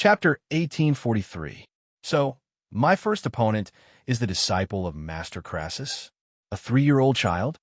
Chapter 1843. So, my first opponent is the disciple of Master Crassus, a 3-year-old child.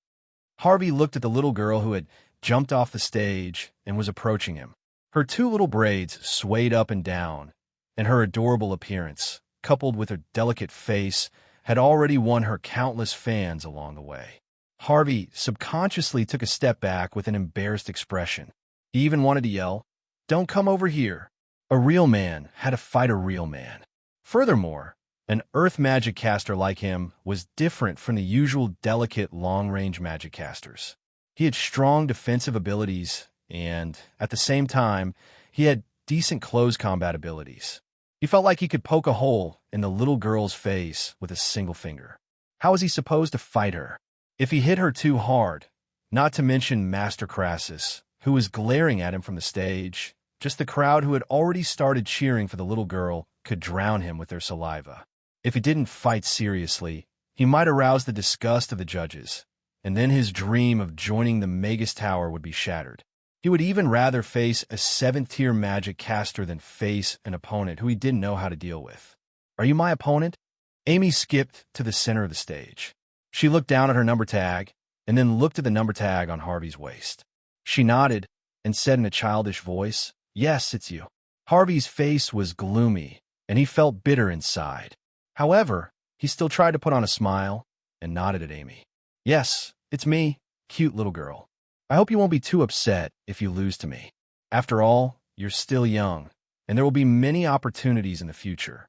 Harvey looked at the little girl who had jumped off the stage and was approaching him. Her 2 little braids swayed up and down, and her adorable appearance, coupled with her delicate face, had already won her countless fans along the way. Harvey subconsciously took a step back with an embarrassed expression. He even wanted to yell, "Don't come over here." A real man had to fight a real man. Furthermore, an earth magic caster like him was different from the usual delicate long-range magic casters. He had strong defensive abilities, and, at the same time, he had decent close combat abilities. He felt like he could poke a hole in the little girl's face with a single finger. How was he supposed to fight her? If he hit her too hard, not to mention Master Crassus, who was glaring at him from the stage, just the crowd who had already started cheering for the little girl could drown him with their saliva. If he didn't fight seriously, he might arouse the disgust of the judges, and then his dream of joining the Magus Tower would be shattered. He would even rather face a 7th-tier magic caster than face an opponent who he didn't know how to deal with. "Are you my opponent?" Amy skipped to the center of the stage. She looked down at her number tag, and then looked at the number tag on Harvey's waist. She nodded and said in a childish voice, "Yes, it's you." Harvey's face was gloomy, and he felt bitter inside. However, he still tried to put on a smile and nodded at Amy. "Yes, it's me, cute little girl. I hope you won't be too upset if you lose to me. After all, you're still young, and there will be many opportunities in the future."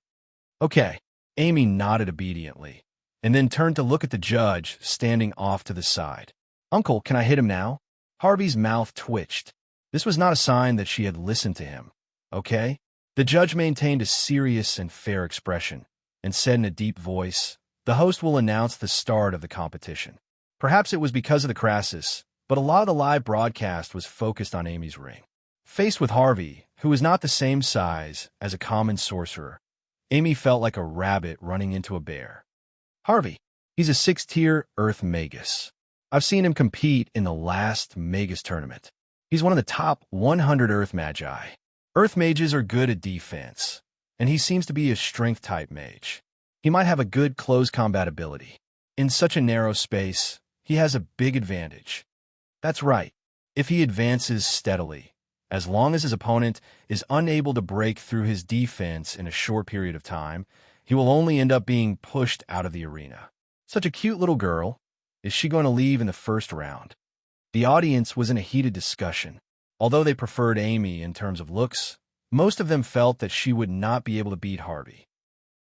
"Okay." Amy nodded obediently, and then turned to look at the judge standing off to the side. "Uncle, can I hit him now?" Harvey's mouth twitched. This was not a sign that she had listened to him. "Okay?" The judge maintained a serious and fair expression, and said in a deep voice, "The host will announce the start of the competition." Perhaps it was because of the Crassus, but a lot of the live broadcast was focused on Amy's ring. Faced with Harvey, who was not the same size as a common sorcerer, Amy felt like a rabbit running into a bear. Harvey, he's a 6th-tier Earth Magus. I've seen him compete in the last Magus tournament. He's one of the top 100 Earth Magi. Earth Mages are good at defense, and he seems to be a Strength-type mage. He might have a good close combat ability. In such a narrow space, he has a big advantage. That's right, if he advances steadily, as long as his opponent is unable to break through his defense in a short period of time, he will only end up being pushed out of the arena. Such a cute little girl. Is she going to leave in the first round? The audience was in a heated discussion. Although they preferred Amy in terms of looks, most of them felt that she would not be able to beat Harvey.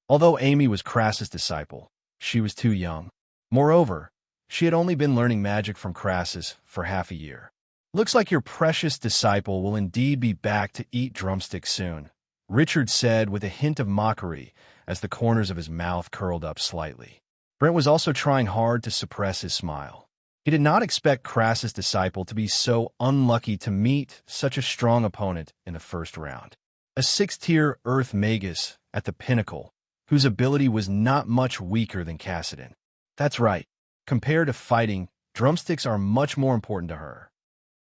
Although Amy was Crassus' disciple, she was too young. Moreover, she had only been learning magic from Crassus for half a year. "Looks like your precious disciple will indeed be back to eat drumsticks soon," Richard said with a hint of mockery as the corners of his mouth curled up slightly. Brent was also trying hard to suppress his smile. He did not expect Crassus' disciple to be so unlucky to meet such a strong opponent in the first round. A 6th-tier Earth Magus at the pinnacle, whose ability was not much weaker than Cassidon. That's right. Compared to fighting, drumsticks are much more important to her.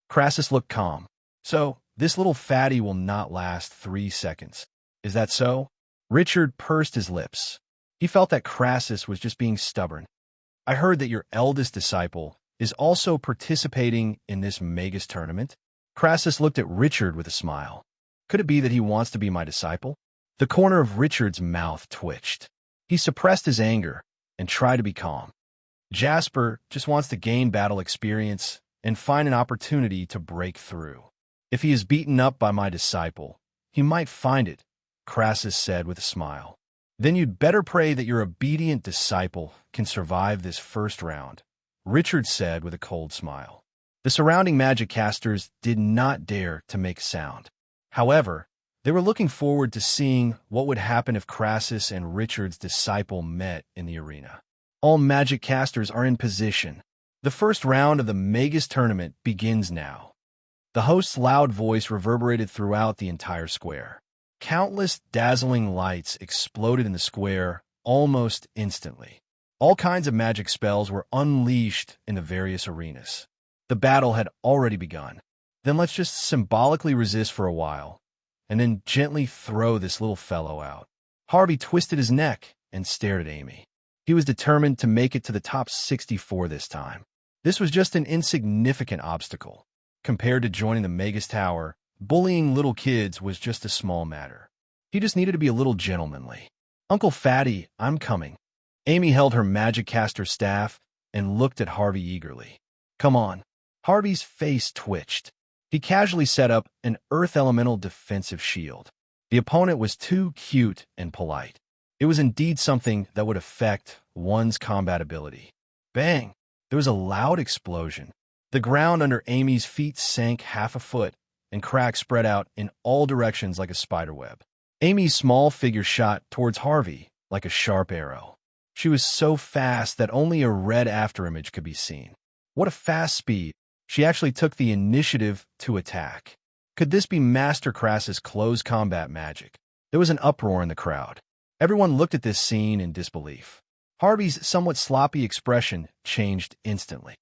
Crassus looked calm. "So, this little fatty will not last 3 seconds. Is that so?" Richard pursed his lips. He felt that Crassus was just being stubborn. "I heard that your eldest disciple is also participating in this Magus tournament." Crassus looked at Richard with a smile. "Could it be that he wants to be my disciple?" The corner of Richard's mouth twitched. He suppressed his anger and tried to be calm. "Jasper just wants to gain battle experience and find an opportunity to break through. If he is beaten up by my disciple, he might find it," Crassus said with a smile. "Then you'd better pray that your obedient disciple can survive this first round," Richard said with a cold smile. The surrounding magic casters did not dare to make sound. However, they were looking forward to seeing what would happen if Crassus and Richard's disciple met in the arena. All magic casters are in position. The first round of the Magus tournament begins now. The host's loud voice reverberated throughout the entire square. Countless dazzling lights exploded in the square almost instantly. All kinds of magic spells were unleashed in the various arenas. The battle had already begun. Then let's just symbolically resist for a while. and then gently throw this little fellow out. Harvey twisted his neck and stared at Amy. He was determined to make it to the top 64 this time. This was just an insignificant obstacle. Compared to joining the Magus Tower, bullying little kids was just a small matter. He just needed to be a little gentlemanly. "Uncle Fatty, I'm coming." Amy held her magic caster staff and looked at Harvey eagerly. "Come on." Harvey's face twitched. He casually set up an Earth Elemental defensive shield. The opponent was too cute and polite. It was indeed something that would affect one's combat ability. Bang! There was a loud explosion. The ground under Amy's feet sank half a foot, and cracks spread out in all directions like a spiderweb. Amy's small figure shot towards Harvey like a sharp arrow. She was so fast that only a red afterimage could be seen. What a fast speed! She actually took the initiative to attack. Could this be Master Crassus' close combat magic? There was an uproar in the crowd. Everyone looked at this scene in disbelief. Harvey's somewhat sloppy expression changed instantly.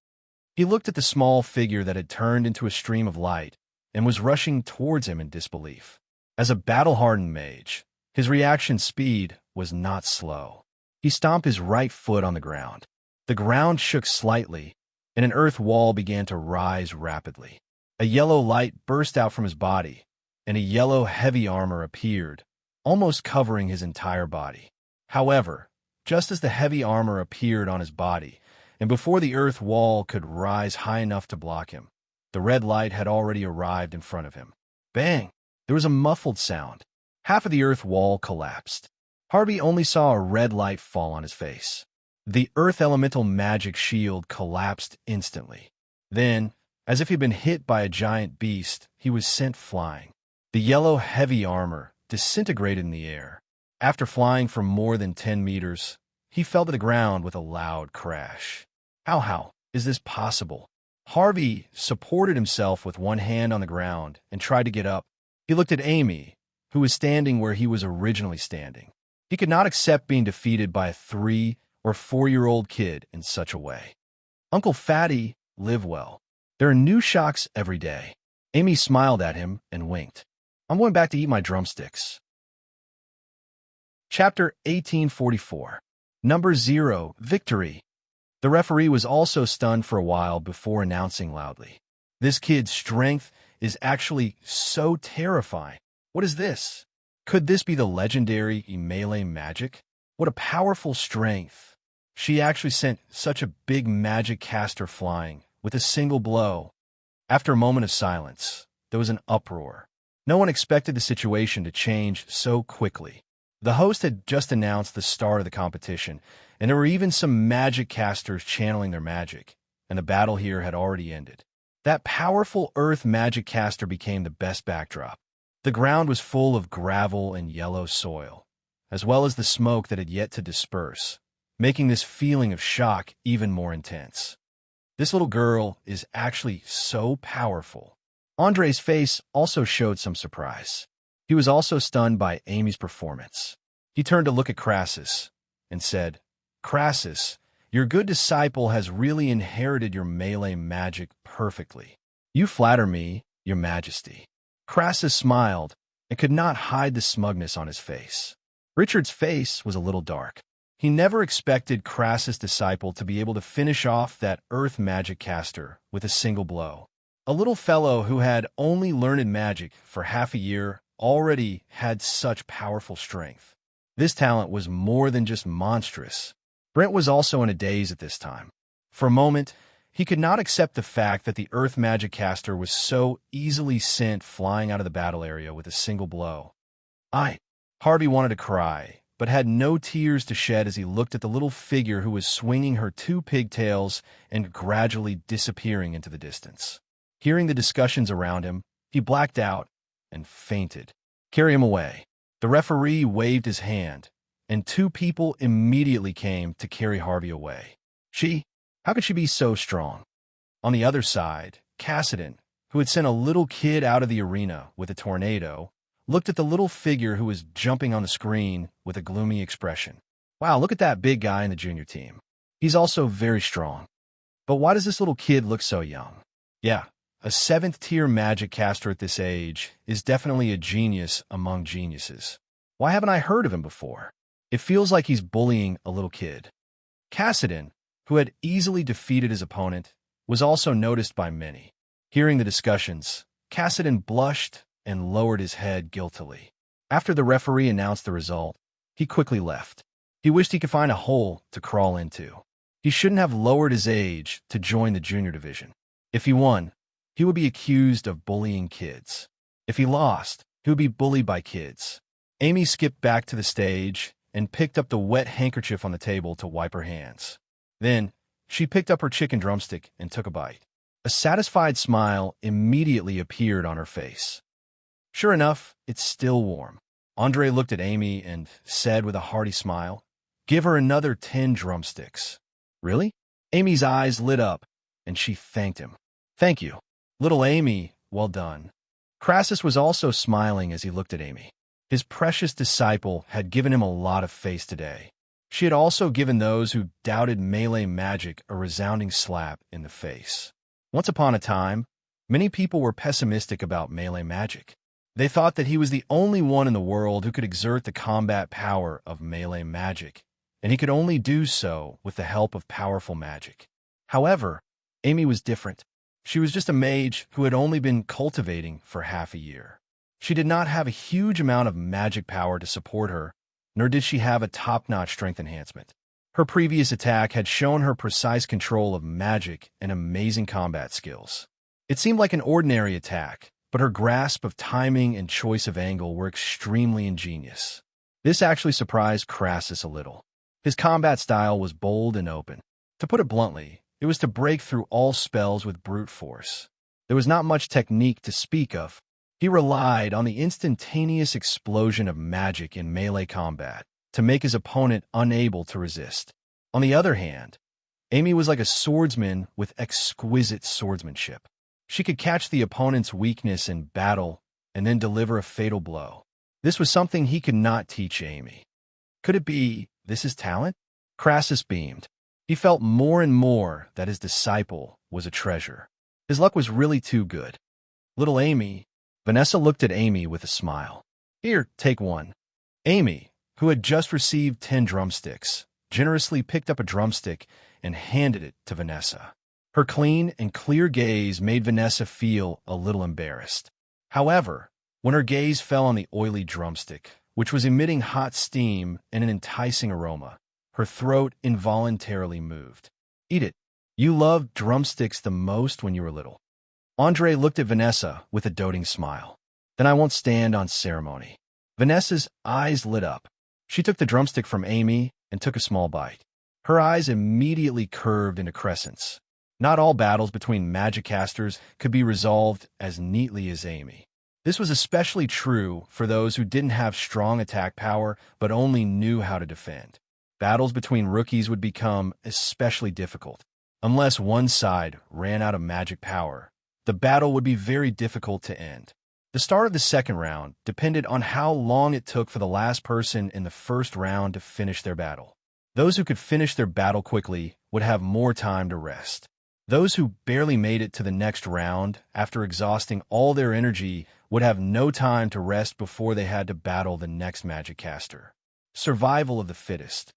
He looked at the small figure that had turned into a stream of light and was rushing towards him in disbelief. As a battle-hardened mage, his reaction speed was not slow. He stomped his right foot on the ground. The ground shook slightly, and an earth wall began to rise rapidly. A yellow light burst out from his body, and a yellow heavy armor appeared, almost covering his entire body. However, just as the heavy armor appeared on his body, and before the earth wall could rise high enough to block him, the red light had already arrived in front of him. Bang! There was a muffled sound. Half of the earth wall collapsed. Harvey only saw a red light fall on his face. The earth elemental magic shield collapsed instantly. Then, as if he'd been hit by a giant beast, he was sent flying. The yellow heavy armor disintegrated in the air. After flying for more than 10 meters, he fell to the ground with a loud crash. How is this possible? Harvey supported himself with one hand on the ground and tried to get up. He looked at Amy, who was standing where he was originally standing. He could not accept being defeated by a 3- or 4-year-old kid in such a way. "Uncle Fatty, live well. There are new shocks every day." Amy smiled at him and winked. "I'm going back to eat my drumsticks." Chapter 1844. Number 0, Victory. The referee was also stunned for a while before announcing loudly, "This kid's strength is actually so terrifying. What is this? Could this be the legendary melee magic? What a powerful strength." She actually sent such a big magic caster flying with a single blow. After a moment of silence, there was an uproar. No one expected the situation to change so quickly. The host had just announced the start of the competition, and there were even some magic casters channeling their magic, and the battle here had already ended. That powerful earth magic caster became the best backdrop. The ground was full of gravel and yellow soil, as well as the smoke that had yet to disperse, making this feeling of shock even more intense. This little girl is actually so powerful. Andre's face also showed some surprise. He was also stunned by Amy's performance. He turned to look at Crassus and said, "Crassus, your good disciple has really inherited your melee magic perfectly. You flatter me, your majesty." Crassus smiled and could not hide the smugness on his face. Richard's face was a little dark. He never expected Crassus' disciple to be able to finish off that earth magic caster with a single blow. A little fellow who had only learned magic for half a year already had such powerful strength. This talent was more than just monstrous. Brent was also in a daze at this time. For a moment, he could not accept the fact that the earth magic caster was so easily sent flying out of the battle area with a single blow. Harvey wanted to cry, but had no tears to shed as he looked at the little figure who was swinging her 2 pigtails and gradually disappearing into the distance. Hearing the discussions around him, he blacked out and fainted. "Carry him away." The referee waved his hand, and 2 people immediately came to carry Harvey away. How could she be so strong? On the other side, Cassidon, who had sent a little kid out of the arena with a tornado, looked at the little figure who was jumping on the screen with a gloomy expression. "Wow, look at that big guy in the junior team. He's also very strong. But why does this little kid look so young? Yeah, A 7th-tier magic caster at this age is definitely a genius among geniuses. Why haven't I heard of him before? It feels like he's bullying a little kid. Cassidon, who had easily defeated his opponent, was also noticed by many. Hearing the discussions, Cassidon blushed and lowered his head guiltily. After the referee announced the result, he quickly left. He wished he could find a hole to crawl into. He shouldn't have lowered his age to join the junior division. If he won, he would be accused of bullying kids. If he lost, he would be bullied by kids. Amy skipped back to the stage and picked up the wet handkerchief on the table to wipe her hands. Then, she picked up her chicken drumstick and took a bite. A satisfied smile immediately appeared on her face. Sure enough, it's still warm. Andre looked at Amy and said with a hearty smile, "Give her another 10 drumsticks." "Really?" Amy's eyes lit up, and she thanked him. "Thank you. Little Amy, well done." Crassus was also smiling as he looked at Amy. His precious disciple had given him a lot of face today. She had also given those who doubted melee magic a resounding slap in the face. Once upon a time, many people were pessimistic about melee magic. They thought that he was the only one in the world who could exert the combat power of melee magic, and he could only do so with the help of powerful magic. However, Amy was different. She was just a mage who had only been cultivating for half a year. She did not have a huge amount of magic power to support her, nor did she have a top-notch strength enhancement. Her previous attack had shown her precise control of magic and amazing combat skills. It seemed like an ordinary attack, but her grasp of timing and choice of angle were extremely ingenious. This actually surprised Crassus a little. His combat style was bold and open. To put it bluntly, it was to break through all spells with brute force. There was not much technique to speak of. He relied on the instantaneous explosion of magic in melee combat to make his opponent unable to resist. On the other hand, Amy was like a swordsman with exquisite swordsmanship. She could catch the opponent's weakness in battle and then deliver a fatal blow. This was something he could not teach Amy. Could it be this is talent? Crassus beamed. He felt more and more that his disciple was a treasure. His luck was really too good. Little Amy. Vanessa looked at Amy with a smile. "Here, take one." Amy, who had just received 10 drumsticks, generously picked up a drumstick and handed it to Vanessa. Her clean and clear gaze made Vanessa feel a little embarrassed. However, when her gaze fell on the oily drumstick, which was emitting hot steam and an enticing aroma, her throat involuntarily moved. "Eat it. You loved drumsticks the most when you were little." Andre looked at Vanessa with a doting smile. "Then I won't stand on ceremony." Vanessa's eyes lit up. She took the drumstick from Amy and took a small bite. Her eyes immediately curved into crescents. Not all battles between magic casters could be resolved as neatly as Amy. This was especially true for those who didn't have strong attack power but only knew how to defend. Battles between rookies would become especially difficult. Unless one side ran out of magic power, the battle would be very difficult to end. The start of the second round depended on how long it took for the last person in the first round to finish their battle. Those who could finish their battle quickly would have more time to rest. Those who barely made it to the next round after exhausting all their energy would have no time to rest before they had to battle the next magic caster. Survival of the fittest.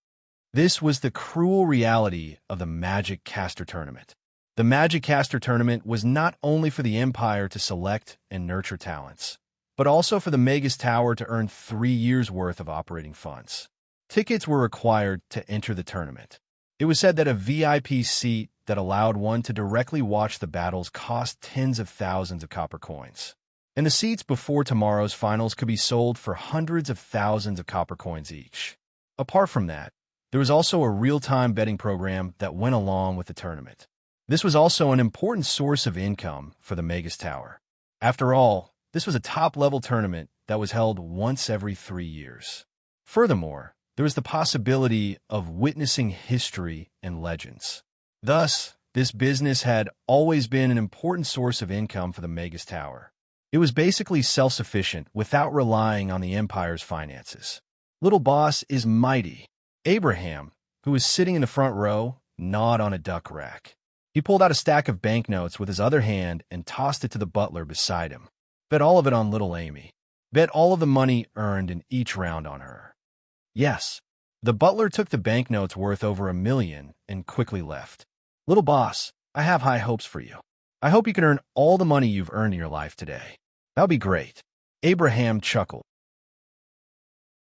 This was the cruel reality of the Magic Caster Tournament. The Magic Caster Tournament was not only for the Empire to select and nurture talents, but also for the Magus Tower to earn 3 years' worth of operating funds. Tickets were required to enter the tournament. It was said that a VIP seat that allowed one to directly watch the battles cost tens of thousands of copper coins. And the seats before tomorrow's finals could be sold for hundreds of thousands of copper coins each. Apart from that, there was also a real-time betting program that went along with the tournament. This was also an important source of income for the Magus Tower. After all, this was a top-level tournament that was held once every 3 years. Furthermore, there was the possibility of witnessing history and legends. Thus, this business had always been an important source of income for the Magus Tower. It was basically self-sufficient without relying on the Empire's finances. Little Boss is mighty. Abraham, who was sitting in the front row, gnawed on a duck rack. He pulled out a stack of banknotes with his other hand and tossed it to the butler beside him. Bet all of it on little Amy. Bet all of the money earned in each round on her. Yes. The butler took the banknotes worth over $1 million and quickly left. Little boss, I have high hopes for you. I hope you can earn all the money you've earned in your life today. That'll be great. Abraham chuckled.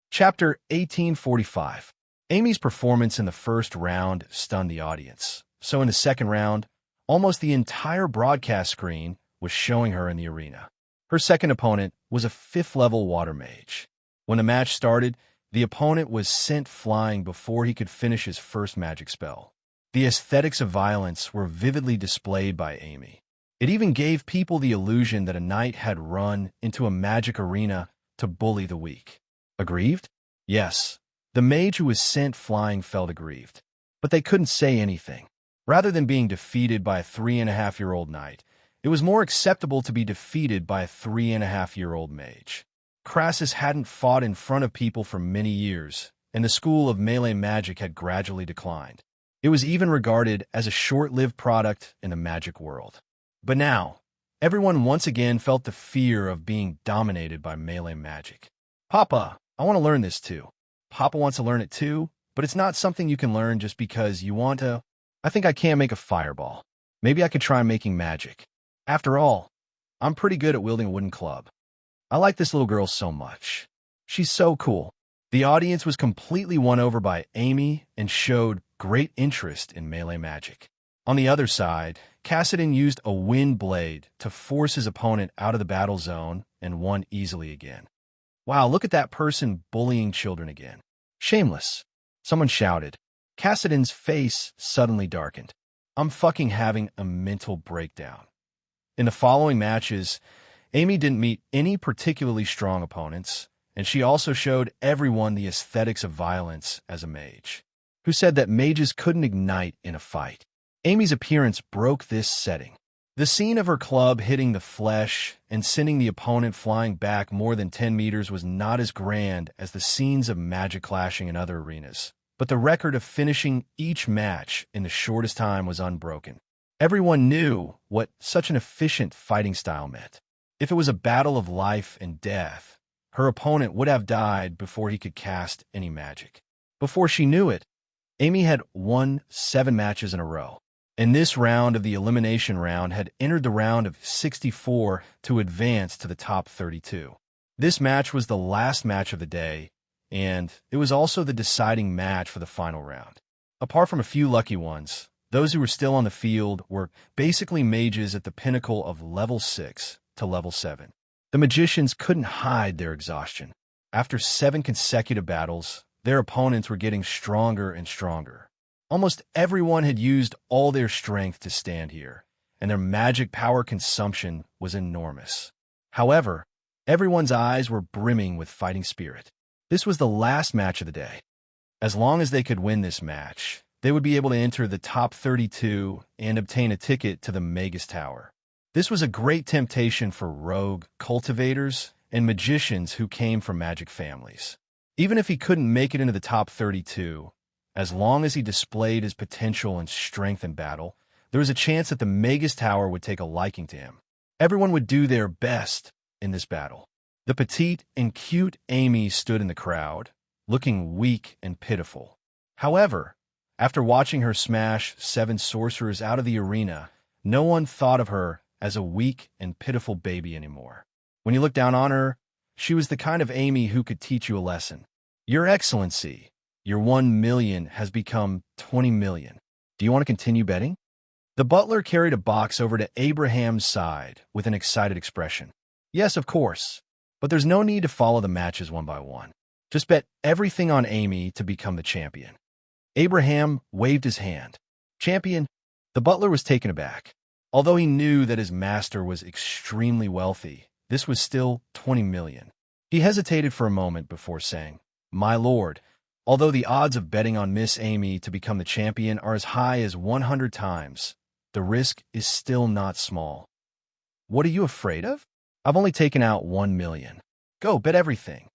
Chapter 1845. Amy's performance in the first round stunned the audience. So in the second round, almost the entire broadcast screen was showing her in the arena. Her second opponent was a 5th-level water mage. When the match started, the opponent was sent flying before he could finish his first magic spell. The aesthetics of violence were vividly displayed by Amy. It even gave people the illusion that a knight had run into a magic arena to bully the weak. Aggrieved? Yes. The mage who was sent flying felt aggrieved. But they couldn't say anything. Rather than being defeated by a 3.5-year-old knight, it was more acceptable to be defeated by a 3.5-year-old mage. Crassus hadn't fought in front of people for many years, and the school of melee magic had gradually declined. It was even regarded as a short-lived product in the magic world. But now, everyone once again felt the fear of being dominated by melee magic. Papa, I want to learn this too. Papa wants to learn it too, but it's not something you can learn just because you want to. I think I can make a fireball. Maybe I could try making magic. After all, I'm pretty good at wielding a wooden club. I like this little girl so much. She's so cool. The audience was completely won over by Amy and showed great interest in melee magic. On the other side, Cassidon used a wind blade to force his opponent out of the battle zone and won easily again. Wow, look at that person bullying children again. Shameless. Someone shouted. Cassidon's face suddenly darkened. I'm fucking having a mental breakdown. In the following matches, Amy didn't meet any particularly strong opponents, and she also showed everyone the aesthetics of violence as a mage. Who said that mages couldn't ignite in a fight? Amy's appearance broke this setting. The scene of her club hitting the flesh and sending the opponent flying back more than 10 meters was not as grand as the scenes of magic clashing in other arenas, but the record of finishing each match in the shortest time was unbroken. Everyone knew what such an efficient fighting style meant. If it was a battle of life and death, her opponent would have died before he could cast any magic. Before she knew it, Amy had won 7 matches in a row. And this round of the elimination round had entered the round of 64 to advance to the top 32. This match was the last match of the day, and it was also the deciding match for the final round. Apart from a few lucky ones, those who were still on the field were basically mages at the pinnacle of level 6 to level 7. The magicians couldn't hide their exhaustion. After 7 consecutive battles, their opponents were getting stronger and stronger. Almost everyone had used all their strength to stand here, and their magic power consumption was enormous. However, everyone's eyes were brimming with fighting spirit. This was the last match of the day. As long as they could win this match, they would be able to enter the top 32 and obtain a ticket to the Magus Tower. This was a great temptation for rogue, cultivators, and magicians who came from magic families. Even if he couldn't make it into the top 32, as long as he displayed his potential and strength in battle, there was a chance that the Magus Tower would take a liking to him. Everyone would do their best in this battle. The petite and cute Amy stood in the crowd, looking weak and pitiful. However, after watching her smash 7 sorcerers out of the arena, no one thought of her as a weak and pitiful baby anymore. When you looked down on her, she was the kind of Amy who could teach you a lesson. Your Excellency, your 1 million has become 20 million. Do you want to continue betting? The butler carried a box over to Abraham's side with an excited expression. Yes, of course, but there's no need to follow the matches one by one. Just bet everything on Amy to become the champion. Abraham waved his hand. Champion? The butler was taken aback. Although he knew that his master was extremely wealthy, this was still 20 million. He hesitated for a moment before saying, My lord, although the odds of betting on Miss Amy to become the champion are as high as 100 times, the risk is still not small. What are you afraid of? I've only taken out 1 million. Go, bet everything.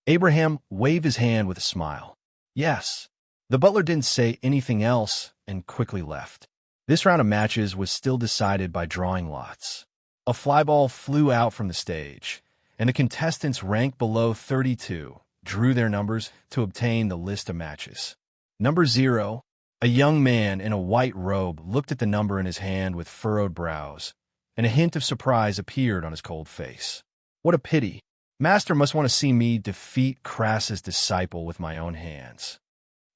Abraham waved his hand with a smile. Yes. The butler didn't say anything else and quickly left. This round of matches was still decided by drawing lots. A flyball flew out from the stage, and the contestants ranked below 32 drew their numbers to obtain the list of matches. Number 0, a young man in a white robe looked at the number in his hand with furrowed brows, and a hint of surprise appeared on his cold face. What a pity. Master must want to see me defeat Crassus' disciple with my own hands.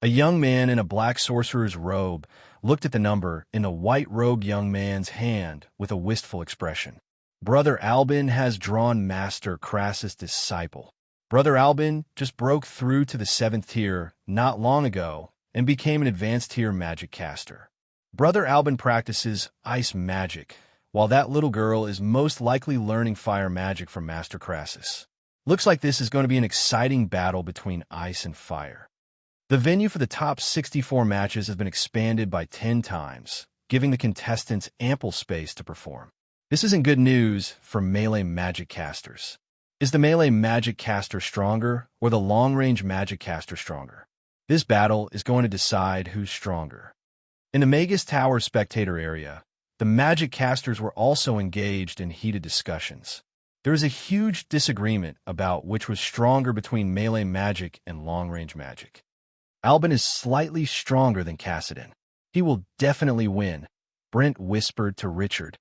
A young man in a black sorcerer's robe looked at the number in the white-robed young man's hand with a wistful expression. Brother Albin has drawn Master Crassus' disciple. Brother Albin just broke through to the 7th tier not long ago and became an advanced tier magic caster. Brother Albin practices ice magic, while that little girl is most likely learning fire magic from Master Crassus. Looks like this is going to be an exciting battle between ice and fire. The venue for the top 64 matches has been expanded by 10 times, giving the contestants ample space to perform. This isn't good news for melee magic casters. Is the melee magic caster stronger or the long-range magic caster stronger? This battle is going to decide who's stronger. In the Magus Tower spectator area, the magic casters were also engaged in heated discussions. There is a huge disagreement about which was stronger between melee magic and long-range magic. Albin is slightly stronger than Cassidon. He will definitely win, Brent whispered to Richard.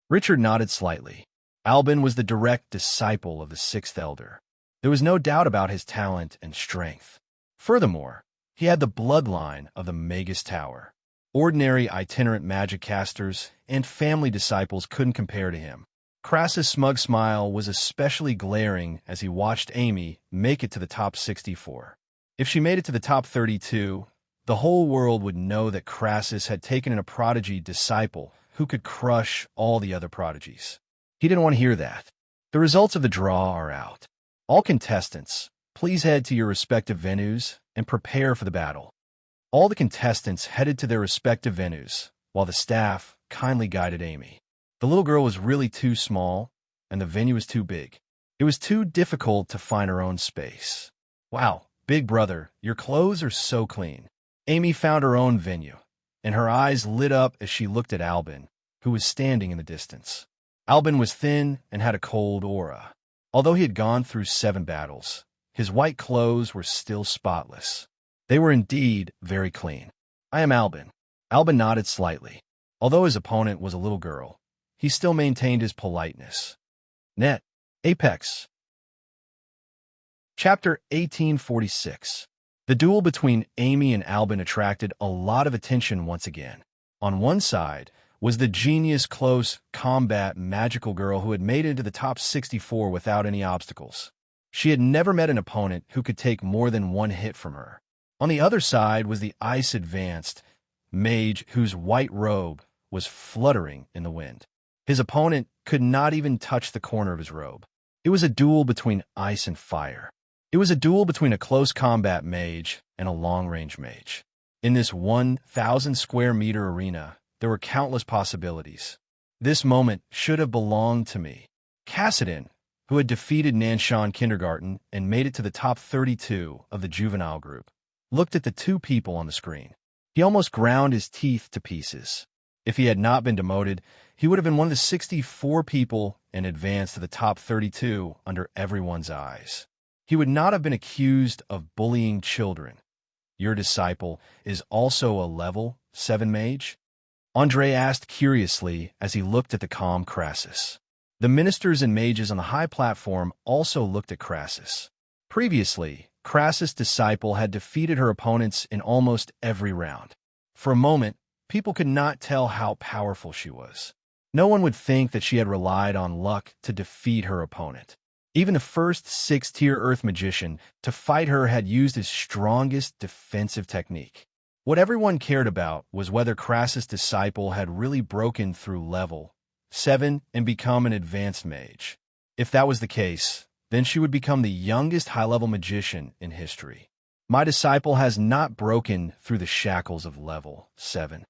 Richard nodded slightly. Albin was the direct disciple of the 6th Elder. There was no doubt about his talent and strength. Furthermore, he had the bloodline of the Magus Tower. Ordinary itinerant magic casters and family disciples couldn't compare to him. Crassus' smug smile was especially glaring as he watched Amy make it to the top 64. If she made it to the top 32, the whole world would know that Crassus had taken in a prodigy disciple who could crush all the other prodigies. He didn't want to hear that. The results of the draw are out. All contestants, please head to your respective venues and prepare for the battle. All the contestants headed to their respective venues, while the staff kindly guided Amy. The little girl was really too small, and the venue was too big. It was too difficult to find her own space. Wow, big brother, your clothes are so clean. Amy found her own venue, and her eyes lit up as she looked at Albin, who was standing in the distance. Albin was thin and had a cold aura. Although he had gone through 7 battles, his white clothes were still spotless. They were indeed very clean. I am Albin. Albin nodded slightly. Although his opponent was a little girl, he still maintained his politeness. Net. Apex. Chapter 1846. The duel between Amy and Albin attracted a lot of attention once again. On one side was the genius close combat magical girl who had made it into the top 64 without any obstacles. She had never met an opponent who could take more than one hit from her. On the other side was the ice advanced mage whose white robe was fluttering in the wind. His opponent could not even touch the corner of his robe. It was a duel between ice and fire. It was a duel between a close combat mage and a long-range mage. In this 1,000 square meter arena, there were countless possibilities. This moment should have belonged to me. Cassidon, who had defeated Nanshan Kindergarten and made it to the top 32 of the juvenile group, looked at the 2 people on the screen. He almost ground his teeth to pieces. If he had not been demoted, he would have been one of the 64 people and advanced to the top 32 under everyone's eyes. He would not have been accused of bullying children. Your disciple is also a level 7 mage? Andre asked curiously as he looked at the calm Crassus. The ministers and mages on the high platform also looked at Crassus. Previously, Crassus' disciple had defeated her opponents in almost every round. For a moment, people could not tell how powerful she was. No one would think that she had relied on luck to defeat her opponent. Even the first 6-tier Earth magician to fight her had used his strongest defensive technique. What everyone cared about was whether Crassus' disciple had really broken through level 7 and become an advanced mage. If that was the case, then she would become the youngest high-level magician in history. My disciple has not broken through the shackles of level 7.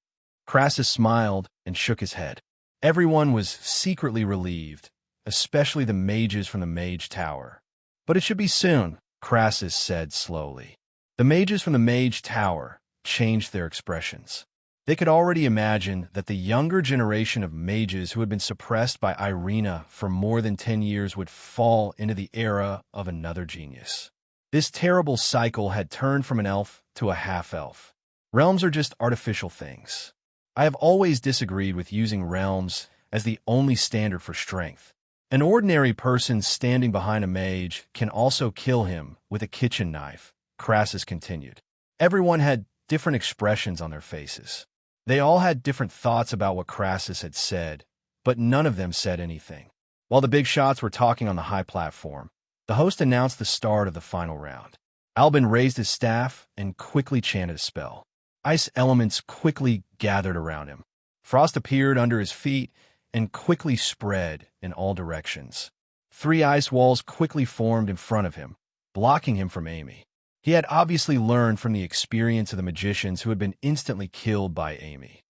Crassus smiled and shook his head. Everyone was secretly relieved, especially the mages from the Mage Tower. But it should be soon, Crassus said slowly. The mages from the Mage Tower changed their expressions. They could already imagine that the younger generation of mages who had been suppressed by Irina for more than 10 years would fall into the era of another genius. This terrible cycle had turned from an elf to a half-elf. Realms are just artificial things. I have always disagreed with using realms as the only standard for strength. An ordinary person standing behind a mage can also kill him with a kitchen knife, Crassus continued. Everyone had different expressions on their faces. They all had different thoughts about what Crassus had said, but none of them said anything. While the big shots were talking on the high platform, the host announced the start of the final round. Albin raised his staff and quickly chanted a spell. Ice elements quickly gathered around him. Frost appeared under his feet and quickly spread in all directions. 3 ice walls quickly formed in front of him, blocking him from Amy. He had obviously learned from the experience of the magicians who had been instantly killed by Amy.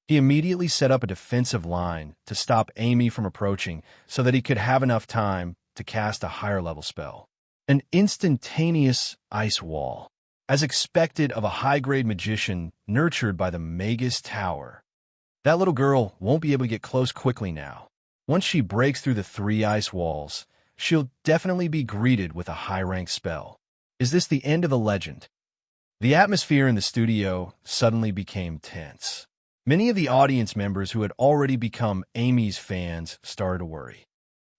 He immediately set up a defensive line to stop Amy from approaching so that he could have enough time to cast a higher-level spell. An instantaneous ice wall, as expected of a high-grade magician nurtured by the Magus Tower. That little girl won't be able to get close quickly now. Once she breaks through the 3 ice walls, she'll definitely be greeted with a high-ranked spell. Is this the end of the legend? The atmosphere in the studio suddenly became tense. Many of the audience members who had already become Amy's fans started to worry.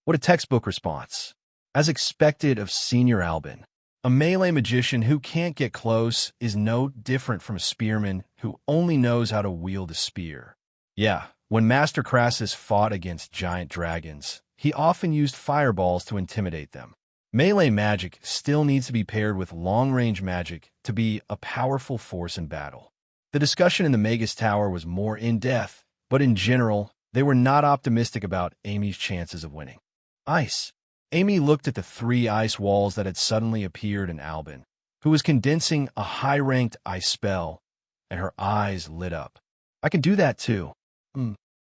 What a textbook response. As expected of Senior Albin, a melee magician who can't get close is no different from a spearman who only knows how to wield a spear. Yeah, when Master Crassus fought against giant dragons, he often used fireballs to intimidate them. Melee magic still needs to be paired with long-range magic to be a powerful force in battle. The discussion in the Magus Tower was more in-depth, but in general, they were not optimistic about Amy's chances of winning. Ice. Amy looked at the 3 ice walls that had suddenly appeared in Albin, who was condensing a high-ranked ice spell, and her eyes lit up. I can do that too.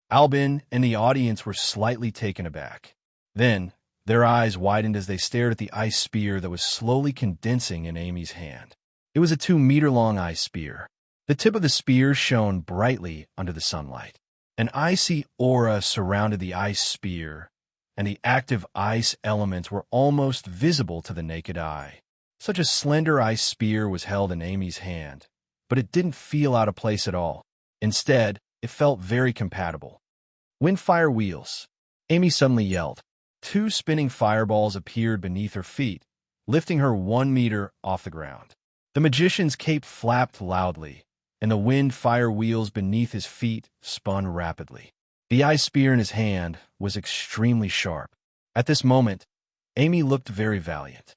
Albin and the audience were slightly taken aback. Then, their eyes widened as they stared at the ice spear that was slowly condensing in Amy's hand. It was a 2-meter-long ice spear. The tip of the spear shone brightly under the sunlight. An icy aura surrounded the ice spear, and the active ice elements were almost visible to the naked eye. Such a slender ice spear was held in Amy's hand, but it didn't feel out of place at all. Instead, it felt very compatible. Windfire wheels. Amy suddenly yelled. 2 spinning fireballs appeared beneath her feet, lifting her 1 meter off the ground. The magician's cape flapped loudly, and the wind-fire wheels beneath his feet spun rapidly. The ice spear in his hand was extremely sharp. At this moment, Amy looked very valiant.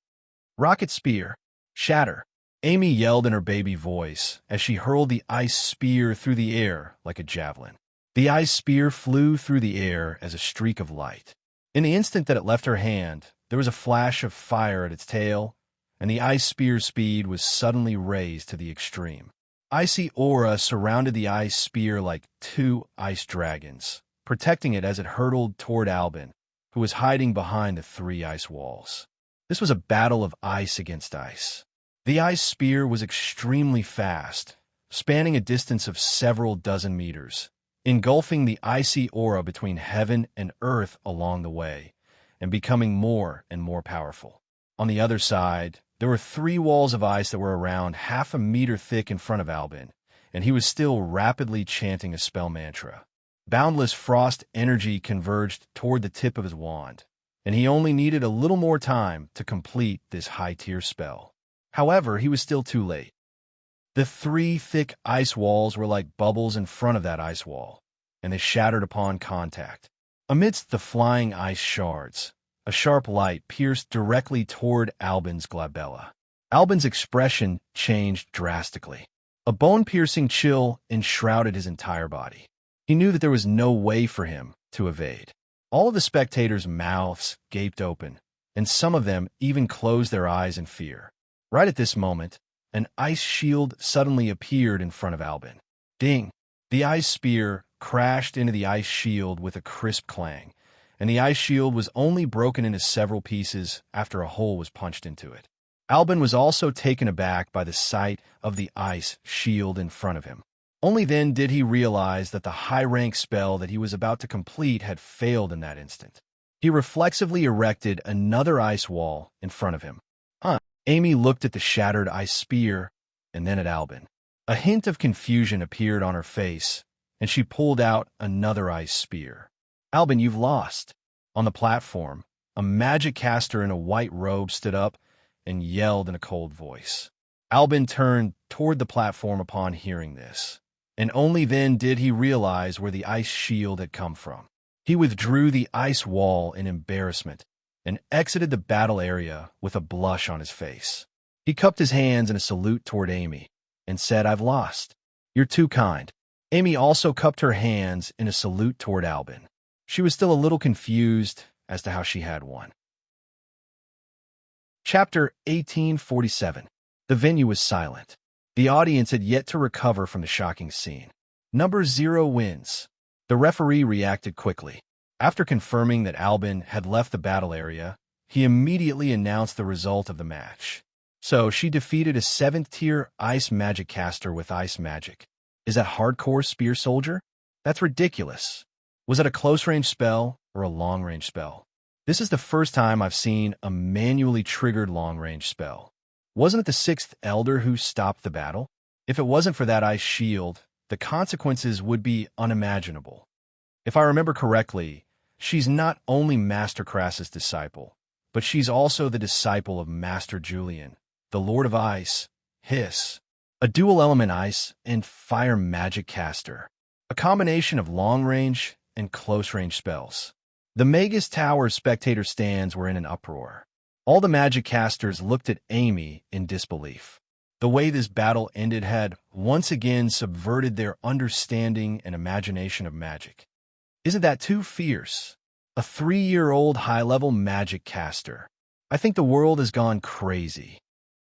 Rocket spear. Shatter. Amy yelled in her baby voice as she hurled the ice spear through the air like a javelin. The ice spear flew through the air as a streak of light. In the instant that it left her hand, there was a flash of fire at its tail, and the ice spear's speed was suddenly raised to the extreme. Icy aura surrounded the ice spear like 2 ice dragons, protecting it as it hurtled toward Albin, who was hiding behind the 3 ice walls. This was a battle of ice against ice. The ice spear was extremely fast, spanning a distance of several dozen meters, engulfing the icy aura between heaven and earth along the way, and becoming more and more powerful. On the other side, there were 3 walls of ice that were around half a meter thick in front of Albin, and he was still rapidly chanting a spell mantra. Boundless frost energy converged toward the tip of his wand, and he only needed a little more time to complete this high-tier spell. However, he was still too late. The 3 thick ice walls were like bubbles in front of that ice wall, and they shattered upon contact. Amidst the flying ice shards, a sharp light pierced directly toward Albin's glabella. Albin's expression changed drastically. A bone-piercing chill enshrouded his entire body. He knew that there was no way for him to evade. All of the spectators' mouths gaped open, and some of them even closed their eyes in fear. Right at this moment, an ice shield suddenly appeared in front of Albin. Ding! The ice spear crashed into the ice shield with a crisp clang, and the ice shield was only broken into several pieces after a hole was punched into it. Albin was also taken aback by the sight of the ice shield in front of him. Only then did he realize that the high-rank spell that he was about to complete had failed in that instant. He reflexively erected another ice wall in front of him. Amy looked at the shattered ice spear and then at Albin. A hint of confusion appeared on her face, and she pulled out another ice spear. Albin, you've lost. On the platform, a magic caster in a white robe stood up and yelled in a cold voice. Albin turned toward the platform upon hearing this, and only then did he realize where the ice shield had come from. He withdrew the ice wall in embarrassment and exited the battle area with a blush on his face. He cupped his hands in a salute toward Amy and said, "I've lost. You're too kind." Amy also cupped her hands in a salute toward Albin. She was still a little confused as to how she had won. Chapter 1847. The venue was silent. The audience had yet to recover from the shocking scene. Number 0 wins. The referee reacted quickly. After confirming that Albin had left the battle area, he immediately announced the result of the match. So she defeated a 7th-tier ice magic caster with ice magic. Is that hardcore spear soldier? That's ridiculous. Was it a close-range spell or a long-range spell? This is the first time I've seen a manually triggered long-range spell. Wasn't it the 6th Elder who stopped the battle? If it wasn't for that ice shield, the consequences would be unimaginable. If I remember correctly, she's not only Master Crassus' disciple, but she's also the disciple of Master Julian, the Lord of Ice, Hiss, a dual-element ice and fire magic caster, a combination of long-range and close-range spells. The Magus Tower spectator stands were in an uproar. All the magic casters looked at Amy in disbelief. The way this battle ended had once again subverted their understanding and imagination of magic. Isn't that too fierce? A 3-year-old high-level magic caster. I think the world has gone crazy.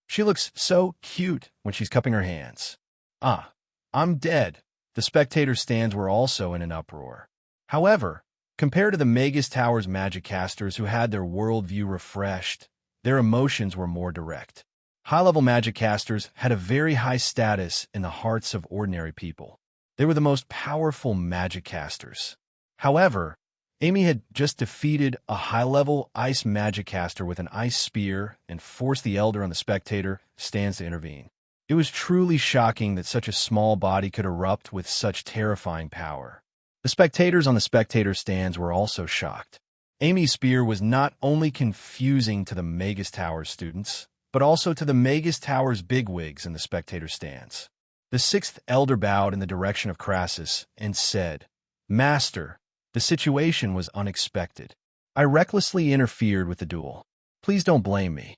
She looks so cute when she's cupping her hands. I'm dead. The spectator stands were also in an uproar. However, compared to the Magus Tower's magic casters who had their worldview refreshed, their emotions were more direct. High-level magic casters had a very high status in the hearts of ordinary people. They were the most powerful magic casters. However, Amy had just defeated a high-level ice magic caster with an ice spear and forced the Elder on the spectator stands to intervene. It was truly shocking that such a small body could erupt with such terrifying power. The spectators on the spectator stands were also shocked. Amy's spear was not only confusing to the Magus Tower's students, but also to the Magus Tower's bigwigs in the spectator stands. The 6th Elder bowed in the direction of Crassus and said, "Master, the situation was unexpected. I recklessly interfered with the duel. Please don't blame me.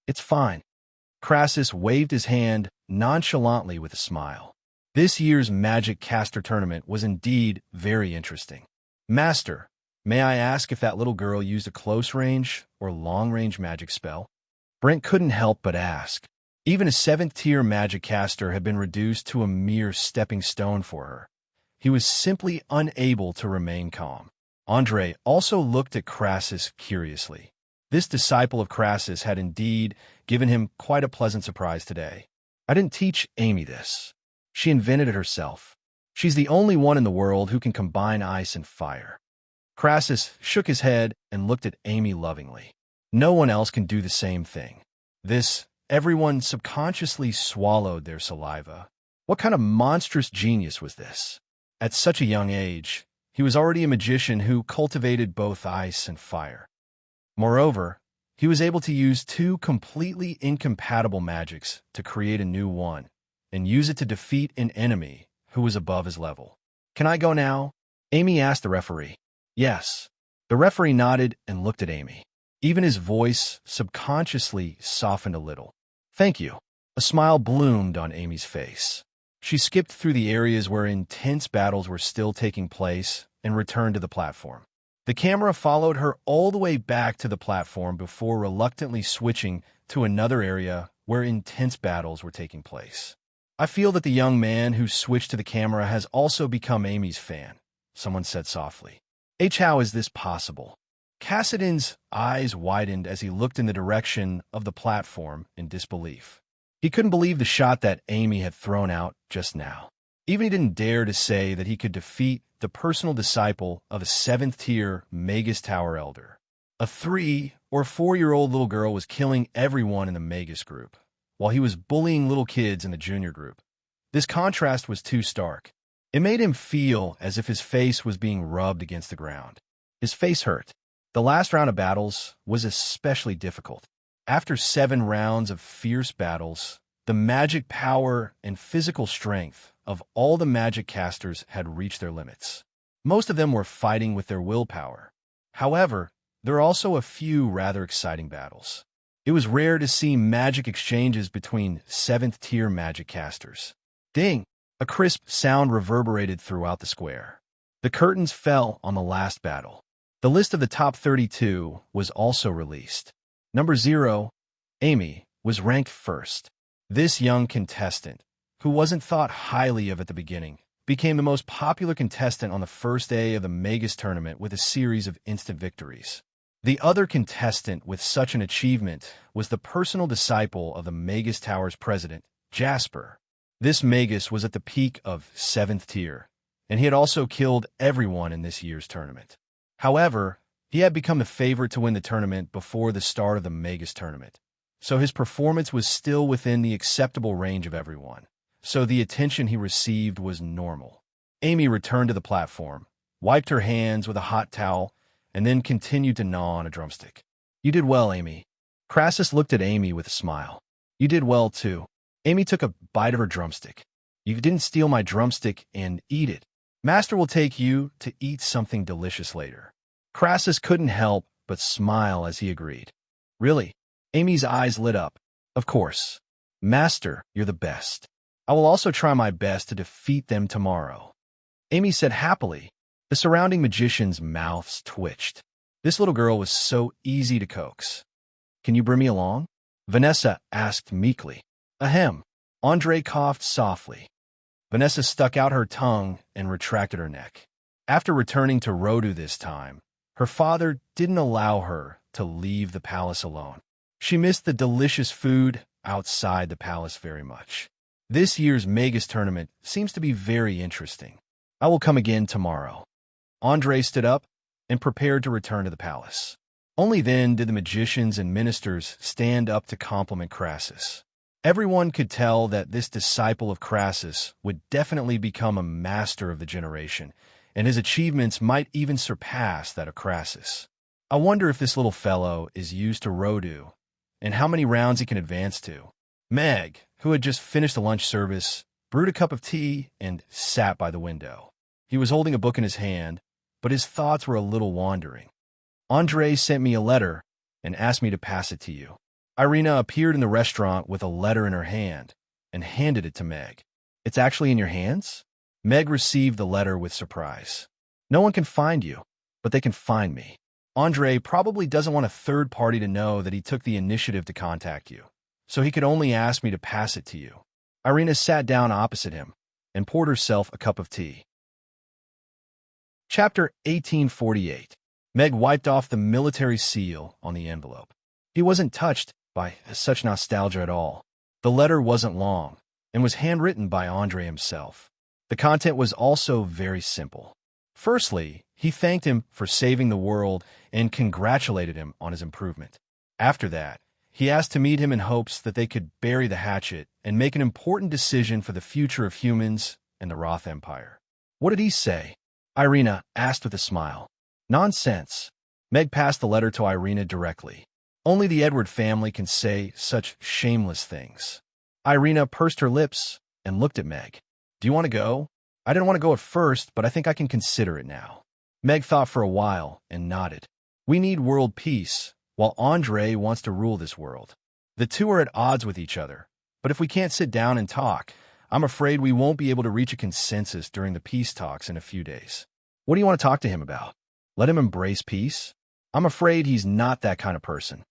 It's fine." Crassus waved his hand nonchalantly with a smile. This year's Magic Caster Tournament was indeed very interesting. "Master, may I ask if that little girl used a close-range or long-range magic spell?" Brent couldn't help but ask. Even a 7th-tier magic caster had been reduced to a mere stepping stone for her. He was simply unable to remain calm. Andre also looked at Crassus curiously. This disciple of Crassus had indeed given him quite a pleasant surprise today. "I didn't teach Amy this. She invented it herself. She's the only one in the world who can combine ice and fire." Crassus shook his head and looked at Amy lovingly. No one else can do the same thing. Everyone subconsciously swallowed their saliva. What kind of monstrous genius was this? At such a young age, he was already a magician who cultivated both ice and fire. Moreover, he was able to use 2 completely incompatible magics to create a new one, and use it to defeat an enemy who was above his level. "Can I go now?" Amy asked the referee. "Yes." The referee nodded and looked at Amy. Even his voice subconsciously softened a little. "Thank you." A smile bloomed on Amy's face. She skipped through the areas where intense battles were still taking place and returned to the platform. The camera followed her all the way back to the platform before reluctantly switching to another area where intense battles were taking place. "I feel that the young man who switched to the camera has also become Amy's fan," someone said softly. "How is this possible?" Cassidon's eyes widened as he looked in the direction of the platform in disbelief. He couldn't believe the shot that Amy had thrown out just now. Even he didn't dare to say that he could defeat the personal disciple of a 7th-tier Magus Tower Elder. A 3 or 4-year-old little girl was killing everyone in the Magus group, while he was bullying little kids in the junior group. This contrast was too stark. It made him feel as if his face was being rubbed against the ground. His face hurt. The last round of battles was especially difficult. After 7 rounds of fierce battles, the magic power and physical strength of all the magic casters had reached their limits. Most of them were fighting with their willpower. However, there are also a few rather exciting battles. It was rare to see magic exchanges between 7th-tier magic casters. Ding! A crisp sound reverberated throughout the square. The curtains fell on the last battle. The list of the top 32 was also released. Number 0, Amy, was ranked first. This young contestant, who wasn't thought highly of at the beginning, became the most popular contestant on the first day of the Magus tournament with a series of instant victories. The other contestant with such an achievement was the personal disciple of the Magus Tower's president, Jasper. This Magus was at the peak of 7th tier, and he had also killed everyone in this year's tournament. However, he had become the favorite to win the tournament before the start of the Magus tournament, so his performance was still within the acceptable range of everyone, so the attention he received was normal. Amy returned to the platform, wiped her hands with a hot towel, and then continued to gnaw on a drumstick. "You did well, Amy." Crassus looked at Amy with a smile. "You did well, too." Amy took a bite of her drumstick. "You didn't steal my drumstick and eat it. Master will take you to eat something delicious later." Crassus couldn't help but smile as he agreed. "Really?" Amy's eyes lit up. "Of course. Master, you're the best. I will also try my best to defeat them tomorrow." Amy said happily. The surrounding magicians' mouths twitched. This little girl was so easy to coax. "Can you bring me along?" Vanessa asked meekly. "Ahem." Andre coughed softly. Vanessa stuck out her tongue and retracted her neck. After returning to Rodu this time, her father didn't allow her to leave the palace alone. She missed the delicious food outside the palace very much. This year's Magus tournament seems to be very interesting. I will come again tomorrow. Andre stood up and prepared to return to the palace. Only then did the magicians and ministers stand up to compliment Crassus. Everyone could tell that this disciple of Crassus would definitely become a master of the generation, and his achievements might even surpass that of Crassus. I wonder if this little fellow is used to Rodu, and how many rounds he can advance to. Meg, who had just finished the lunch service, brewed a cup of tea and sat by the window. He was holding a book in his hand, but his thoughts were a little wandering. "Andre sent me a letter and asked me to pass it to you." Irina appeared in the restaurant with a letter in her hand and handed it to Meg. "It's actually in your hands?" Meg received the letter with surprise. "No one can find you, but they can find me. Andre probably doesn't want a third party to know that he took the initiative to contact you, so he could only ask me to pass it to you." Irina sat down opposite him and poured herself a cup of tea. Chapter 1848. Meg wiped off the military seal on the envelope. He wasn't touched by such nostalgia at all. The letter wasn't long and was handwritten by Andre himself. The content was also very simple. Firstly, he thanked him for saving the world and congratulated him on his improvement. After that, he asked to meet him in hopes that they could bury the hatchet and make an important decision for the future of humans and the Roth Empire. "What did he say?" Irina asked with a smile. "Nonsense." Meg passed the letter to Irina directly. Only the Edward family can say such shameless things. Irina pursed her lips and looked at Meg. "Do you want to go?" "I didn't want to go at first, but I think I can consider it now." Meg thought for a while and nodded. "We need world peace, while Andre wants to rule this world. The two are at odds with each other, but if we can't sit down and talk, I'm afraid we won't be able to reach a consensus during the peace talks in a few days." "What do you want to talk to him about? Let him embrace peace?" "I'm afraid he's not that kind of person."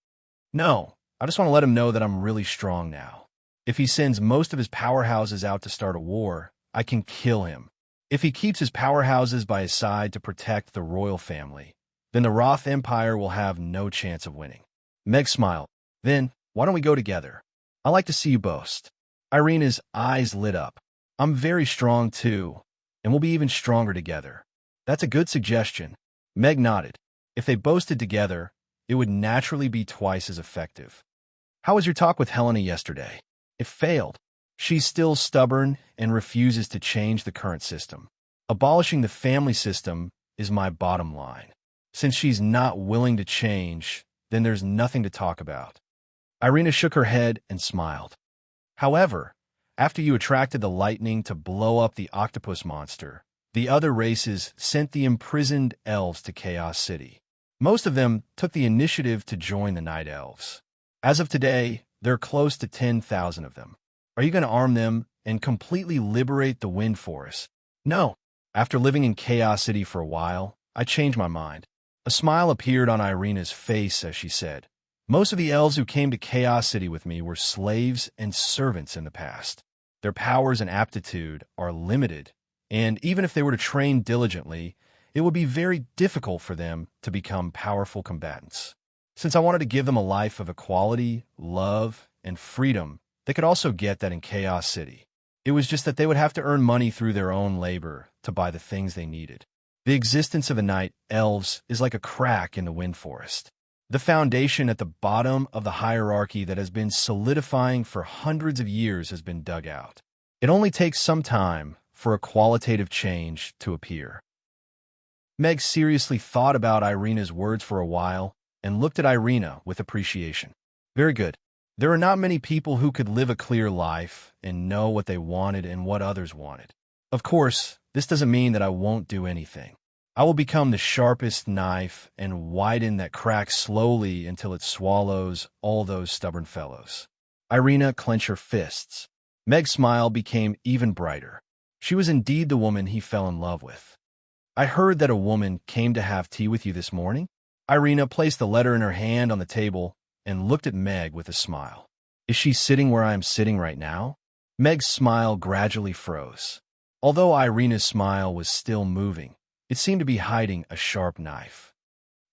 "No, I just want to let him know that I'm really strong now. If he sends most of his powerhouses out to start a war, I can kill him. If he keeps his powerhouses by his side to protect the royal family, then the Roth Empire will have no chance of winning." Meg smiled. "Then, why don't we go together? I like to see you boast." Irina's eyes lit up. I'm very strong too, and we'll be even stronger together. That's a good suggestion. Meg nodded. If they boasted together, it would naturally be twice as effective. How was your talk with Helena yesterday? It failed. She's still stubborn and refuses to change the current system. Abolishing the family system is my bottom line. Since she's not willing to change, then there's nothing to talk about. Irina shook her head and smiled. However, after you attracted the lightning to blow up the octopus monster, the other races sent the imprisoned elves to Chaos City. Most of them took the initiative to join the Night Elves. As of today, there are close to 10,000 of them. Are you going to arm them and completely liberate the Wind Forest? No. After living in Chaos City for a while, I changed my mind. A smile appeared on Irina's face as she said, most of the elves who came to Chaos City with me were slaves and servants in the past. Their powers and aptitude are limited, and even if they were to train diligently, it would be very difficult for them to become powerful combatants. Since I wanted to give them a life of equality, love, and freedom, they could also get that in Chaos City. It was just that they would have to earn money through their own labor to buy the things they needed. The existence of the Night Elves is like a crack in the Wind Forest. The foundation at the bottom of the hierarchy that has been solidifying for hundreds of years has been dug out. It only takes some time for a qualitative change to appear. Meg seriously thought about Irina's words for a while and looked at Irina with appreciation. Very good. There are not many people who could live a clear life and know what they wanted and what others wanted. Of course, this doesn't mean that I won't do anything. I will become the sharpest knife and widen that crack slowly until it swallows all those stubborn fellows. Irina clenched her fists. Meg's smile became even brighter. She was indeed the woman he fell in love with. I heard that a woman came to have tea with you this morning. Irina placed the letter in her hand on the table and looked at Meg with a smile. Is she sitting where I am sitting right now? Meg's smile gradually froze. Although Irina's smile was still moving, it seemed to be hiding a sharp knife.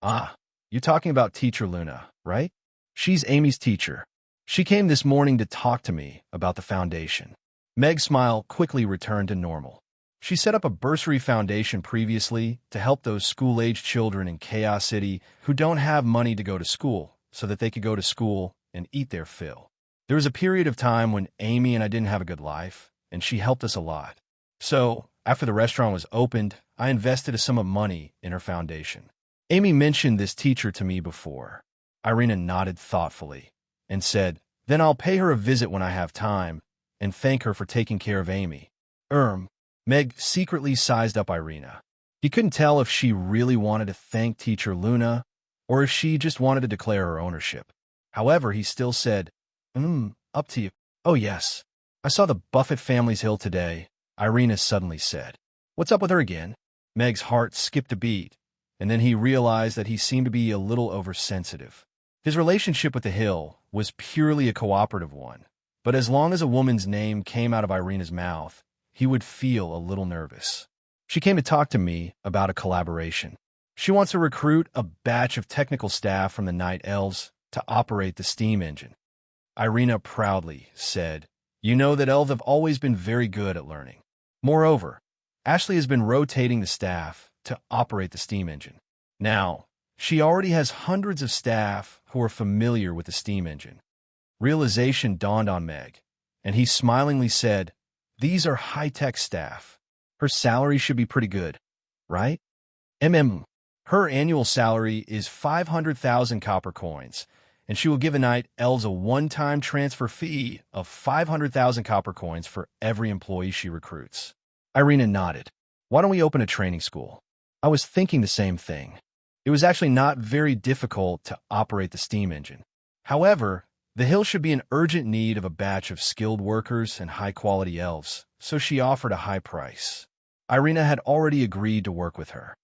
Ah, you're talking about Teacher Luna, right? She's Amy's teacher. She came this morning to talk to me about the foundation. Meg's smile quickly returned to normal. She set up a bursary foundation previously to help those school-aged children in Chaos City who don't have money to go to school, so that they could go to school and eat their fill. There was a period of time when Amy and I didn't have a good life, and she helped us a lot. So, after the restaurant was opened, I invested a sum of money in her foundation. Amy mentioned this teacher to me before. Irina nodded thoughtfully and said, then I'll pay her a visit when I have time and thank her for taking care of Amy. Meg secretly sized up Irina. He couldn't tell if she really wanted to thank Teacher Luna or if she just wanted to declare her ownership. However, he still said, up to you. Oh yes, I saw the Buffett family's hill today, Irina suddenly said. What's up with her again? Meg's heart skipped a beat, and then he realized that he seemed to be a little oversensitive. His relationship with the hill was purely a cooperative one, but as long as a woman's name came out of Irina's mouth, he would feel a little nervous. She came to talk to me about a collaboration. She wants to recruit a batch of technical staff from the Night Elves to operate the steam engine. Irina proudly said, you know that elves have always been very good at learning. Moreover, Ashley has been rotating the staff to operate the steam engine. Now, she already has hundreds of staff who are familiar with the steam engine. Realization dawned on Meg, and he smilingly said, these are high-tech staff. Her salary should be pretty good, right? Her annual salary is 500,000 copper coins, and she will give the Night Elves a one-time transfer fee of 500,000 copper coins for every employee she recruits. Irina nodded. Why don't we open a training school? I was thinking the same thing. It was actually not very difficult to operate the steam engine. However, the hill should be in urgent need of a batch of skilled workers and high-quality elves, so she offered a high price. Irina had already agreed to work with her.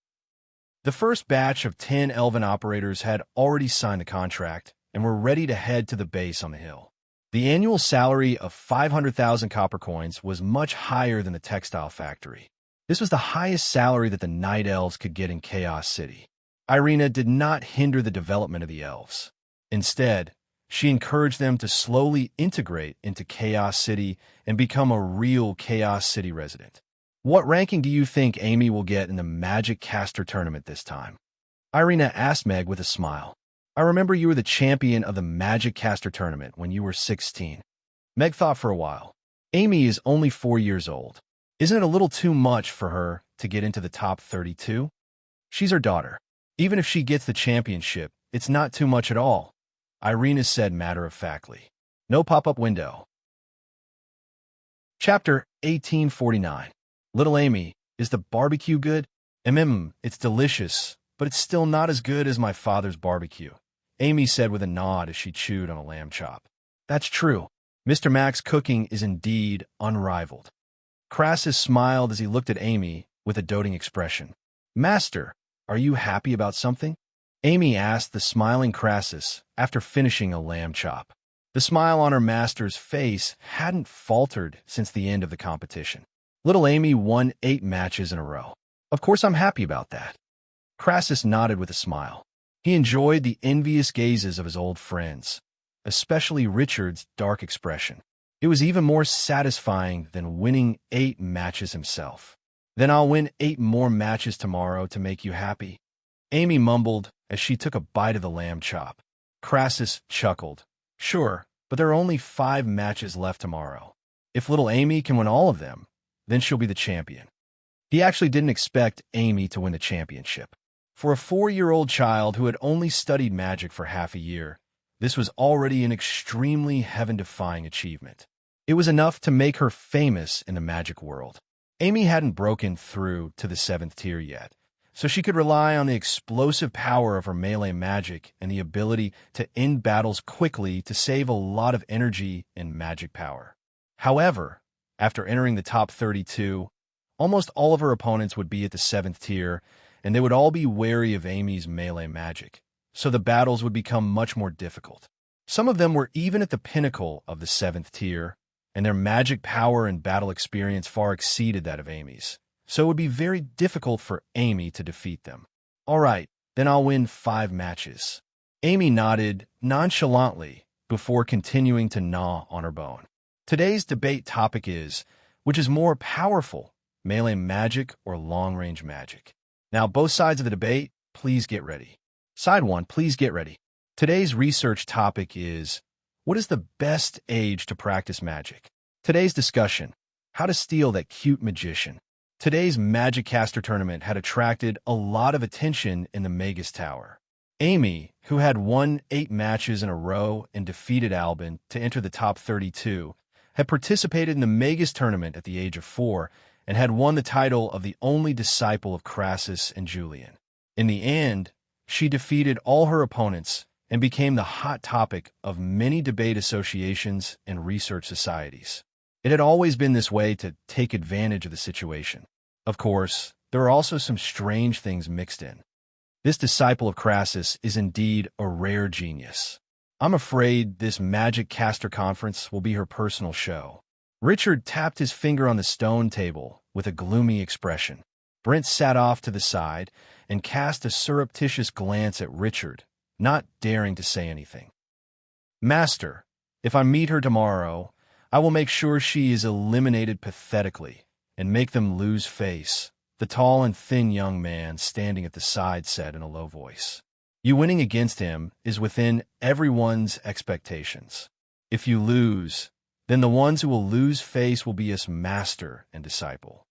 The first batch of 10 elven operators had already signed the contract and were ready to head to the base on the hill. The annual salary of 500,000 copper coins was much higher than the textile factory. This was the highest salary that the Night Elves could get in Chaos City. Irina did not hinder the development of the elves. Instead, She encouraged them to slowly integrate into Chaos City and become a real Chaos City resident. What ranking do you think Amy will get in the Magic Caster tournament this time? Irina asked Meg with a smile. I remember you were the champion of the Magic Caster tournament when you were 16. Meg thought for a while. Amy is only 4 years old. Isn't it a little too much for her to get into the top 32? She's her daughter. Even if she gets the championship, it's not too much at all, Irina said matter-of-factly. No pop-up window. Chapter 1849. Little Amy, is the barbecue good? It's delicious, but it's still not as good as my father's barbecue, Amy said with a nod as she chewed on a lamb chop. That's true. Mr. Mack's cooking is indeed unrivaled. Crassus smiled as he looked at Amy with a doting expression. Master, are you happy about something? Amy asked the smiling Crassus after finishing a lamb chop. The smile on her master's face hadn't faltered since the end of the competition. Little Amy won 8 matches in a row. Of course I'm happy about that. Crassus nodded with a smile. He enjoyed the envious gazes of his old friends, especially Richard's dark expression. It was even more satisfying than winning 8 matches himself. Then I'll win 8 more matches tomorrow to make you happy, Amy mumbled as she took a bite of the lamb chop. Crassus chuckled. Sure, but there are only 5 matches left tomorrow. If little Amy can win all of them, then she'll be the champion. He actually didn't expect Amy to win the championship. For a 4-year-old child who had only studied magic for half a year, this was already an extremely heaven-defying achievement. It was enough to make her famous in the magic world. Amy hadn't broken through to the 7th tier yet, so she could rely on the explosive power of her melee magic and the ability to end battles quickly to save a lot of energy and magic power. However, after entering the top 32, almost all of her opponents would be at the 7th tier, and they would all be wary of Amy's melee magic, so the battles would become much more difficult. Some of them were even at the pinnacle of the 7th tier, and their magic power and battle experience far exceeded that of Amy's, so it would be very difficult for Amy to defeat them. All right, then I'll win 5 matches. Amy nodded nonchalantly before continuing to gnaw on her bone. Today's debate topic is, which is more powerful, melee magic or long-range magic? Now, both sides of the debate, please get ready. Side 1, please get ready. Today's research topic is, what is the best age to practice magic? Today's discussion, how to steal that cute magician. Today's Magic Caster tournament had attracted a lot of attention in the Magus Tower. Amy, who had won 8 matches in a row and defeated Albin to enter the top 32, had participated in the Magus tournament at the age of 4 and had won the title of the only disciple of Crassus and Julian. In the end, she defeated all her opponents and became the hot topic of many debate associations and research societies. It had always been this way to take advantage of the situation. Of course, there are also some strange things mixed in. This disciple of Crassus is indeed a rare genius. I'm afraid this Magic Caster conference will be her personal show. Richard tapped his finger on the stone table with a gloomy expression. Brent sat off to the side and cast a surreptitious glance at Richard, not daring to say anything. Master, if I meet her tomorrow, I will make sure she is eliminated pathetically and make them lose face, the tall and thin young man standing at the side said in a low voice. You winning against him is within everyone's expectations. If you lose, then the ones who will lose face will be us master and disciple.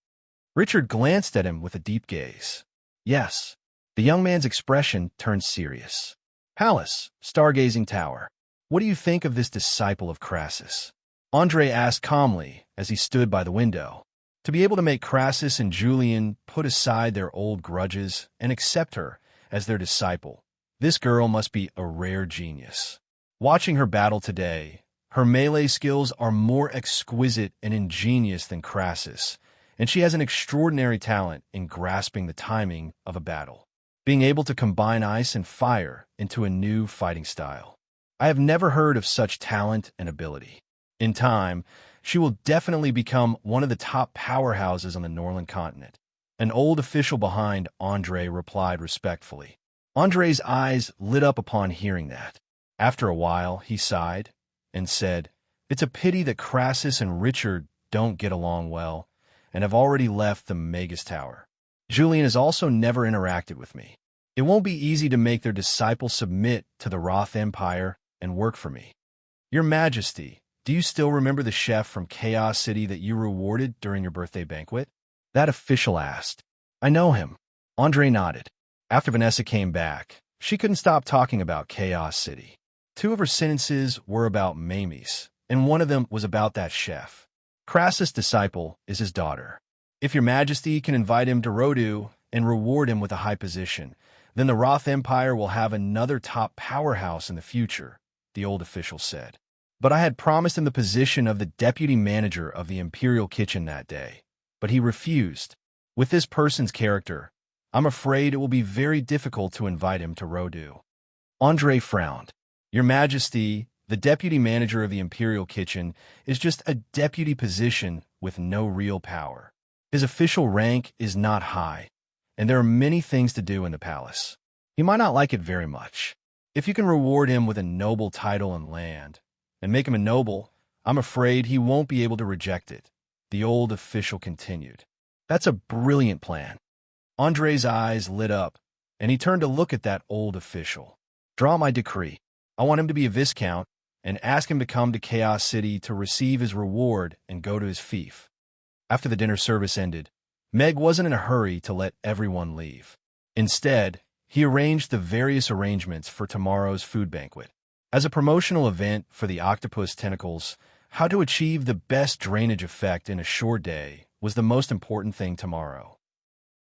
Richard glanced at him with a deep gaze. Yes, the young man's expression turned serious. Palace, stargazing tower, what do you think of this disciple of Crassus? Andre asked calmly as he stood by the window. To be able to make Crassus and Julian put aside their old grudges and accept her as their disciple, this girl must be a rare genius. Watching her battle today, her melee skills are more exquisite and ingenious than Crassus, and she has an extraordinary talent in grasping the timing of a battle, being able to combine ice and fire into a new fighting style. I have never heard of such talent and ability. In time, she will definitely become one of the top powerhouses on the Norland continent. An old official behind Andre replied respectfully. Andre's eyes lit up upon hearing that. After a while, he sighed and said, "It's a pity that Crassus and Richard don't get along well and have already left the Magus Tower. Julian has also never interacted with me. It won't be easy to make their disciple submit to the Roth Empire and work for me. Your Majesty, do you still remember the chef from Chaos City that you rewarded during your birthday banquet?" That official asked. "I know him." Andre nodded. After Vanessa came back, she couldn't stop talking about Chaos City. Two of her sentences were about Mamie's, and one of them was about that chef. Crassus' disciple is his daughter. If your Majesty can invite him to Rodu and reward him with a high position, then the Roth Empire will have another top powerhouse in the future, the old official said. "But I had promised him the position of the deputy manager of the Imperial Kitchen that day, but he refused. With this person's character, I'm afraid it will be very difficult to invite him to Rodu." Andre frowned. "Your Majesty, the deputy manager of the Imperial Kitchen is just a deputy position with no real power. His official rank is not high, and there are many things to do in the palace. He might not like it very much. If you can reward him with a noble title and land, and make him a noble, I'm afraid he won't be able to reject it," the old official continued. "That's a brilliant plan." Andre's eyes lit up, and he turned to look at that old official. "Draw my decree. I want him to be a viscount, and ask him to come to Chaos City to receive his reward and go to his fief." After the dinner service ended, Meg wasn't in a hurry to let everyone leave. Instead, he arranged the various arrangements for tomorrow's food banquet. As a promotional event for the octopus tentacles, how to achieve the best drainage effect in a short day was the most important thing tomorrow.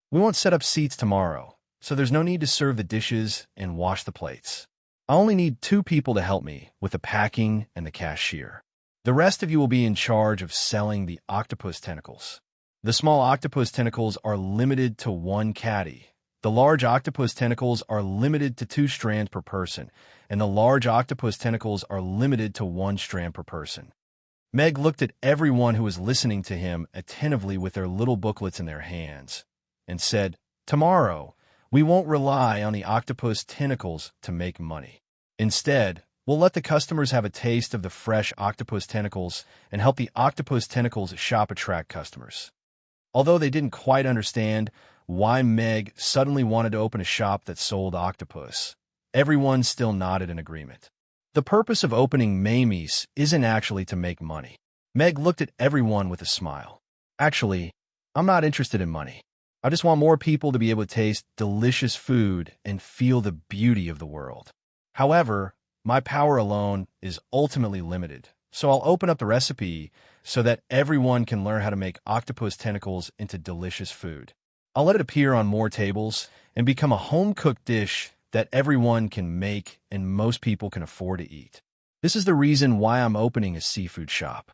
"We won't set up seats tomorrow, so there's no need to serve the dishes and wash the plates. I only need 2 people to help me with the packing and the cashier. The rest of you will be in charge of selling the octopus tentacles. The small octopus tentacles are limited to 1 caddy. The large octopus tentacles are limited to 2 strands per person, and the large octopus tentacles are limited to 1 strand per person." Meg looked at everyone who was listening to him attentively with their little booklets in their hands, and said, "Tomorrow, we won't rely on the octopus tentacles to make money. Instead, we'll let the customers have a taste of the fresh octopus tentacles and help the octopus tentacles shop attract customers." Although they didn't quite understand why Meg suddenly wanted to open a shop that sold octopus, everyone still nodded in agreement. The purpose of opening Mamie's isn't actually to make money. Meg looked at everyone with a smile. "Actually, I'm not interested in money. I just want more people to be able to taste delicious food and feel the beauty of the world. However, my power alone is ultimately limited, so I'll open up the recipe so that everyone can learn how to make octopus tentacles into delicious food. I'll let it appear on more tables and become a home-cooked dish that everyone can make and most people can afford to eat. This is the reason why I'm opening a seafood shop."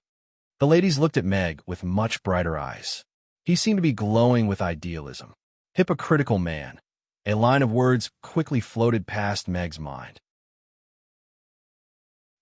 The ladies looked at Meg with much brighter eyes. He seemed to be glowing with idealism. Hypocritical man. A line of words quickly floated past Meg's mind.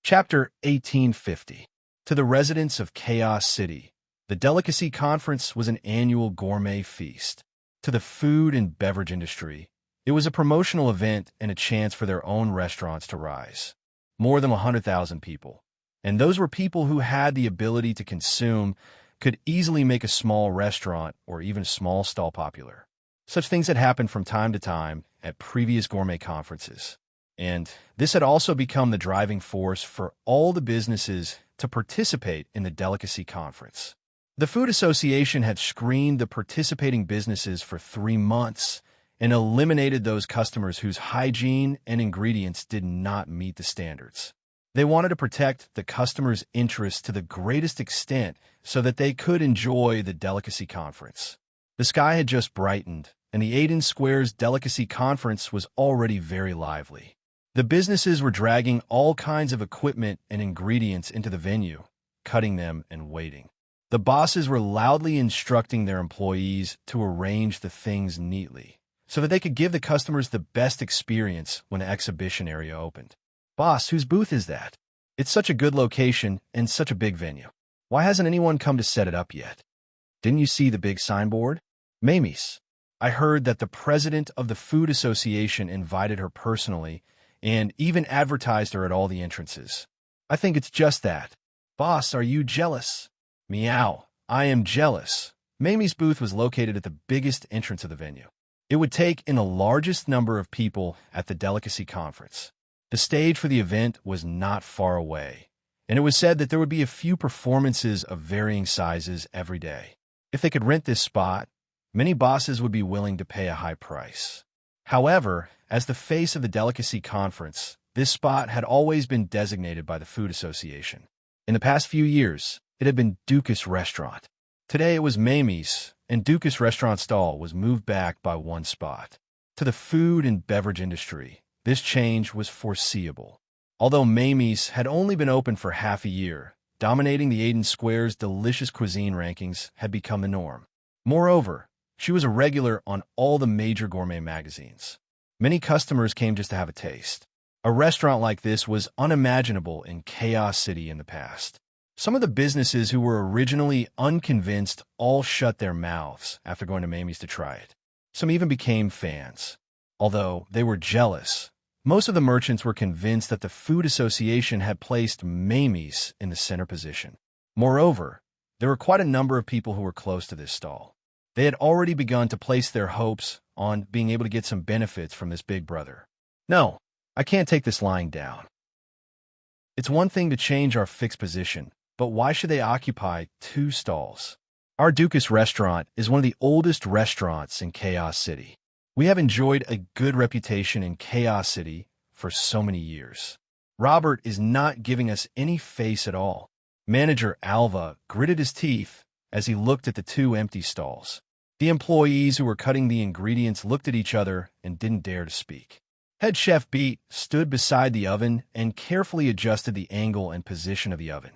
Chapter 1850. To the residents of Chaos City, the Delicacy Conference was an annual gourmet feast. To the food and beverage industry, it was a promotional event and a chance for their own restaurants to rise. More than 100,000 people, and those were people who had the ability to consume, could easily make a small restaurant or even a small stall popular. Such things had happened from time to time at previous gourmet conferences, and this had also become the driving force for all the businesses to participate in the Delicacy Conference. The Food Association had screened the participating businesses for 3 months and eliminated those customers whose hygiene and ingredients did not meet the standards. They wanted to protect the customers' interests to the greatest extent so that they could enjoy the Delicacy Conference. The sky had just brightened, and the Aiden Square's Delicacy Conference was already very lively. The businesses were dragging all kinds of equipment and ingredients into the venue, cutting them and waiting. The bosses were loudly instructing their employees to arrange the things neatly, so that they could give the customers the best experience when the exhibition area opened. "Boss, whose booth is that? It's such a good location and such a big venue. Why hasn't anyone come to set it up yet? Didn't you see the big signboard? Mamie's. I heard that the president of the Food Association invited her personally, and even advertised her at all the entrances. I think it's just that. Boss, are you jealous? Meow. I am jealous. Mamie's booth was located at the biggest entrance of the venue. It would take in the largest number of people at the delicacy conference. The stage for the event was not far away, and it was said that there would be a few performances of varying sizes every day. If they could rent this spot, many bosses would be willing to pay a high price. However, as the face of the delicacy conference, this spot had always been designated by the Food Association. In the past few years, it had been Dukas Restaurant. Today it was Mamie's, and Dukas Restaurant stall was moved back by one spot. To the food and beverage industry, this change was foreseeable. Although Mamie's had only been open for half a year, dominating the Aiden Square's delicious cuisine rankings had become the norm. Moreover, she was a regular on all the major gourmet magazines. Many customers came just to have a taste. A restaurant like this was unimaginable in Chaos City in the past. Some of the businesses who were originally unconvinced all shut their mouths after going to Mamie's to try it. Some even became fans. Although they were jealous, most of the merchants were convinced that the Food Association had placed Mamie's in the center position. Moreover, there were quite a number of people who were close to this stall. They had already begun to place their hopes on being able to get some benefits from this big brother. No, I can't take this lying down. It's one thing to change our fixed position, but why should they occupy two stalls? Our Dukas restaurant is one of the oldest restaurants in Chaos City. We have enjoyed a good reputation in Chaos City for so many years. Robert is not giving us any face at all. Manager Alva gritted his teeth as he looked at the two empty stalls. The employees who were cutting the ingredients looked at each other and didn't dare to speak. Head chef Beat stood beside the oven and carefully adjusted the angle and position of the oven.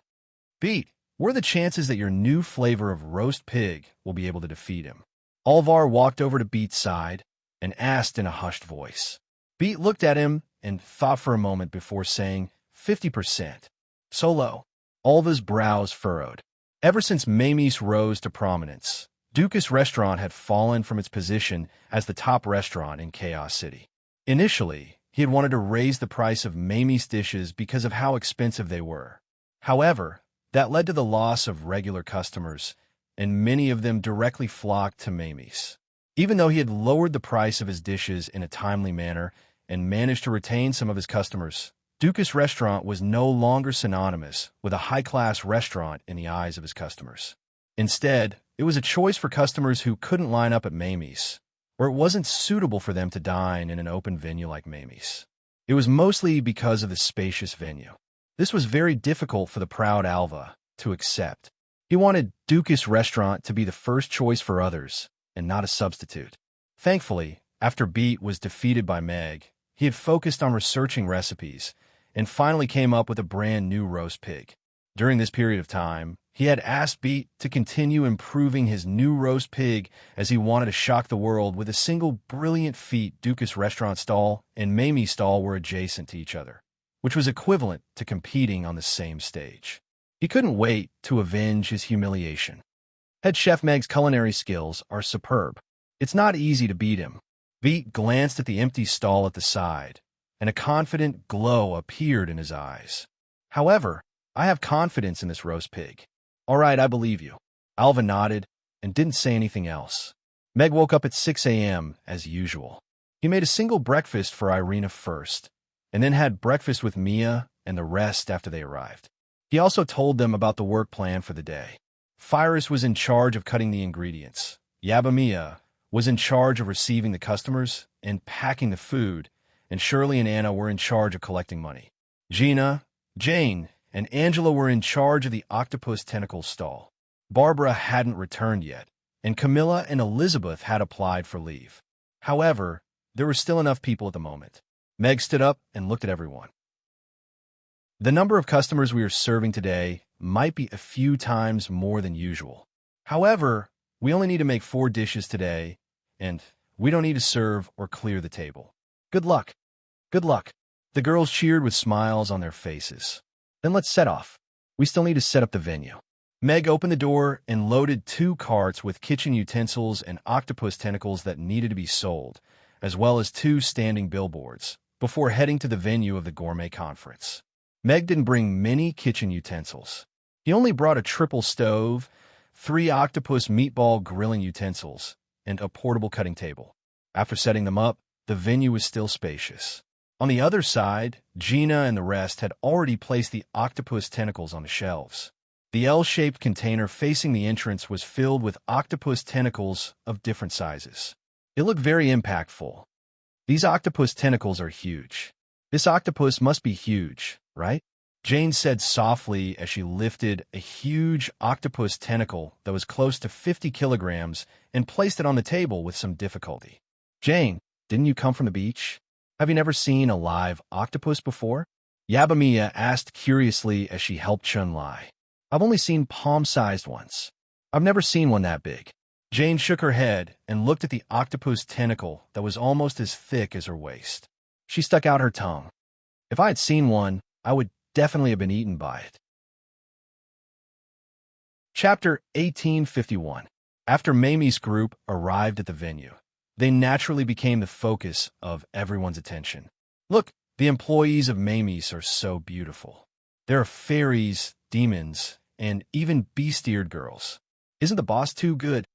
Beat, what are the chances that your new flavor of roast pig will be able to defeat him? Alvar walked over to Beat's side and asked in a hushed voice. Beat looked at him and thought for a moment before saying, 50%. So low. Alva's brows furrowed. Ever since Mamie's rose to prominence, Dukas Restaurant had fallen from its position as the top restaurant in Chaos City. Initially, he had wanted to raise the price of Mamie's dishes because of how expensive they were. However, that led to the loss of regular customers, and many of them directly flocked to Mamie's. Even though he had lowered the price of his dishes in a timely manner and managed to retain some of his customers, Dukas Restaurant was no longer synonymous with a high-class restaurant in the eyes of his customers. Instead, it was a choice for customers who couldn't line up at Mamie's, or it wasn't suitable for them to dine in an open venue like Mamie's. It was mostly because of the spacious venue. This was very difficult for the proud Alva to accept. He wanted Dukas Restaurant to be the first choice for others, and not a substitute. Thankfully, after Beat was defeated by Meg, he had focused on researching recipes, and finally came up with a brand new roast pig. During this period of time, he had asked Beat to continue improving his new roast pig as he wanted to shock the world with a single brilliant feat. Dukas Restaurant stall and Mamie's stall were adjacent to each other, which was equivalent to competing on the same stage. He couldn't wait to avenge his humiliation. Head chef Meg's culinary skills are superb. It's not easy to beat him. Beat glanced at the empty stall at the side, and a confident glow appeared in his eyes. However, I have confidence in this roast pig. All right, I believe you. Alva nodded and didn't say anything else. Meg woke up at 6 a.m. as usual. He made a single breakfast for Irina first, and then had breakfast with Mia and the rest after they arrived. He also told them about the work plan for the day. Firis was in charge of cutting the ingredients. Yabamia was in charge of receiving the customers and packing the food, and Shirley and Anna were in charge of collecting money. Gina, Jane, and Angela were in charge of the octopus tentacle stall. Barbara hadn't returned yet, and Camilla and Elizabeth had applied for leave. However, there were still enough people at the moment. Meg stood up and looked at everyone. The number of customers we are serving today might be a few times more than usual. However, we only need to make 4 dishes today, and we don't need to serve or clear the table. Good luck. Good luck. The girls cheered with smiles on their faces. Then let's set off. We still need to set up the venue. Meg opened the door and loaded 2 carts with kitchen utensils and octopus tentacles that needed to be sold, as well as 2 standing billboards, before heading to the venue of the gourmet conference. Meg didn't bring many kitchen utensils. He only brought a triple stove, 3 octopus meatball grilling utensils, and a portable cutting table. After setting them up, the venue was still spacious. On the other side, Gina and the rest had already placed the octopus tentacles on the shelves. The L-shaped container facing the entrance was filled with octopus tentacles of different sizes. It looked very impactful. These octopus tentacles are huge. This octopus must be huge, right? Jane said softly as she lifted a huge octopus tentacle that was close to 50 kilograms and placed it on the table with some difficulty. Jane, didn't you come from the beach? Have you never seen a live octopus before? Yabamiya asked curiously as she helped Chun-Li. I've only seen palm-sized ones. I've never seen one that big. Jane shook her head and looked at the octopus tentacle that was almost as thick as her waist. She stuck out her tongue. If I had seen one, I would definitely have been eaten by it. Chapter 1851. After Mamie's group arrived at the venue, they naturally became the focus of everyone's attention. Look, the employees of Mamie's are so beautiful. There are fairies, demons, and even beast-eared girls. Isn't the boss too good?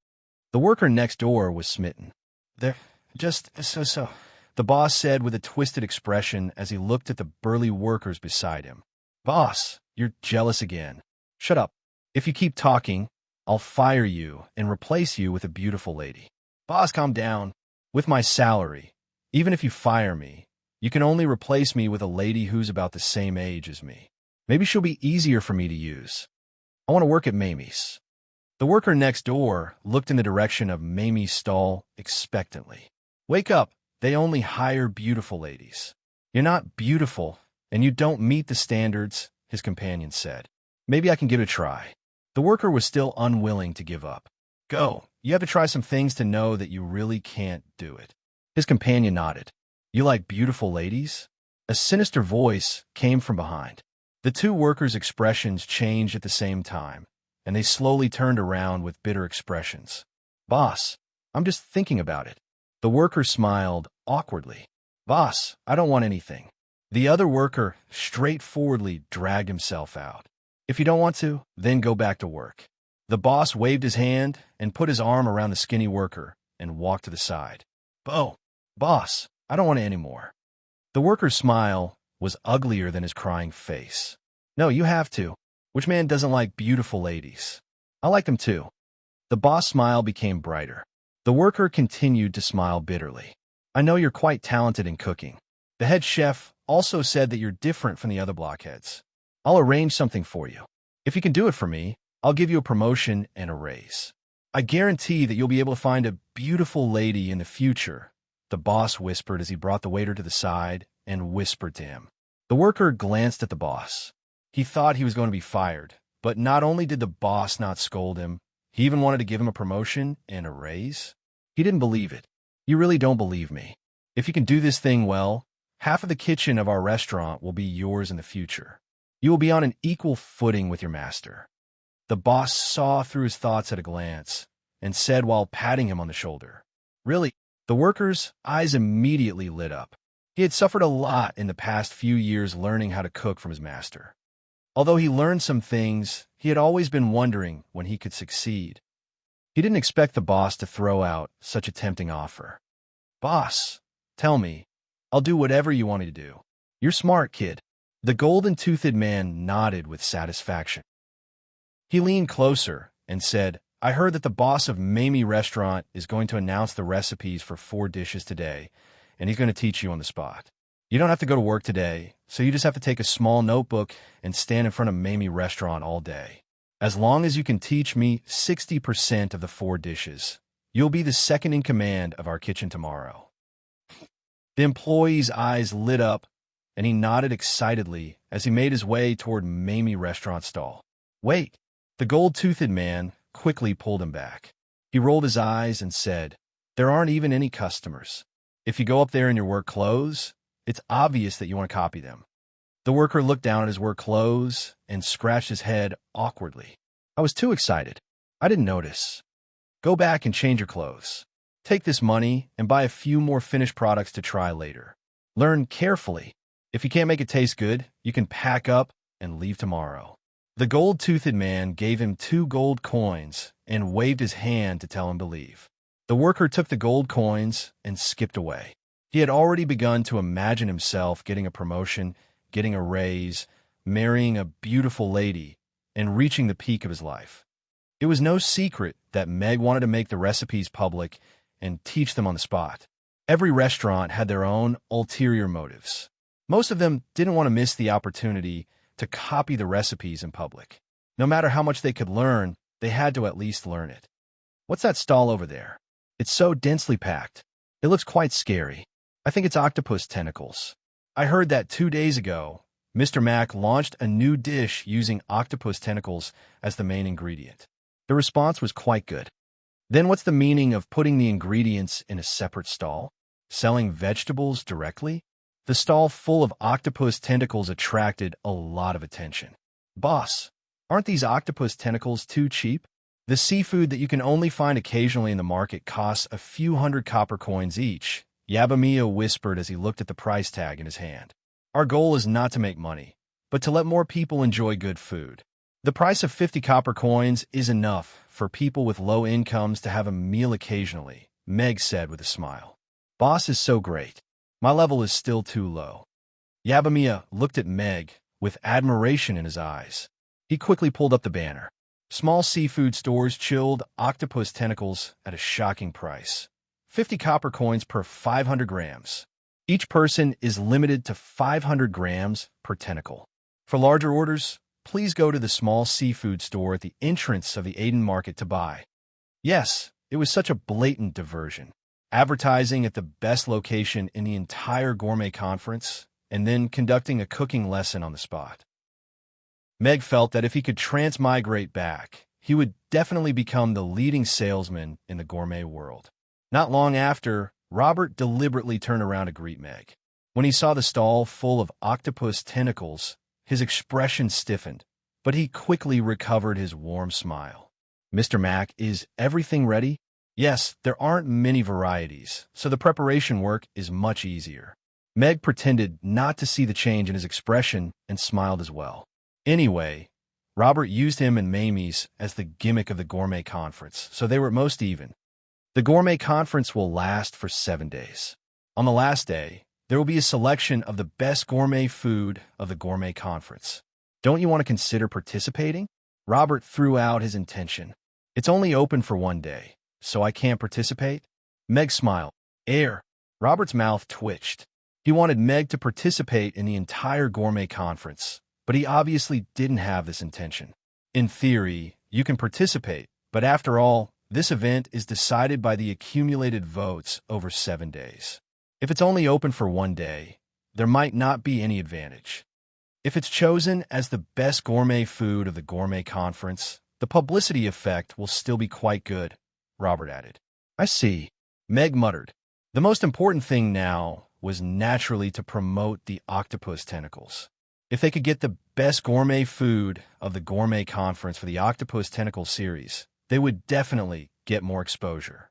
The worker next door was smitten. They're just so. The boss said with a twisted expression as he looked at the burly workers beside him. Boss, you're jealous again. Shut up. If you keep talking, I'll fire you and replace you with a beautiful lady. Boss, calm down. With my salary, even if you fire me, you can only replace me with a lady who's about the same age as me. Maybe she'll be easier for me to use. I want to work at Mamie's. The worker next door looked in the direction of Mamie's stall expectantly. Wake up. They only hire beautiful ladies. You're not beautiful, and you don't meet the standards, his companion said. Maybe I can give it a try. The worker was still unwilling to give up. Go. You have to try some things to know that you really can't do it. His companion nodded. You like beautiful ladies? A sinister voice came from behind. The two workers' expressions changed at the same time, and they slowly turned around with bitter expressions. Boss, I'm just thinking about it. The worker smiled awkwardly. Boss, I don't want anything. The other worker straightforwardly dragged himself out. If you don't want to, then go back to work. The boss waved his hand and put his arm around the skinny worker and walked to the side. Boss, I don't want it anymore. The worker's smile was uglier than his crying face. No, you have to. Which man doesn't like beautiful ladies? I like them too. The boss' smile became brighter. The worker continued to smile bitterly. I know you're quite talented in cooking. The head chef also said that you're different from the other blockheads. I'll arrange something for you. If you can do it for me, I'll give you a promotion and a raise. I guarantee that you'll be able to find a beautiful lady in the future, the boss whispered as he brought the waiter to the side and whispered to him. The worker glanced at the boss. He thought he was going to be fired, but not only did the boss not scold him, he even wanted to give him a promotion and a raise. He didn't believe it. You really don't believe me. If you can do this thing well, half of the kitchen of our restaurant will be yours in the future. You will be on an equal footing with your master. The boss saw through his thoughts at a glance and said while patting him on the shoulder. Really? The worker's eyes immediately lit up. He had suffered a lot in the past few years learning how to cook from his master. Although he learned some things, he had always been wondering when he could succeed. He didn't expect the boss to throw out such a tempting offer. Boss, tell me, I'll do whatever you want me to do. You're smart, kid. The golden-toothed man nodded with satisfaction. He leaned closer and said, I heard that the boss of Mamie Restaurant is going to announce the recipes for 4 dishes today, and he's going to teach you on the spot. You don't have to go to work today, so you just have to take a small notebook and stand in front of Mamie Restaurant all day. As long as you can teach me 60% of the 4 dishes, you'll be the second in command of our kitchen tomorrow. The employee's eyes lit up, and he nodded excitedly as he made his way toward Mamie Restaurant stall. Wait! The gold-toothed man quickly pulled him back. He rolled his eyes and said, There aren't even any customers. If you go up there in your work clothes, it's obvious that you want to copy them. The worker looked down at his work clothes and scratched his head awkwardly. I was too excited. I didn't notice. Go back and change your clothes. Take this money and buy a few more finished products to try later. Learn carefully. If you can't make it taste good, you can pack up and leave tomorrow. The gold-toothed man gave him 2 gold coins and waved his hand to tell him to leave. The worker took the gold coins and skipped away. He had already begun to imagine himself getting a promotion, getting a raise, marrying a beautiful lady, and reaching the peak of his life. It was no secret that Meg wanted to make the recipes public and teach them on the spot. Every restaurant had their own ulterior motives. Most of them didn't want to miss the opportunity to copy the recipes in public. No matter how much they could learn, they had to at least learn it. What's that stall over there? It's so densely packed. It looks quite scary. I think it's octopus tentacles. I heard that 2 days ago, Mr. Mac launched a new dish using octopus tentacles as the main ingredient. The response was quite good. Then what's the meaning of putting the ingredients in a separate stall? Selling vegetables directly? The stall full of octopus tentacles attracted a lot of attention. Boss, aren't these octopus tentacles too cheap? The seafood that you can only find occasionally in the market costs a few hundred copper coins each, Yabamiya whispered as he looked at the price tag in his hand. Our goal is not to make money, but to let more people enjoy good food. The price of 50 copper coins is enough for people with low incomes to have a meal occasionally, Meg said with a smile. Boss is so great. My level is still too low. Yabamiya looked at Meg with admiration in his eyes. He quickly pulled up the banner. Small seafood stores chilled octopus tentacles at a shocking price. 50 copper coins per 500 grams. Each person is limited to 500 grams per tentacle. For larger orders, please go to the small seafood store at the entrance of the Aden market to buy. Yes, it was such a blatant diversion. Advertising at the best location in the entire gourmet conference, and then conducting a cooking lesson on the spot. Meg felt that if he could transmigrate back, he would definitely become the leading salesman in the gourmet world. Not long after, Robert deliberately turned around to greet Meg. When he saw the stall full of octopus tentacles, his expression stiffened, but he quickly recovered his warm smile. Mr. Mac, is everything ready? Yes, there aren't many varieties, so the preparation work is much easier. Meg pretended not to see the change in his expression and smiled as well. Anyway, Robert used him and Mamie's as the gimmick of the gourmet conference, so they were at most even. The gourmet conference will last for 7 days. On the last day, there will be a selection of the best gourmet food of the gourmet conference. Don't you want to consider participating? Robert threw out his intention. It's only open for 1 day, so I can't participate? Meg smiled. Robert's mouth twitched. He wanted Meg to participate in the entire gourmet conference, but he obviously didn't have this intention. In theory, you can participate, but after all, this event is decided by the accumulated votes over 7 days. If it's only open for 1 day, there might not be any advantage. If it's chosen as the best gourmet food of the gourmet conference, the publicity effect will still be quite good, Robert added. I see, Meg muttered. The most important thing now was naturally to promote the octopus tentacles. If they could get the best gourmet food of the gourmet conference for the octopus tentacle series, they would definitely get more exposure.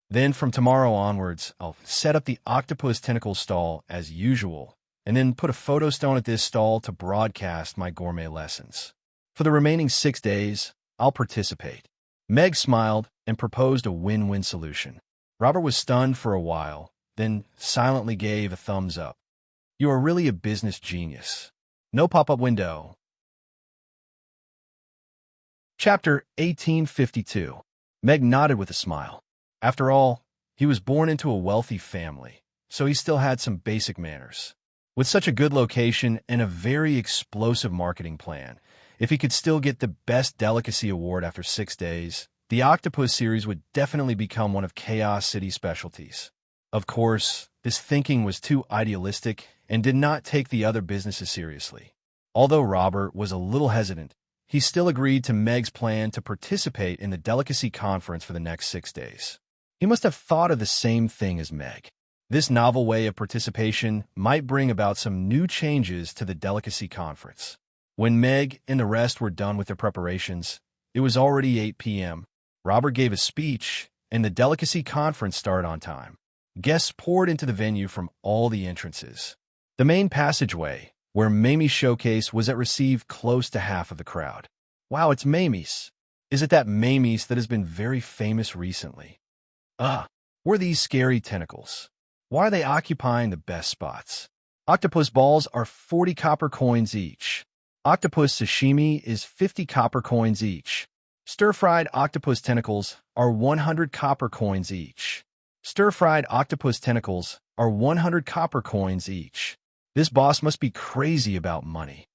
Then from tomorrow onwards, I'll set up the octopus tentacle stall as usual, and then put a photo stone at this stall to broadcast my gourmet lessons. For the remaining 6 days, I'll participate. Meg smiled and proposed a win-win solution. Robert was stunned for a while, then silently gave a thumbs up. You are really a business genius. No pop-up window. Chapter 1852. Meg nodded with a smile. After all, he was born into a wealthy family, so he still had some basic manners. With such a good location and a very explosive marketing plan, if he could still get the Best Delicacy Award after 6 days, the Octopus series would definitely become one of Chaos City's specialties. Of course, this thinking was too idealistic and did not take the other businesses seriously. Although Robert was a little hesitant, he still agreed to Meg's plan to participate in the delicacy conference for the next 6 days. He must have thought of the same thing as Meg. This novel way of participation might bring about some new changes to the delicacy conference. When Meg and the rest were done with their preparations, it was already 8 p.m. Robert gave a speech, and the delicacy conference started on time. Guests poured into the venue from all the entrances. The main passageway, where Mamie's showcase was at, received close to half of the crowd. Wow, it's Mamie's. Is it that Mamie's that has been very famous recently? Were these scary tentacles? Why are they occupying the best spots? Octopus balls are 40 copper coins each. Octopus sashimi is 50 copper coins each. Stir-fried octopus tentacles are 100 copper coins each. Stir-fried octopus tentacles are 100 copper coins each. This boss must be crazy about money.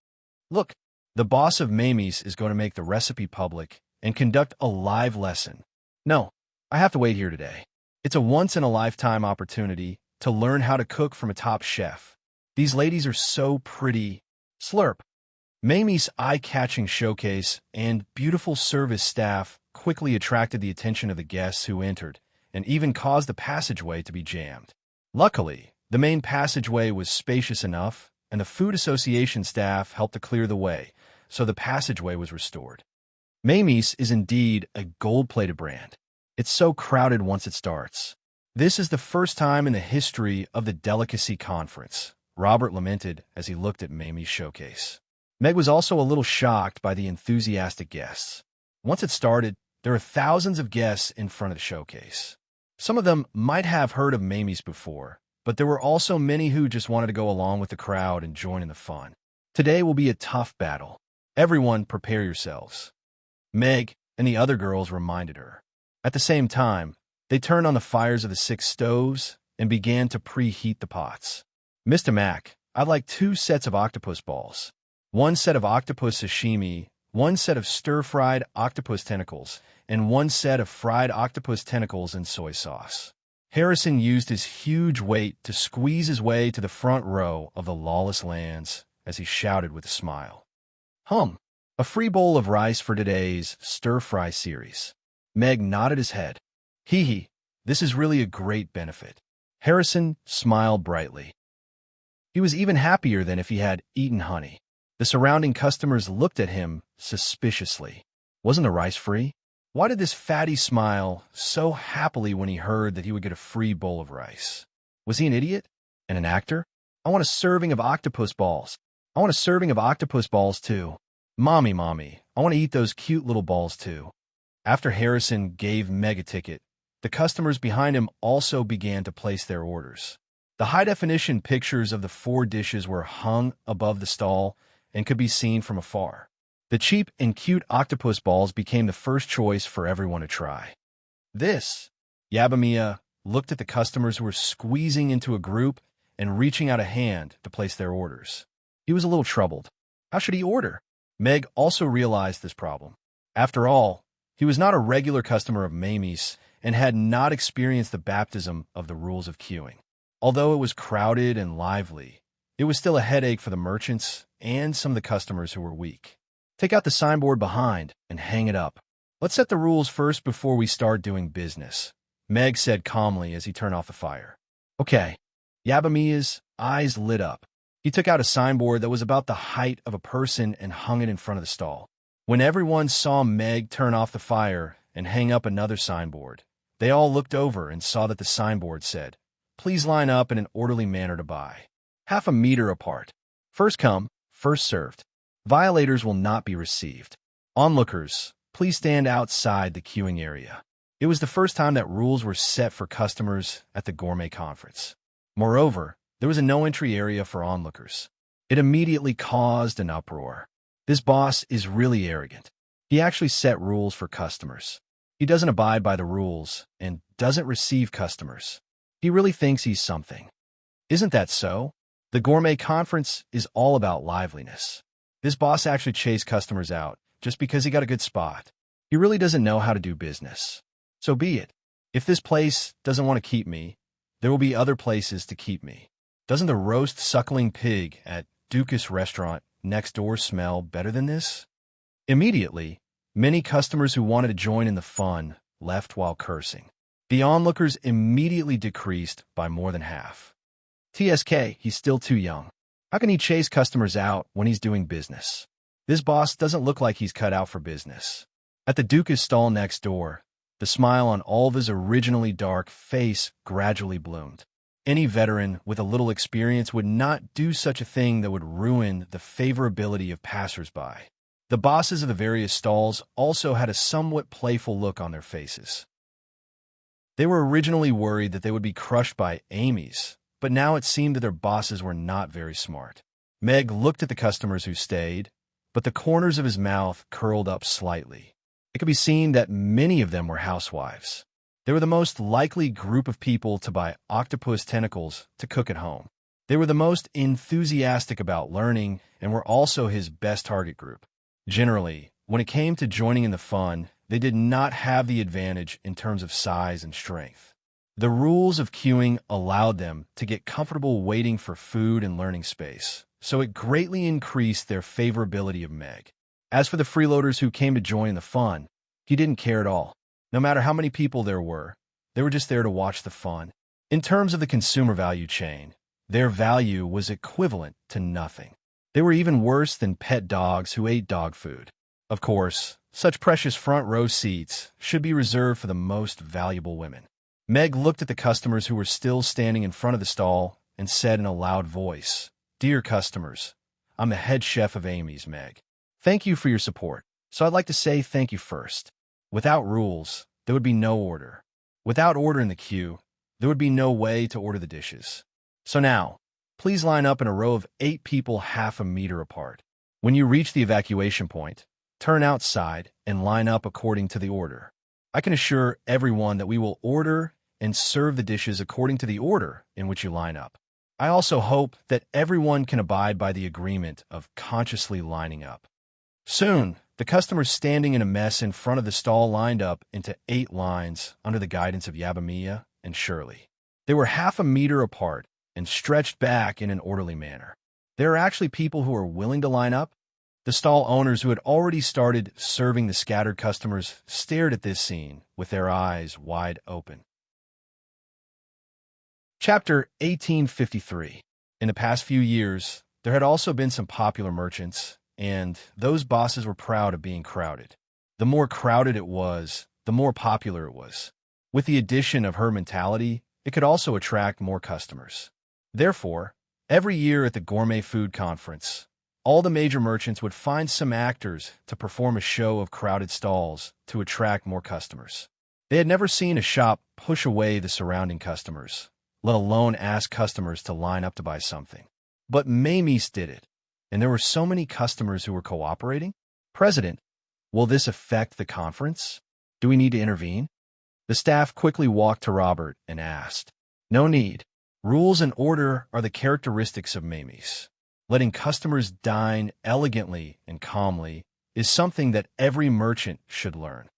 Look, the boss of Mamie's is going to make the recipe public and conduct a live lesson. No, I have to wait here today. It's a once-in-a-lifetime opportunity to learn how to cook from a top chef. These ladies are so pretty. Slurp. Mamie's eye-catching showcase and beautiful service staff quickly attracted the attention of the guests who entered, and even caused the passageway to be jammed. Luckily, the main passageway was spacious enough, and the Food Association staff helped to clear the way, so the passageway was restored. Mamie's is indeed a gold-plated brand. It's so crowded once it starts. This is the first time in the history of the Delicacy Conference, Robert lamented as he looked at Mamie's showcase. Meg was also a little shocked by the enthusiastic guests. Once it started, there were thousands of guests in front of the showcase. Some of them might have heard of Mamie's before, but there were also many who just wanted to go along with the crowd and join in the fun. Today will be a tough battle. Everyone prepare yourselves. Meg and the other girls reminded her. At the same time, they turned on the fires of the 6 stoves and began to preheat the pots. Mr. Mac, I'd like 2 sets of octopus balls. 1 set of octopus sashimi, 1 set of stir-fried octopus tentacles, and 1 set of fried octopus tentacles and soy sauce. Harrison used his huge weight to squeeze his way to the front row of the Lawless Lands as he shouted with a smile. A free bowl of rice for today's stir-fry series. Meg nodded his head. Hee, this is really a great benefit. Harrison smiled brightly. He was even happier than if he had eaten honey. The surrounding customers looked at him suspiciously. Wasn't the rice free? Why did this fatty smile so happily when he heard that he would get a free bowl of rice? Was he an idiot? And an actor? I want a serving of octopus balls. I want a serving of octopus balls too. Mommy, I want to eat those cute little balls too. After Harrison gave Meg a ticket, the customers behind him also began to place their orders. The high-definition pictures of the 4 dishes were hung above the stall and could be seen from afar. The cheap and cute octopus balls became the first choice for everyone to try. Yabamiya looked at the customers who were squeezing into a group and reaching out a hand to place their orders. He was a little troubled. How should he order? Meg also realized this problem. After all, he was not a regular customer of Mamie's and had not experienced the baptism of the rules of queuing. Although it was crowded and lively, it was still a headache for the merchants and some of the customers who were weak. Take out the signboard behind and hang it up. Let's set the rules first before we start doing business, Meg said calmly as he turned off the fire. Okay. Yabamiya's eyes lit up. He took out a signboard that was about the height of a person and hung it in front of the stall. When everyone saw Meg turn off the fire and hang up another signboard, they all looked over and saw that the signboard said, "Please line up in an orderly manner to buy. Half a meter apart. First come, first served. Violators will not be received. Onlookers, please stand outside the queuing area." It was the first time that rules were set for customers at the gourmet conference. Moreover, there was a no-entry area for onlookers. It immediately caused an uproar. This boss is really arrogant. He actually set rules for customers. He doesn't abide by the rules and doesn't receive customers. He really thinks he's something. Isn't that so? The gourmet conference is all about liveliness. This boss actually chased customers out just because he got a good spot. He really doesn't know how to do business. So be it. If this place doesn't want to keep me, there will be other places to keep me. Doesn't the roast suckling pig at Dukas restaurant next door smell better than this? Immediately, many customers who wanted to join in the fun left while cursing. The onlookers immediately decreased by more than half. TSK, he's still too young. How can he chase customers out when he's doing business? This boss doesn't look like he's cut out for business. At the Dukas stall next door, The smile on Alva's originally dark face gradually bloomed. Any veteran with a little experience would not do such a thing that would ruin the favorability of passersby. The bosses of the various stalls also had a somewhat playful look on their faces. They were originally worried that they would be crushed by Amy's, but now it seemed that their bosses were not very smart. Meg looked at the customers who stayed, but the corners of his mouth curled up slightly. It could be seen that many of them were housewives. They were the most likely group of people to buy octopus tentacles to cook at home. They were the most enthusiastic about learning and were also his best target group. Generally, when it came to joining in the fun, they did not have the advantage in terms of size and strength. The rules of queuing allowed them to get comfortable waiting for food and learning space, so it greatly increased their favorability of Meg. As for the freeloaders who came to join the fun, he didn't care at all. No matter how many people there were, they were just there to watch the fun. In terms of the consumer value chain, their value was equivalent to nothing. They were even worse than pet dogs who ate dog food. Of course, such precious front row seats should be reserved for the most valuable women. Meg looked at the customers who were still standing in front of the stall and said in a loud voice, "Dear customers, I'm the head chef of Amy's, Meg. Thank you for your support. So I'd like to say thank you first. Without rules, there would be no order. Without order in the queue, there would be no way to order the dishes. So now, please line up in a row of 8 people half a meter apart. When you reach the evacuation point, turn outside and line up according to the order. I can assure everyone that we will order and serve the dishes according to the order in which you line up. I also hope that everyone can abide by the agreement of consciously lining up." Soon, the customers standing in a mess in front of the stall lined up into 8 lines under the guidance of Yabamiya and Shirley. They were half a meter apart and stretched back in an orderly manner. There are actually people who are willing to line up. The stall owners who had already started serving the scattered customers stared at this scene with their eyes wide open. Chapter 1853. In the past few years, there had also been some popular merchants, and those bosses were proud of being crowded. The more crowded it was, the more popular it was. With the addition of her mentality, it could also attract more customers. Therefore, every year at the Gourmet Food Conference, all the major merchants would find some actors to perform a show of crowded stalls to attract more customers. They had never seen a shop push away the surrounding customers, let alone ask customers to line up to buy something. But Mamie's did it. And there were so many customers who were cooperating. "President, will this affect the conference? Do we need to intervene?" The staff quickly walked to Robert and asked. "No need. Rules and order are the characteristics of Mamie's. Letting customers dine elegantly and calmly is something that every merchant should learn."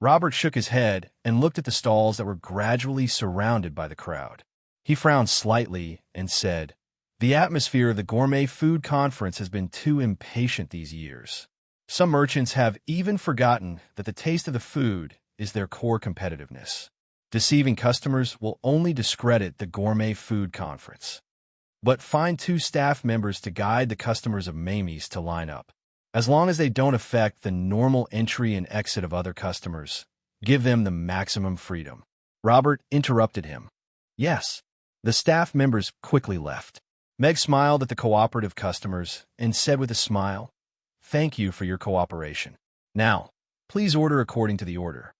Robert shook his head and looked at the stalls that were gradually surrounded by the crowd. He frowned slightly and said, "The atmosphere of the Gourmet Food Conference has been too impatient these years. Some merchants have even forgotten that the taste of the food is their core competitiveness. Deceiving customers will only discredit the Gourmet Food Conference. But find 2 staff members to guide the customers of Mamie's to line up. As long as they don't affect the normal entry and exit of other customers, give them the maximum freedom." Robert interrupted him. "Yes." The staff members quickly left. Meg smiled at the cooperative customers and said with a smile, "Thank you for your cooperation. Now, please order according to the order."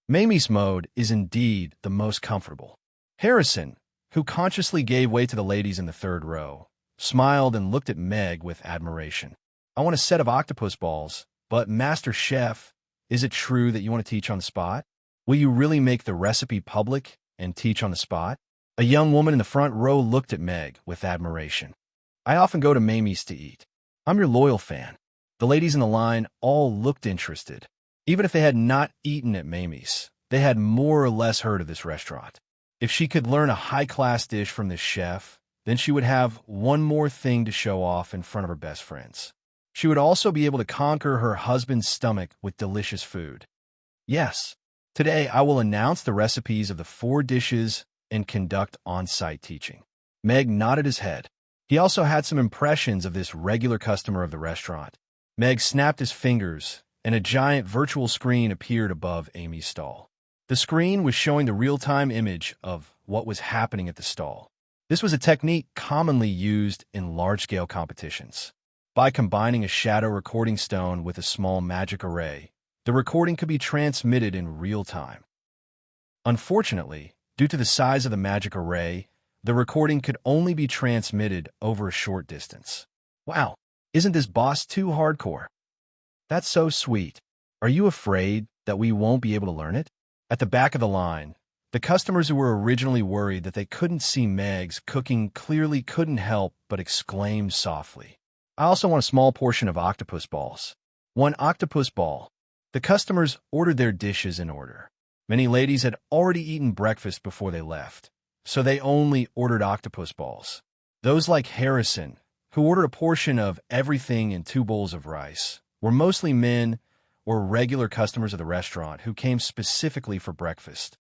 Mamie's mode is indeed the most comfortable. Harrison, who consciously gave way to the ladies in the 3rd row, smiled and looked at Meg with admiration. "I want a set of octopus balls, but Master Chef, is it true that you want to teach on the spot? Will you really make the recipe public and teach on the spot?" A young woman in the front row looked at Meg with admiration. "I often go to Mamie's to eat. I'm your loyal fan." The ladies in the line all looked interested. Even if they had not eaten at Mamie's, they had more or less heard of this restaurant. If she could learn a high-class dish from this chef, then she would have one more thing to show off in front of her best friends. She would also be able to conquer her husband's stomach with delicious food. "Yes, today I will announce the recipes of the 4 dishes and conduct on-site teaching." Meg nodded his head. He also had some impressions of this regular customer of the restaurant. Meg snapped his fingers, and a giant virtual screen appeared above Amy's stall. The screen was showing the real-time image of what was happening at the stall. This was a technique commonly used in large-scale competitions. By combining a shadow recording stone with a small magic array, the recording could be transmitted in real time. Unfortunately, due to the size of the magic array, the recording could only be transmitted over a short distance. Wow, isn't this boss too hardcore? That's so sweet. Are you afraid that we won't be able to learn it? At the back of the line, the customers who were originally worried that they couldn't see Meg's cooking clearly couldn't help but exclaim softly, "I also want a small portion of octopus balls." 1 octopus ball. The customers ordered their dishes in order. Many ladies had already eaten breakfast before they left, so they only ordered octopus balls. Those like Harrison, who ordered a portion of everything and 2 bowls of rice, were mostly men or regular customers of the restaurant who came specifically for breakfast.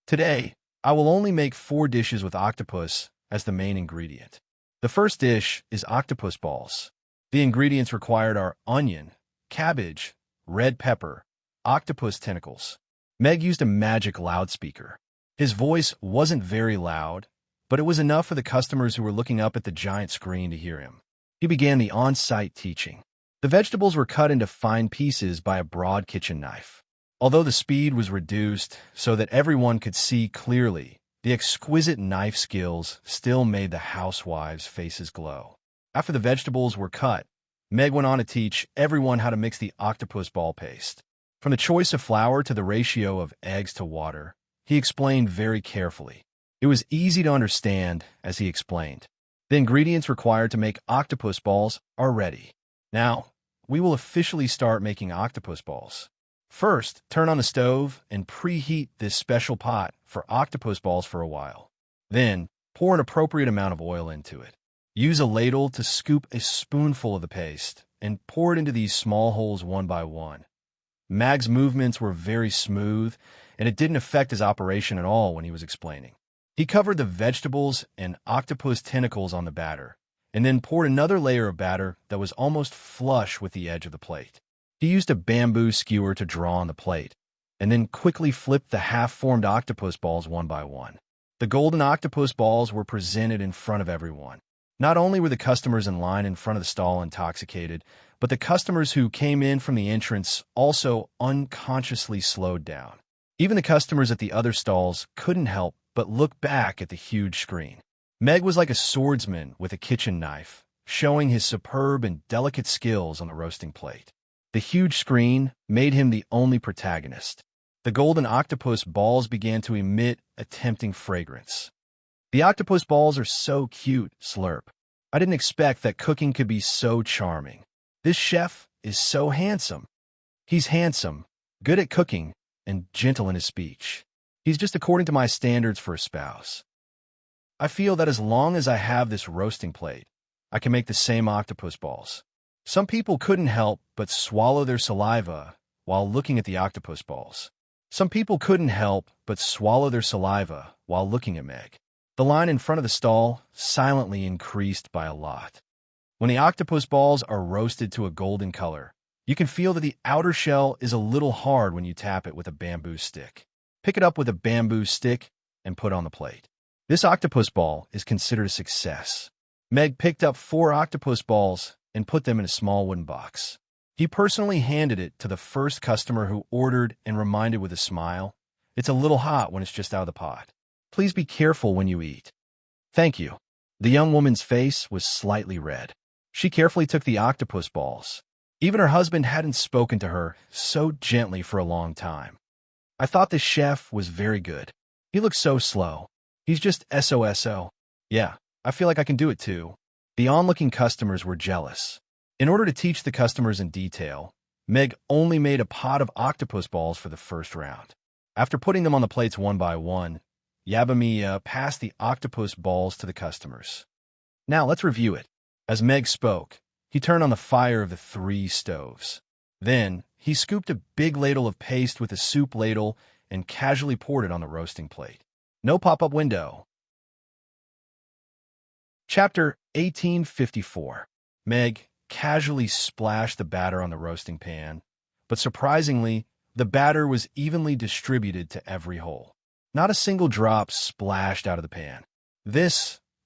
Today, I will only make 4 dishes with octopus as the main ingredient. The first dish is octopus balls. The ingredients required are onion, cabbage, red pepper, octopus tentacles. Meg used a magic loudspeaker. His voice wasn't very loud, but it was enough for the customers who were looking up at the giant screen to hear him. He began the on-site teaching. The vegetables were cut into fine pieces by a broad kitchen knife. Although the speed was reduced so that everyone could see clearly, the exquisite knife skills still made the housewives' faces glow. After the vegetables were cut, Meg went on to teach everyone how to mix the octopus ball paste. From the choice of flour to the ratio of eggs to water, he explained very carefully. It was easy to understand as he explained. The ingredients required to make octopus balls are ready. Now, we will officially start making octopus balls. First, turn on the stove and preheat this special pot for octopus balls for a while. Then, pour an appropriate amount of oil into it. Use a ladle to scoop a spoonful of the paste and pour it into these small holes one by one. Mag's movements were very smooth, and it didn't affect his operation at all when he was explaining. He covered the vegetables and octopus tentacles on the batter, and then poured another layer of batter that was almost flush with the edge of the plate. He used a bamboo skewer to draw on the plate, and then quickly flipped the half-formed octopus balls one by one. The golden octopus balls were presented in front of everyone. Not only were the customers in line in front of the stall intoxicated, but the customers who came in from the entrance also unconsciously slowed down. Even the customers at the other stalls couldn't help but look back at the huge screen. Meg was like a swordsman with a kitchen knife, showing his superb and delicate skills on the roasting plate. The huge screen made him the only protagonist. The golden octopus balls began to emit a tempting fragrance. "The octopus balls are so cute, slurp. I didn't expect that cooking could be so charming. This chef is so handsome. He's handsome, good at cooking, and gentle in his speech. He's just according to my standards for a spouse. I feel that as long as I have this roasting plate, I can make the same octopus balls." Some people couldn't help but swallow their saliva while looking at the octopus balls. Some people couldn't help but swallow their saliva while looking at Meg. The line in front of the stall silently increased by a lot. When the octopus balls are roasted to a golden color, you can feel that the outer shell is a little hard when you tap it with a bamboo stick. Pick it up with a bamboo stick and put on the plate. This octopus ball is considered a success. Meg picked up 4 octopus balls and put them in a small wooden box. He personally handed it to the first customer who ordered and reminded with a smile, "It's a little hot when it's just out of the pot. Please be careful when you eat." "Thank you." The young woman's face was slightly red. She carefully took the octopus balls. Even her husband hadn't spoken to her so gently for a long time. "I thought this chef was very good. He looks so slow. He's just SOSO. Yeah, I feel like I can do it too." The onlooking customers were jealous. In order to teach the customers in detail, Meg only made a pot of octopus balls for the first round. After putting them on the plates one by one, Yabamiya passed the octopus balls to the customers. "Now let's review it." As Meg spoke, he turned on the fire of the 3 stoves. Then, he scooped a big ladle of paste with a soup ladle and casually poured it on the roasting plate. No pop-up window. Chapter 1854. Meg casually splashed the batter on the roasting pan, but surprisingly, The batter was evenly distributed to every hole. Not a single drop splashed out of the pan. The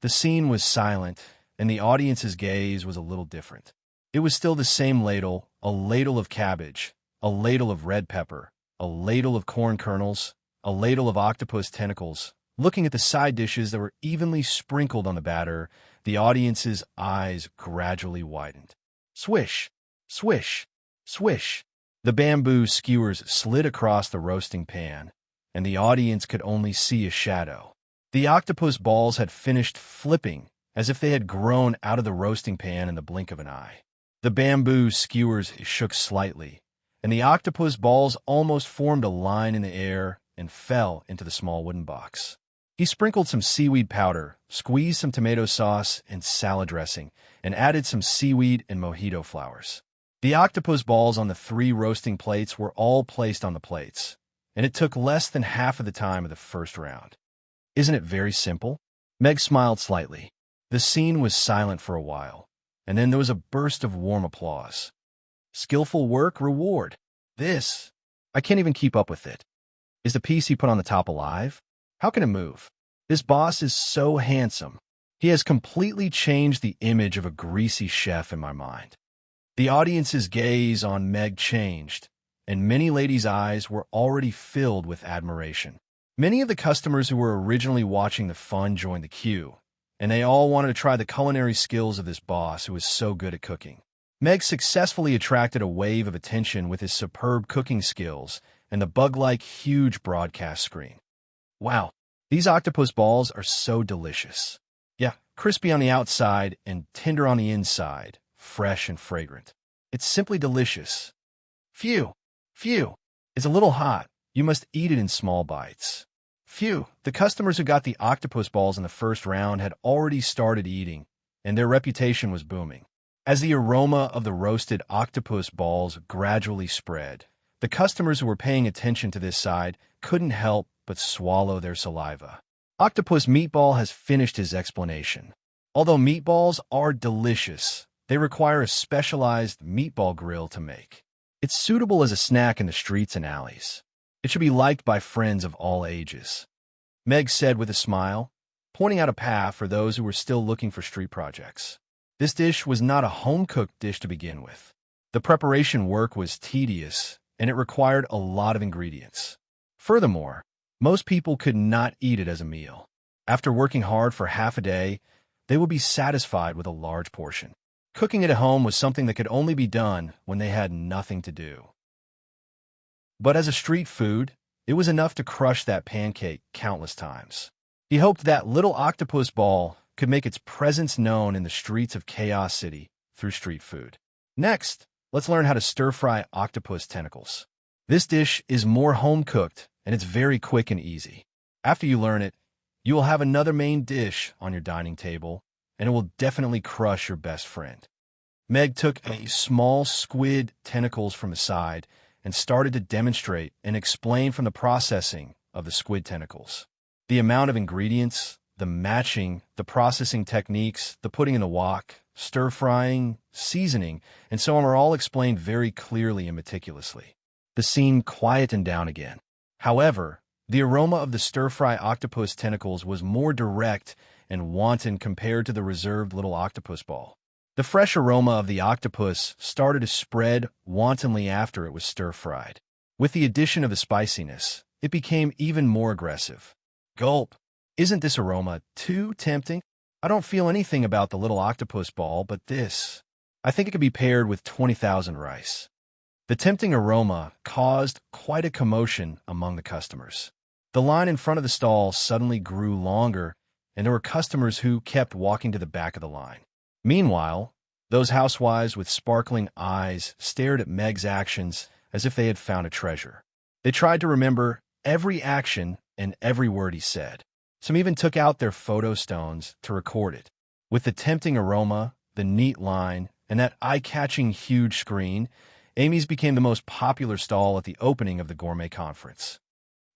scene was silent, and the audience's gaze was a little different. It was still the same ladle, a ladle of cabbage, a ladle of red pepper, a ladle of corn kernels, a ladle of octopus tentacles. Looking at the side dishes that were evenly sprinkled on the batter, the audience's eyes gradually widened. Swish, swish, swish. The bamboo skewers slid across the roasting pan, and the audience could only see a shadow. The octopus balls had finished flipping, as if they had grown out of the roasting pan in the blink of an eye. The bamboo skewers shook slightly, and the octopus balls almost formed a line in the air and fell into the small wooden box. He sprinkled some seaweed powder, squeezed some tomato sauce and salad dressing, and added some seaweed and mojito flowers. The octopus balls on the 3 roasting plates were all placed on the plates, and it took less than half of the time of the first round. Isn't it very simple? Meg smiled slightly. The scene was silent for a while, and then there was a burst of warm applause. Skillful work, reward. I can't even keep up with it. Is the piece he put on the top alive? How can it move? This boss is so handsome. He has completely changed the image of a greasy chef in my mind. The audience's gaze on Meg changed, and many ladies' eyes were already filled with admiration. Many of the customers who were originally watching the fun joined the queue, and they all wanted to try the culinary skills of this boss who is so good at cooking. Meg successfully attracted a wave of attention with his superb cooking skills and the bug-like huge broadcast screen. Wow, these octopus balls are so delicious. Yeah, crispy on the outside and tender on the inside, fresh and fragrant. It's simply delicious. Phew, it's a little hot. You must eat it in small bites. Phew, the customers who got the octopus balls in the first round had already started eating, and their reputation was booming. As the aroma of the roasted octopus balls gradually spread, the customers who were paying attention to this side couldn't help but swallow their saliva. Octopus Meatball has finished his explanation. Although meatballs are delicious, they require a specialized meatball grill to make. It's suitable as a snack in the streets and alleys. It should be liked by friends of all ages. Meg said with a smile, pointing out a path for those who were still looking for street projects. This dish was not a home-cooked dish to begin with. The preparation work was tedious, and it required a lot of ingredients. Furthermore, most people could not eat it as a meal. After working hard for half a day, they would be satisfied with a large portion. Cooking it at home was something that could only be done when they had nothing to do. But as a street food, it was enough to crush that pancake countless times. He hoped that little octopus ball could make its presence known in the streets of Chaos City through street food. Next, let's learn how to stir-fry octopus tentacles. This dish is more home-cooked, and it's very quick and easy. After you learn it, you will have another main dish on your dining table, and it will definitely crush your best friend. Meg took a small squid tentacles from the side and started to demonstrate and explain from the processing of the squid tentacles. The amount of ingredients, the matching, the processing techniques, the putting in the wok, stir-frying, seasoning, and so on are all explained very clearly and meticulously. The scene quietened down again. However, the aroma of the stir-fry octopus tentacles was more direct and wanton compared to the reserved little octopus ball. The fresh aroma of the octopus started to spread wantonly after it was stir-fried. With the addition of the spiciness, it became even more aggressive. Gulp! Isn't this aroma too tempting? I don't feel anything about the little octopus ball, but this. I think it could be paired with 20,000 rice. The tempting aroma caused quite a commotion among the customers. The line in front of the stall suddenly grew longer, and there were customers who kept walking to the back of the line. Meanwhile, those housewives with sparkling eyes stared at Meg's actions as if they had found a treasure. They tried to remember every action and every word he said. Some even took out their photo stones to record it. With the tempting aroma, the neat line, and that eye-catching huge screen, Amy's became the most popular stall at the opening of the gourmet conference.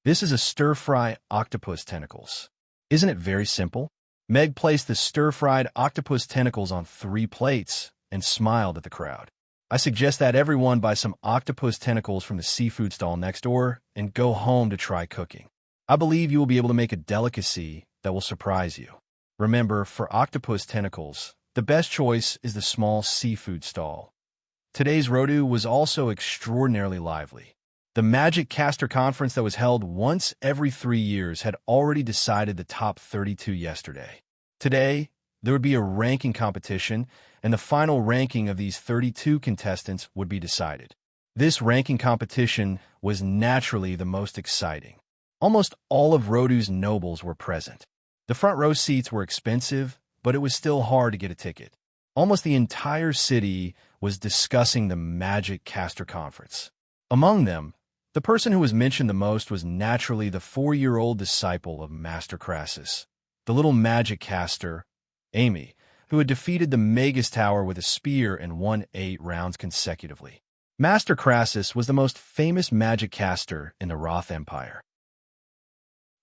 This is a stir-fry octopus tentacles. Isn't it very simple? Meg placed the stir-fried octopus tentacles on 3 plates and smiled at the crowd. I suggest that everyone buy some octopus tentacles from the seafood stall next door and go home to try cooking. I believe you will be able to make a delicacy that will surprise you. Remember, for octopus tentacles, the best choice is the small seafood stall. Today's Rodu was also extraordinarily lively. The Magic Caster Conference that was held once every 3 years had already decided the top 32 yesterday. Today, there would be a ranking competition, and the final ranking of these 32 contestants would be decided. This ranking competition was naturally the most exciting. Almost all of Rodu's nobles were present. The front row seats were expensive, but it was still hard to get a ticket. Almost the entire city was discussing the Magic Caster Conference. Among them, the person who was mentioned the most was naturally the 4-year-old disciple of Master Crassus, the little magic caster, Amy, who had defeated the Magus Tower with a spear and won 8 rounds consecutively. Master Crassus was the most famous magic caster in the Roth Empire.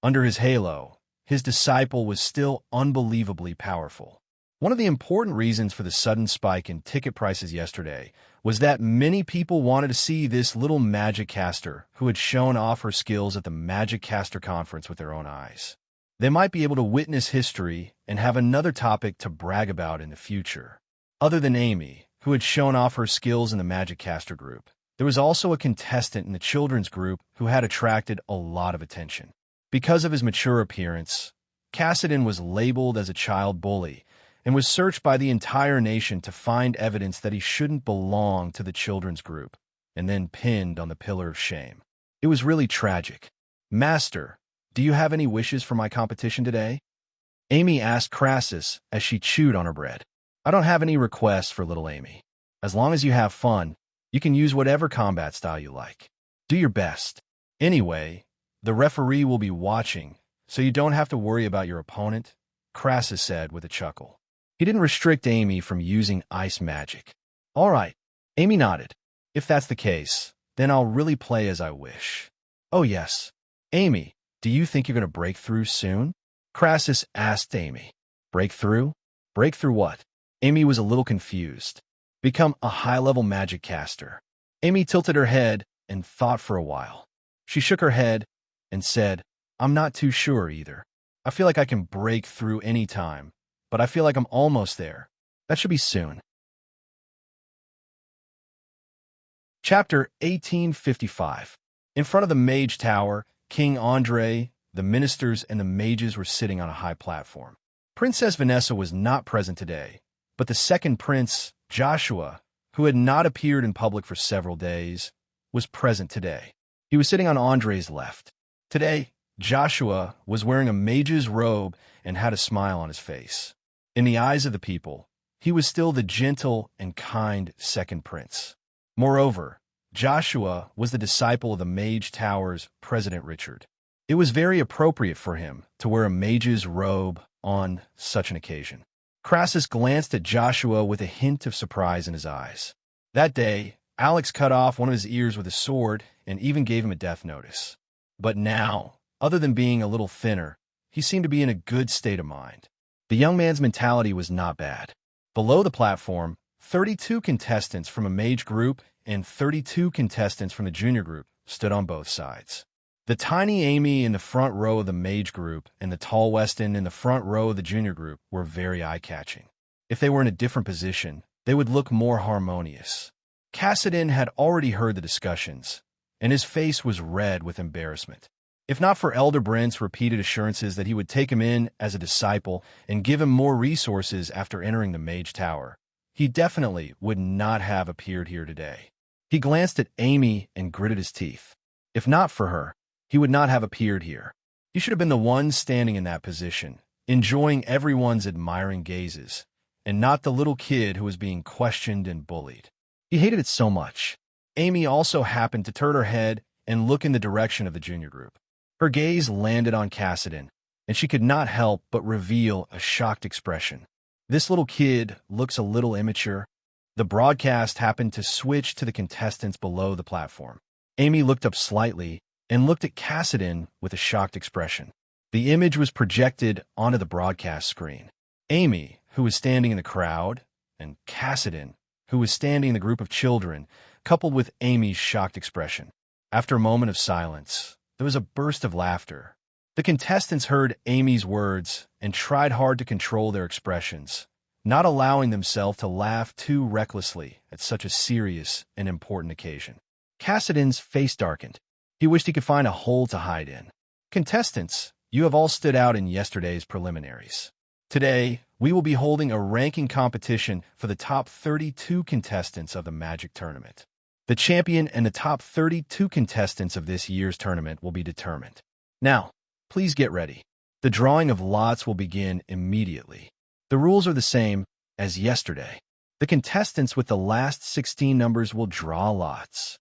Under his halo, his disciple was still unbelievably powerful. One of the important reasons for the sudden spike in ticket prices yesterday was that many people wanted to see this little magic caster who had shown off her skills at the Magic Caster Conference with their own eyes. They might be able to witness history and have another topic to brag about in the future. Other than Amy, who had shown off her skills in the Magic Caster group, there was also a contestant in the children's group who had attracted a lot of attention. Because of his mature appearance, Cassidon was labeled as a child bully and was searched by the entire nation to find evidence that he shouldn't belong to the children's group, and then pinned on the pillar of shame. It was really tragic. "Master, do you have any wishes for my competition today?" Amy asked Crassus as she chewed on her bread. "I don't have any requests for little Amy. As long as you have fun, you can use whatever combat style you like. Do your best. Anyway, the referee will be watching, so you don't have to worry about your opponent," Crassus said with a chuckle. He didn't restrict Amy from using ice magic. "All right," Amy nodded. "If that's the case, then I'll really play as I wish." "Oh yes. Amy, do you think you're going to break through soon?" Crassus asked Amy. "Break through? Break through what?" Amy was a little confused. "Become a high-level magic caster." Amy tilted her head and thought for a while. She shook her head and said, "I'm not too sure either. I feel like I can break through any time, but I feel like I'm almost there. That should be soon." Chapter 1855. In front of the Mage Tower, King Andre, the ministers, and the mages were sitting on a high platform. Princess Vanessa was not present today, but the second prince, Joshua, who had not appeared in public for several days, was present today. He was sitting on Andre's left. Today, Joshua was wearing a mage's robe and had a smile on his face. In the eyes of the people, he was still the gentle and kind second prince. Moreover, Joshua was the disciple of the Mage Tower's President Richard. It was very appropriate for him to wear a mage's robe on such an occasion. Crassus glanced at Joshua with a hint of surprise in his eyes. That day, Alex cut off one of his ears with a sword and even gave him a death notice. But now, other than being a little thinner, he seemed to be in a good state of mind. The young man's mentality was not bad. Below the platform, 32 contestants from a mage group and 32 contestants from the junior group stood on both sides. The tiny Amy in the front row of the mage group and the tall Weston in the front row of the junior group were very eye-catching. If they were in a different position, they would look more harmonious. Cassidon had already heard the discussions, and his face was red with embarrassment. If not for Elder Brent's repeated assurances that he would take him in as a disciple and give him more resources after entering the Mage Tower, he definitely would not have appeared here today. He glanced at Amy and gritted his teeth. If not for her, he would not have appeared here. He should have been the one standing in that position, enjoying everyone's admiring gazes, and not the little kid who was being questioned and bullied. He hated it so much. Amy also happened to turn her head and look in the direction of the junior group. Her gaze landed on Cassidon, and she could not help but reveal a shocked expression. This little kid looks a little immature. The broadcast happened to switch to the contestants below the platform. Amy looked up slightly and looked at Cassidon with a shocked expression. The image was projected onto the broadcast screen. Amy, who was standing in the crowd, and Cassidon, who was standing in the group of children, coupled with Amy's shocked expression. After a moment of silence, there was a burst of laughter. The contestants heard Amy's words and tried hard to control their expressions, not allowing themselves to laugh too recklessly at such a serious and important occasion. Cassidon's face darkened. He wished he could find a hole to hide in. Contestants, you have all stood out in yesterday's preliminaries. Today, we will be holding a ranking competition for the top 32 contestants of the Magic Tournament. The champion and the top 32 contestants of this year's tournament will be determined. Now, please get ready. The drawing of lots will begin immediately. The rules are the same as yesterday. The contestants with the last 16 numbers will draw lots.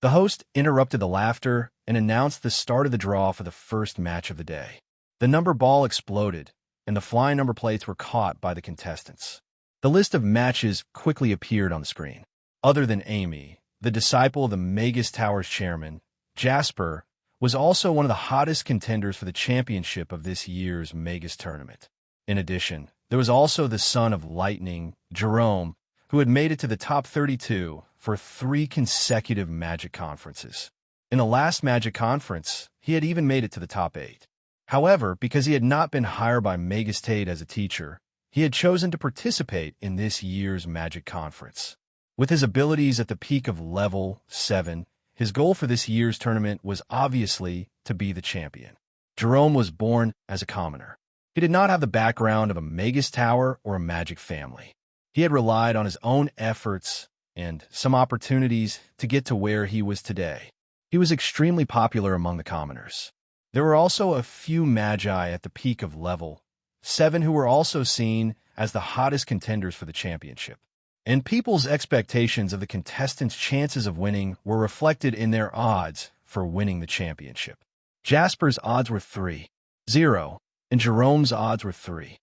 The host interrupted the laughter and announced the start of the draw for the first match of the day. The number ball exploded, and the flying number plates were caught by the contestants. The list of matches quickly appeared on the screen. Other than Amy, the disciple of the Magus Tower's chairman, Jasper, was also one of the hottest contenders for the championship of this year's Magus tournament. In addition, there was also the son of Lightning, Jerome, who had made it to the top 32 for 3 consecutive Magic conferences. In the last Magic conference, he had even made it to the top 8. However, because he had not been hired by Magus Tate as a teacher, he had chosen to participate in this year's Magic conference. With his abilities at the peak of level 7, his goal for this year's tournament was obviously to be the champion. Jerome was born as a commoner. He did not have the background of a Magus Tower or a Magic family. He had relied on his own efforts and some opportunities to get to where he was today. He was extremely popular among the commoners. There were also a few magi at the peak of level 7 who were also seen as the hottest contenders for the championship. And people's expectations of the contestants' chances of winning were reflected in their odds for winning the championship. Jasper's odds were 3-0, and Jerome's odds were 3-5.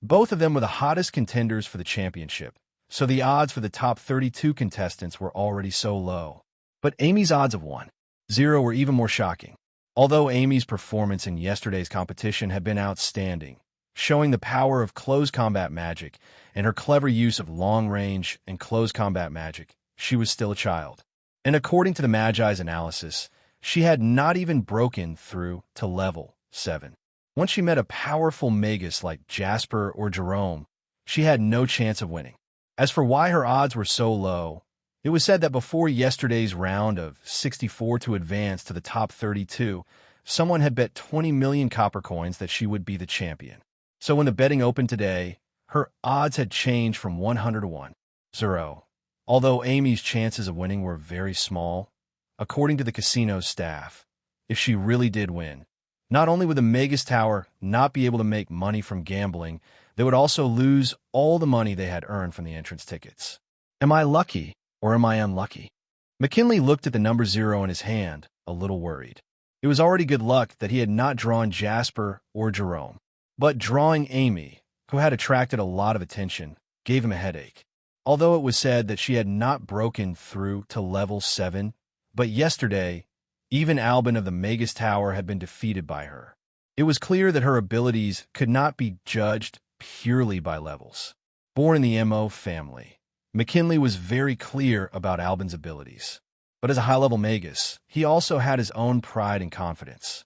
Both of them were the hottest contenders for the championship, so the odds for the top 32 contestants were already so low. But Amy's odds of 1-0 were even more shocking. Although Amy's performance in yesterday's competition had been outstanding, showing the power of close combat magic and her clever use of long-range and close combat magic, she was still a child. And according to the Magi's analysis, she had not even broken through to level 7. Once she met a powerful Magus like Jasper or Jerome, she had no chance of winning. As for why her odds were so low, it was said that before yesterday's round of 64 to advance to the top 32, someone had bet 20 million copper coins that she would be the champion. So when the betting opened today, her odds had changed from 100 to 1-0. Although Amy's chances of winning were very small, according to the casino's staff, if she really did win, not only would the Magus Tower not be able to make money from gambling, they would also lose all the money they had earned from the entrance tickets. Am I lucky or am I unlucky? McKinley looked at the number 0 in his hand, a little worried. It was already good luck that he had not drawn Jasper or Jerome. But drawing Amy, who had attracted a lot of attention, gave him a headache. Although it was said that she had not broken through to level 7, but yesterday, even Albin of the Magus Tower had been defeated by her. It was clear that her abilities could not be judged purely by levels. Born in the MO family, McKinley was very clear about Albin's abilities. But as a high-level Magus, he also had his own pride and confidence.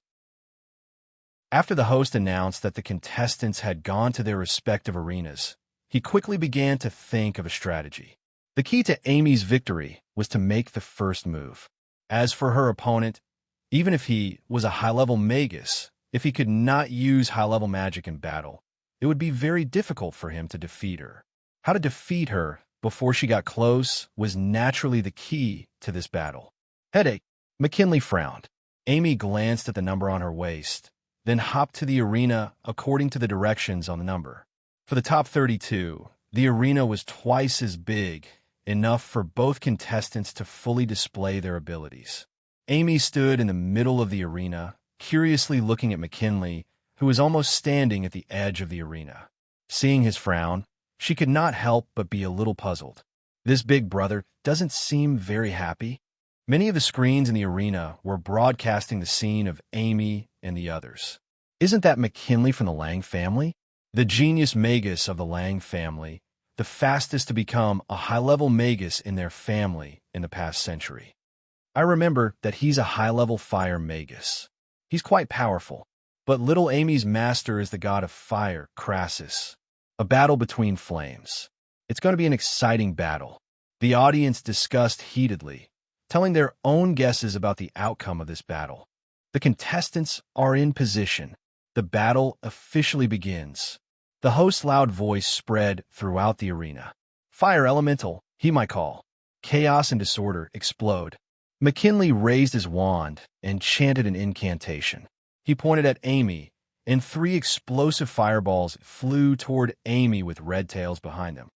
After the host announced that the contestants had gone to their respective arenas, he quickly began to think of a strategy. The key to Amy's victory was to make the first move. As for her opponent, even if he was a high-level Magus, if he could not use high-level magic in battle, it would be very difficult for him to defeat her. How to defeat her before she got close was naturally the key to this battle. Headache. McKinley frowned. Amy glanced at the number on her waist, then hopped to the arena according to the directions on the number. For the top 32, the arena was twice as big, enough for both contestants to fully display their abilities. Amy stood in the middle of the arena, curiously looking at McKinley, who was almost standing at the edge of the arena. Seeing his frown, she could not help but be a little puzzled. This big brother doesn't seem very happy. Many of the screens in the arena were broadcasting the scene of Amy and the others. Isn't that McKinley from the Lang family? The genius Magus of the Lang family, the fastest to become a high-level magus in their family in the past century. I remember that he's a high-level fire magus. He's quite powerful, but little Amy's master is the god of fire, Crassus. A battle between flames. It's going to be an exciting battle. The audience discussed heatedly, telling their own guesses about the outcome of this battle. The contestants are in position. The battle officially begins. The host's loud voice spread throughout the arena. Fire elemental, he might call. Chaos and disorder explode. McKinley raised his wand and chanted an incantation. He pointed at Amy, and 3 explosive fireballs flew toward Amy with red tails behind them.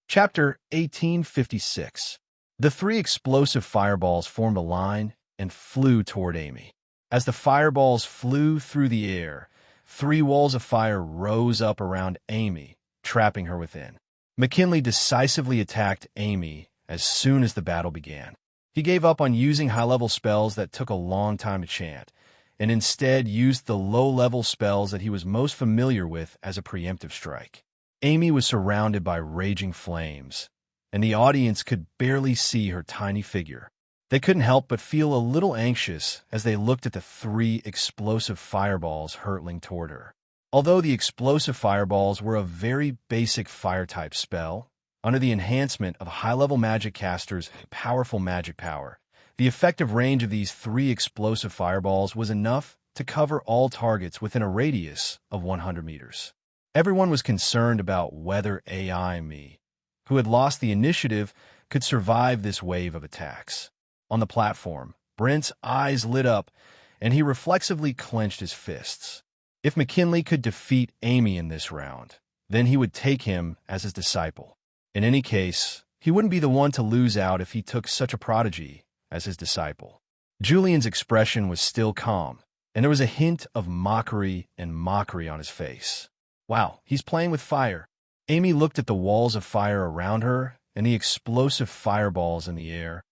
Chapter 1856. The 3 explosive fireballs formed a line and flew toward Amy. As the fireballs flew through the air, 3 walls of fire rose up around Amy, trapping her within. McKinley decisively attacked Amy as soon as the battle began. He gave up on using high-level spells that took a long time to chant, and instead used the low-level spells that he was most familiar with as a preemptive strike. Amy was surrounded by raging flames, and the audience could barely see her tiny figure. They couldn't help but feel a little anxious as they looked at the 3 explosive fireballs hurtling toward her. Although the explosive fireballs were a very basic fire-type spell, under the enhancement of high-level magic casters' powerful magic power, the effective range of these 3 explosive fireballs was enough to cover all targets within a radius of 100 meters. Everyone was concerned about whether AI Me, who had lost the initiative, could survive this wave of attacks. On the platform, Brent's eyes lit up, and he reflexively clenched his fists. If McKinley could defeat Amy in this round, then he would take him as his disciple. In any case, he wouldn't be the one to lose out if he took such a prodigy as his disciple. Julian's expression was still calm, and there was a hint of mockery on his face. Wow, he's playing with fire. Amy looked at the walls of fire around her and the explosive fireballs in the air,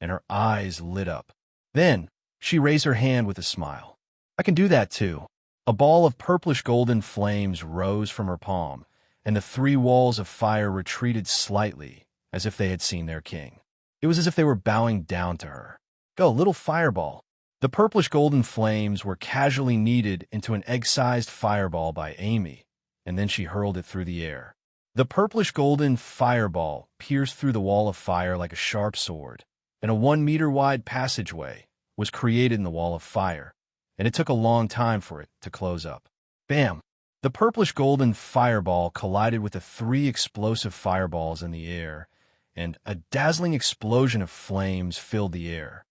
and her eyes lit up. Then, she raised her hand with a smile. I can do that too. A ball of purplish-golden flames rose from her palm, and the 3 walls of fire retreated slightly, as if they had seen their king. It was as if they were bowing down to her. Go, little fireball. The purplish-golden flames were casually kneaded into an egg-sized fireball by Amy, and then she hurled it through the air. The purplish-golden fireball pierced through the wall of fire like a sharp sword, and a 1-meter-wide passageway was created in the wall of fire, and it took a long time for it to close up. Bam! The purplish-golden fireball collided with the 3 explosive fireballs in the air, and a dazzling explosion of flames filled the air.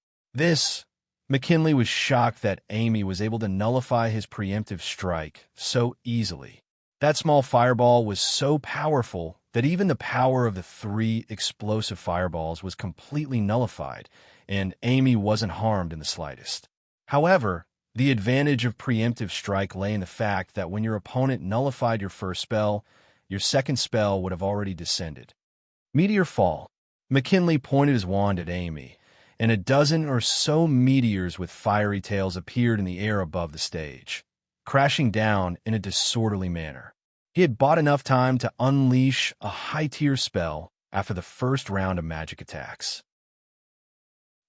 McKinley was shocked that Amy was able to nullify his preemptive strike so easily. That small fireball was so powerful that even the power of the 3 explosive fireballs was completely nullified, and Amy wasn't harmed in the slightest. However, the advantage of preemptive strike lay in the fact that when your opponent nullified your first spell, your second spell would have already descended. Meteor fall. McKinley pointed his wand at Amy, and a dozen or so meteors with fiery tails appeared in the air above the stage, crashing down in a disorderly manner. He had bought enough time to unleash a high-tier spell after the first round of magic attacks.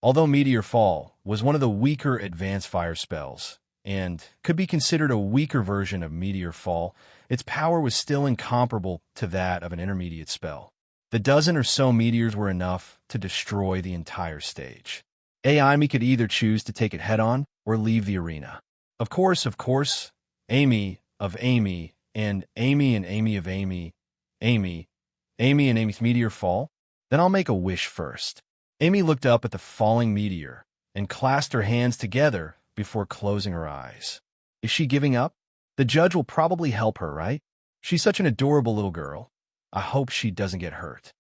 Although Meteor Fall was one of the weaker advanced fire spells, and could be considered a weaker version of Meteor Fall, its power was still incomparable to that of an intermediate spell. The dozen or so meteors were enough to destroy the entire stage. Amy could either choose to take it head-on or leave the arena. Of course, Amy of Amy, and Amy and Amy of Amy, Amy and Amy's Meteor Fall? Then I'll make a wish first. Amy looked up at the falling meteor and clasped her hands together before closing her eyes. Is she giving up? The judge will probably help her, right? She's such an adorable little girl. I hope she doesn't get hurt.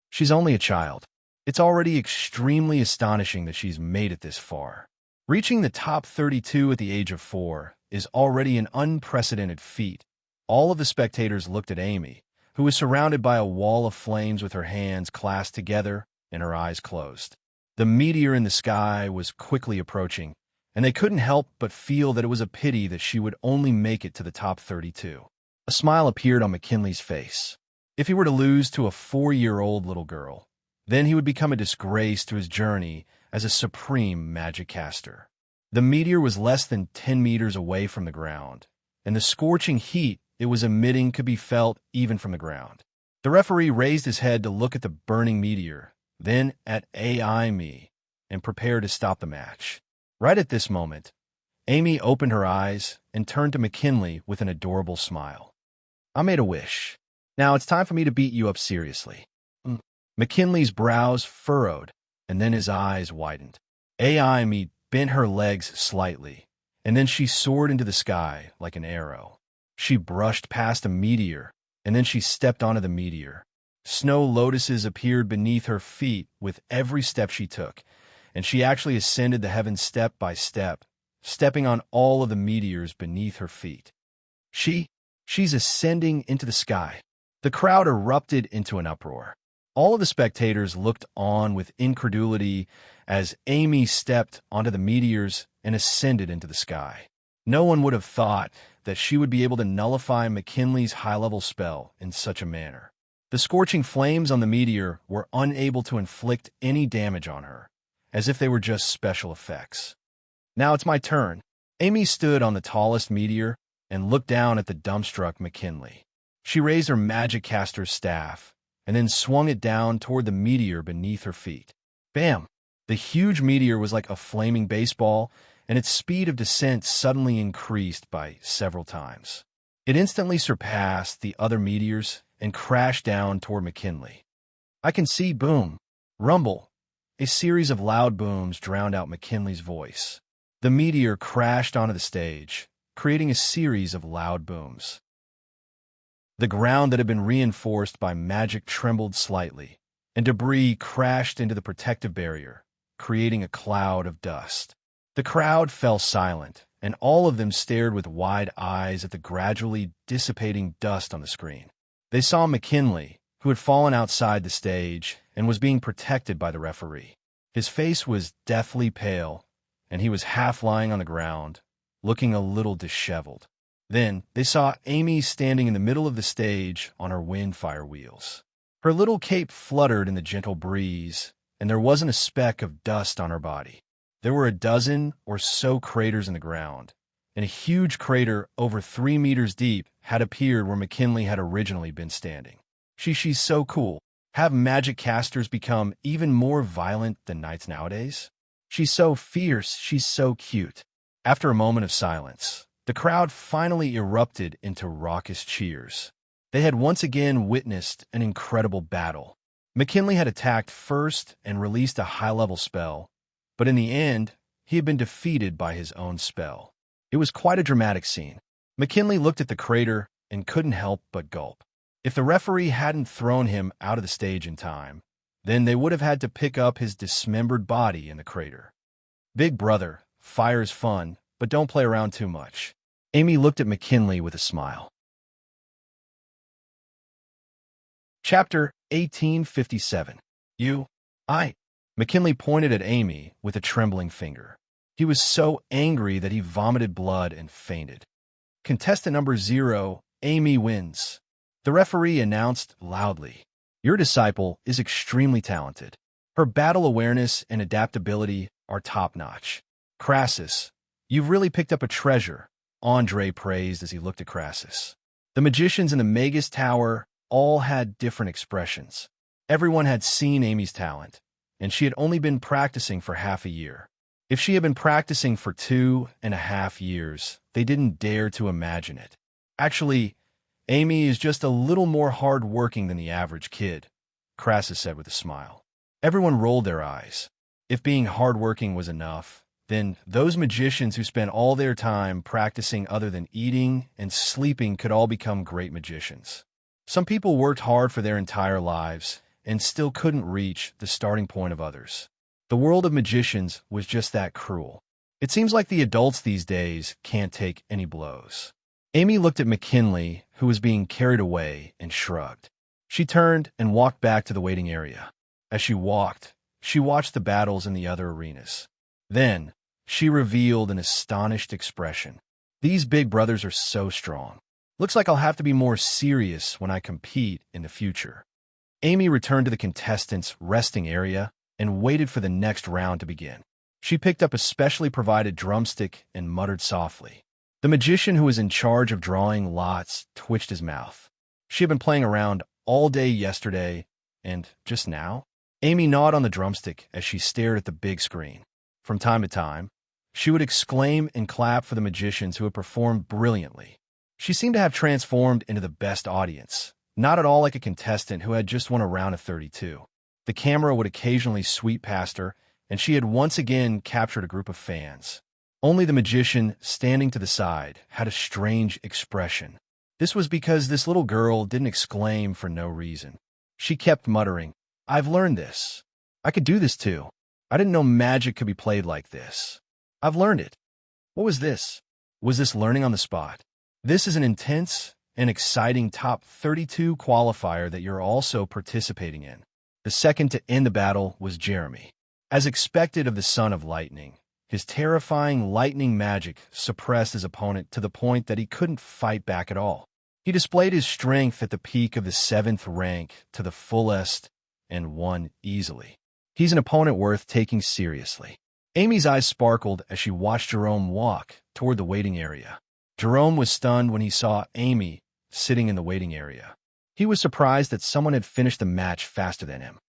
She's only a child. It's already extremely astonishing that she's made it this far. Reaching the top 32 at the age of 4 is already an unprecedented feat. All of the spectators looked at Amy, who was surrounded by a wall of flames with her hands clasped together and her eyes closed. The meteor in the sky was quickly approaching, and they couldn't help but feel that it was a pity that she would only make it to the top 32. A smile appeared on McKinley's face. If he were to lose to a 4-year-old little girl, then he would become a disgrace to his journey as a supreme magic caster. The meteor was less than 10 meters away from the ground, and the scorching heat it was emitting could be felt even from the ground. The referee raised his head to look at the burning meteor, then at Amy, and prepared to stop the match. Right at this moment, Amy opened her eyes and turned to McKinley with an adorable smile. "I made a wish. Now it's time for me to beat you up seriously." McKinley's brows furrowed, and then his eyes widened. Amy bent her legs slightly, and then she soared into the sky like an arrow. She brushed past a meteor, and then she stepped onto the meteor. Snow lotuses appeared beneath her feet with every step she took, and she actually ascended the heavens step by step, stepping on all of the meteors beneath her feet. She's ascending into the sky. The crowd erupted into an uproar. All of the spectators looked on with incredulity as Amy stepped onto the meteors and ascended into the sky. No one would have thought that she would be able to nullify McKinley's high-level spell in such a manner. The scorching flames on the meteor were unable to inflict any damage on her, as if they were just special effects. "Now it's my turn." Amy stood on the tallest meteor and looked down at the dumbstruck McKinley. She raised her magic caster's staff and then swung it down toward the meteor beneath her feet. Bam! The huge meteor was like a flaming baseball, and its speed of descent suddenly increased by several times. It instantly surpassed the other meteors and crashed down toward McKinley. I can see boom, rumble. A series of loud booms drowned out McKinley's voice. The meteor crashed onto the stage, creating a series of loud booms. The ground that had been reinforced by magic trembled slightly, and debris crashed into the protective barrier, creating a cloud of dust. The crowd fell silent, and all of them stared with wide eyes at the gradually dissipating dust on the screen. They saw McKinley, who had fallen outside the stage and was being protected by the referee. His face was deathly pale, and he was half lying on the ground, looking a little disheveled. Then they saw Amy standing in the middle of the stage on her windfire wheels. Her little cape fluttered in the gentle breeze, and there wasn't a speck of dust on her body. There were a dozen or so craters in the ground, and a huge crater over 3 meters deep had appeared where McKinley had originally been standing. She's so cool. Have magic casters become even more violent than knights nowadays? She's so fierce, she's so cute. After a moment of silence, the crowd finally erupted into raucous cheers. They had once again witnessed an incredible battle. McKinley had attacked first and released a high-level spell, but in the end, he had been defeated by his own spell. It was quite a dramatic scene. McKinley looked at the crater and couldn't help but gulp. If the referee hadn't thrown him out of the stage in time, then they would have had to pick up his dismembered body in the crater. Big brother, fire is fun, but don't play around too much. Amy looked at McKinley with a smile. Chapter 1857. McKinley pointed at Amy with a trembling finger. He was so angry that he vomited blood and fainted. Contestant number 0, Amy wins. The referee announced loudly. Your disciple is extremely talented. Her battle awareness and adaptability are top-notch. Crassus, you've really picked up a treasure, Andre praised as he looked at Crassus. The magicians in the Magus Tower all had different expressions. Everyone had seen Amy's talent, and she had only been practicing for half a year. If she had been practicing for 2.5 years, they didn't dare to imagine it. Actually, Amy is just a little more hard-working than the average kid, Crassus said with a smile. Everyone rolled their eyes. If being hard-working was enough, then those magicians who spent all their time practicing other than eating and sleeping could all become great magicians. Some people worked hard for their entire lives and still couldn't reach the starting point of others. The world of magicians was just that cruel. It seems like the adults these days can't take any blows. Amy looked at McKinley, who was being carried away, and shrugged. She turned and walked back to the waiting area. As she walked, she watched the battles in the other arenas. Then, she revealed an astonished expression. These big brothers are so strong. Looks like I'll have to be more serious when I compete in the future. Amy returned to the contestants' resting area and waited for the next round to begin. She picked up a specially provided drumstick and muttered softly. The magician who was in charge of drawing lots twitched his mouth. She had been playing around all day yesterday, and just now? Amy gnawed on the drumstick as she stared at the big screen. From time to time, she would exclaim and clap for the magicians who had performed brilliantly. She seemed to have transformed into the best audience, not at all like a contestant who had just won a round of 32. The camera would occasionally sweep past her, and she had once again captured a group of fans. Only the magician, standing to the side, had a strange expression. This was because this little girl didn't exclaim for no reason. She kept muttering, "I've learned this. I could do this too. I didn't know magic could be played like this. I've learned it." What was this? Was this learning on the spot? This is an intense and exciting top 32 qualifier that you're also participating in. The second to end the battle was Jeremy. As expected of the son of lightning, his terrifying lightning magic suppressed his opponent to the point that he couldn't fight back at all. He displayed his strength at the peak of the 7th rank to the fullest and won easily. He's an opponent worth taking seriously. Amy's eyes sparkled as she watched Jerome walk toward the waiting area. Jerome was stunned when he saw Amy sitting in the waiting area. He was surprised that someone had finished the match faster than him.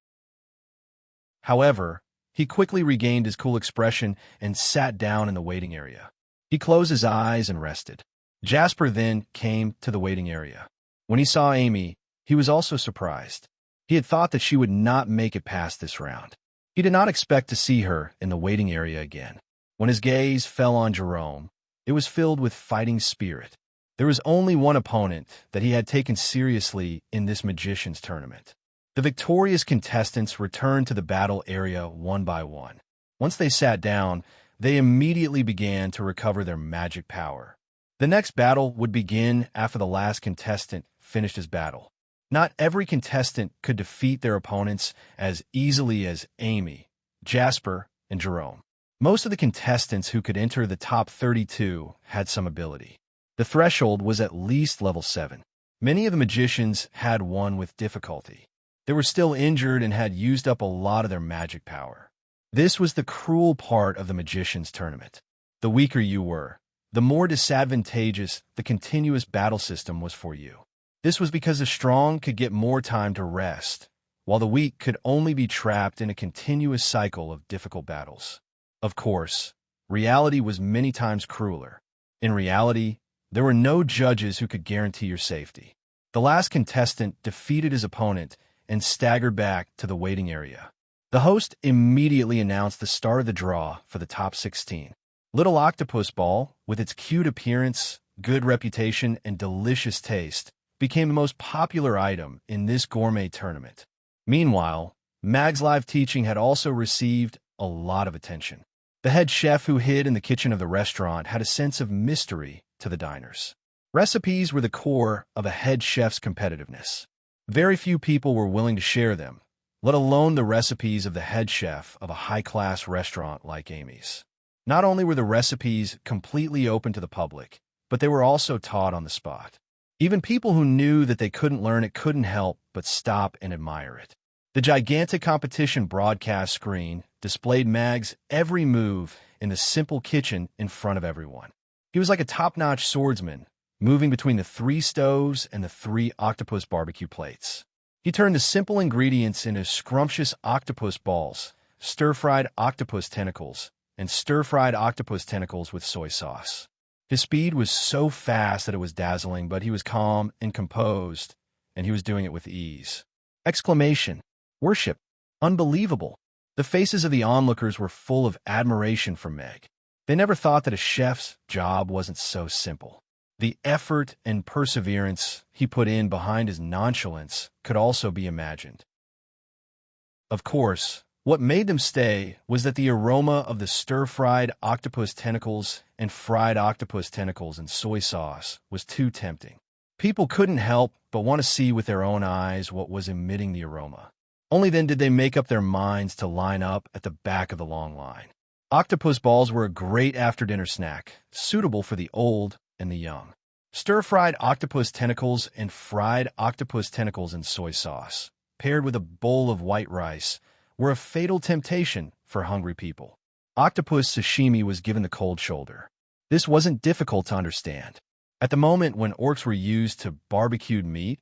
However, he quickly regained his cool expression and sat down in the waiting area. He closed his eyes and rested. Jasper then came to the waiting area. When he saw Amy, he was also surprised. He had thought that she would not make it past this round. He did not expect to see her in the waiting area again. When his gaze fell on Jerome, it was filled with fighting spirit. There was only one opponent that he had taken seriously in this magician's tournament. The victorious contestants returned to the battle area one by one. Once they sat down, they immediately began to recover their magic power. The next battle would begin after the last contestant finished his battle. Not every contestant could defeat their opponents as easily as Amy, Jasper, and Jerome. Most of the contestants who could enter the top 32 had some ability. The threshold was at least level 7. Many of the magicians had won with difficulty. They were still injured and had used up a lot of their magic power. This was the cruel part of the magician's tournament. The weaker you were, the more disadvantageous the continuous battle system was for you. This was because the strong could get more time to rest, while the weak could only be trapped in a continuous cycle of difficult battles. Of course, reality was many times crueler. In reality, there were no judges who could guarantee your safety. The last contestant defeated his opponent and staggered back to the waiting area. The host immediately announced the start of the draw for the top 16. Little Octopus Ball, with its cute appearance, good reputation, and delicious taste, became the most popular item in this gourmet tournament. Meanwhile, Mag's live teaching had also received a lot of attention. The head chef who hid in the kitchen of the restaurant had a sense of mystery to the diners. Recipes were the core of a head chef's competitiveness. Very few people were willing to share them, let alone the recipes of the head chef of a high-class restaurant like Amy's. Not only were the recipes completely open to the public, but they were also taught on the spot. Even people who knew that they couldn't learn it couldn't help but stop and admire it. The gigantic competition broadcast screen displayed Mag's every move in the simple kitchen in front of everyone. He was like a top-notch swordsman, moving between the 3 stoves and the 3 octopus barbecue plates. He turned the simple ingredients into scrumptious octopus balls, stir-fried octopus tentacles, and stir-fried octopus tentacles with soy sauce. His speed was so fast that it was dazzling, but he was calm and composed, and he was doing it with ease. Exclamation! Worship! Unbelievable! The faces of the onlookers were full of admiration for Meg. They never thought that a chef's job wasn't so simple. The effort and perseverance he put in behind his nonchalance could also be imagined. Of course, what made them stay was that the aroma of the stir-fried octopus tentacles and fried octopus tentacles and soy sauce was too tempting. People couldn't help but want to see with their own eyes what was emitting the aroma. Only then did they make up their minds to line up at the back of the long line. Octopus balls were a great after-dinner snack, suitable for the old and the young. Stir-fried octopus tentacles and fried octopus tentacles in soy sauce, paired with a bowl of white rice, were a fatal temptation for hungry people. Octopus sashimi was given the cold shoulder. This wasn't difficult to understand. At the moment when orcs were used to barbecued meat,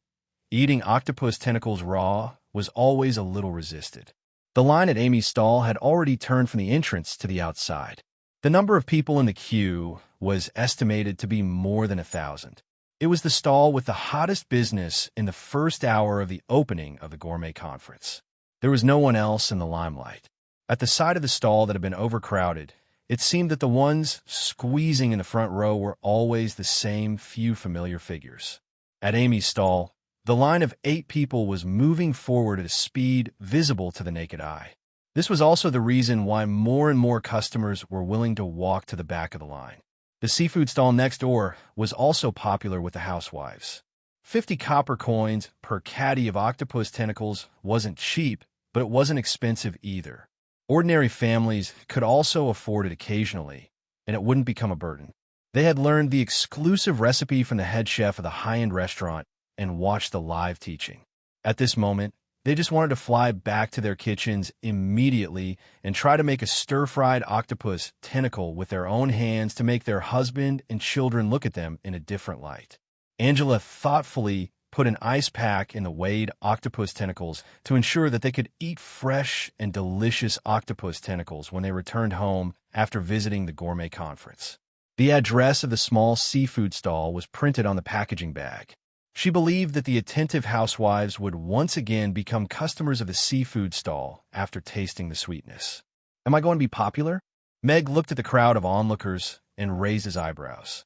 eating octopus tentacles raw was always a little resisted. The line at Amy's stall had already turned from the entrance to the outside. The number of people in the queue was estimated to be more than 1,000. It was the stall with the hottest business in the first hour of the opening of the gourmet conference. There was no one else in the limelight. At the side of the stall that had been overcrowded, it seemed that the ones squeezing in the front row were always the same few familiar figures. At Amy's stall, the line of 8 people was moving forward at a speed visible to the naked eye. This was also the reason why more and more customers were willing to walk to the back of the line. The seafood stall next door was also popular with the housewives. 50 copper coins per caddy of octopus tentacles wasn't cheap, but it wasn't expensive either. Ordinary families could also afford it occasionally, and it wouldn't become a burden. They had learned the exclusive recipe from the head chef of the high-end restaurant and watched the live teaching. At this moment, they just wanted to fly back to their kitchens immediately and try to make a stir-fried octopus tentacle with their own hands to make their husband and children look at them in a different light. Angela thoughtfully put an ice pack in the weighed octopus tentacles to ensure that they could eat fresh and delicious octopus tentacles when they returned home after visiting the gourmet conference. The address of the small seafood stall was printed on the packaging bag. She believed that the attentive housewives would once again become customers of the seafood stall after tasting the sweetness. Am I going to be popular? Meg looked at the crowd of onlookers and raised his eyebrows.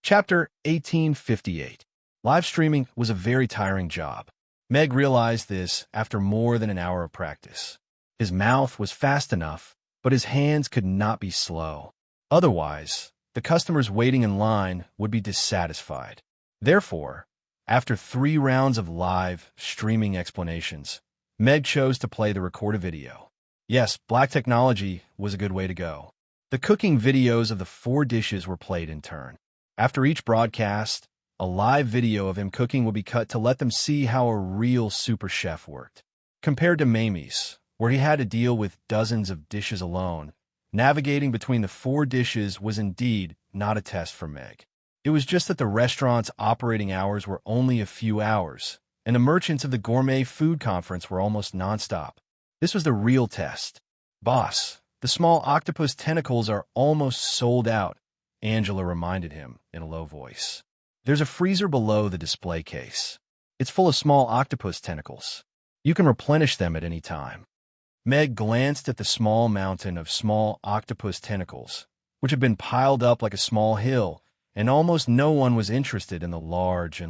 Chapter 1858. Live streaming was a very tiring job. Meg realized this after more than an hour of practice. His mouth was fast enough, but his hands could not be slow. Otherwise, the customers waiting in line would be dissatisfied. Therefore, after 3 rounds of live streaming explanations, Meg chose to play the recorded video. Yes, black technology was a good way to go. The cooking videos of the 4 dishes were played in turn. After each broadcast, a live video of him cooking would be cut to let them see how a real super chef worked. Compared to Mamie's, where he had to deal with dozens of dishes alone, navigating between the 4 dishes was indeed not a test for Meg. It was just that the restaurant's operating hours were only a few hours, and the merchants of the gourmet food conference were almost nonstop. This was the real test. "Boss, the small octopus tentacles are almost sold out," Angela reminded him in a low voice. "There's a freezer below the display case. It's full of small octopus tentacles. You can replenish them at any time." Meg glanced at the small mountain of small octopus tentacles, which had been piled up like a small hill, and almost no one was interested in the large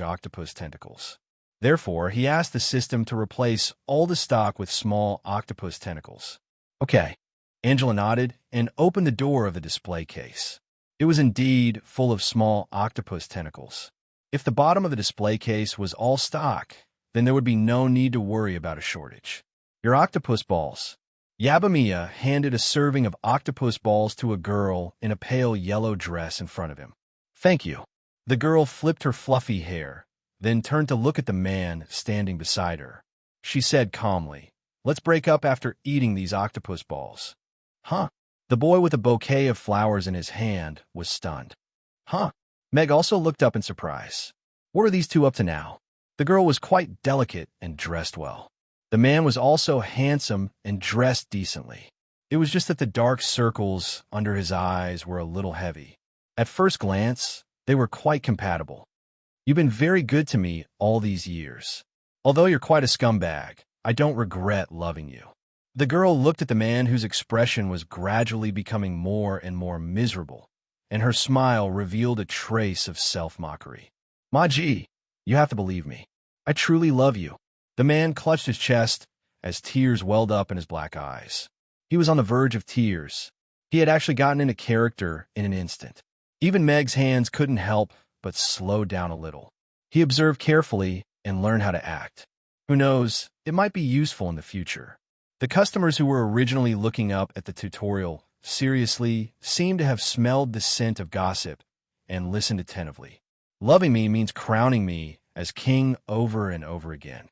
octopus tentacles. Therefore, he asked the system to replace all the stock with small octopus tentacles. "Okay." Angela nodded and opened the door of the display case. It was indeed full of small octopus tentacles. If the bottom of the display case was all stock, then there would be no need to worry about a shortage. "Your octopus balls." Yabamiya handed a serving of octopus balls to a girl in a pale yellow dress in front of him. "Thank you." The girl flipped her fluffy hair, then turned to look at the man standing beside her. She said calmly, "Let's break up after eating these octopus balls." "Huh?" The boy with a bouquet of flowers in his hand was stunned. "Huh?" Meg also looked up in surprise. What are these two up to now? The girl was quite delicate and dressed well. The man was also handsome and dressed decently. It was just that the dark circles under his eyes were a little heavy. At first glance, they were quite compatible. "You've been very good to me all these years. Although you're quite a scumbag, I don't regret loving you." The girl looked at the man whose expression was gradually becoming more and more miserable, and her smile revealed a trace of self-mockery. "Maji, you have to believe me. I truly love you." The man clutched his chest as tears welled up in his black eyes. He was on the verge of tears. He had actually gotten into character in an instant. Even Meg's hands couldn't help but slow down a little. He observed carefully and learned how to act. Who knows, it might be useful in the future. The customers who were originally looking up at the tutorial seriously, seemed to have smelled the scent of gossip and listened attentively. Loving me means crowning me as king over and over again.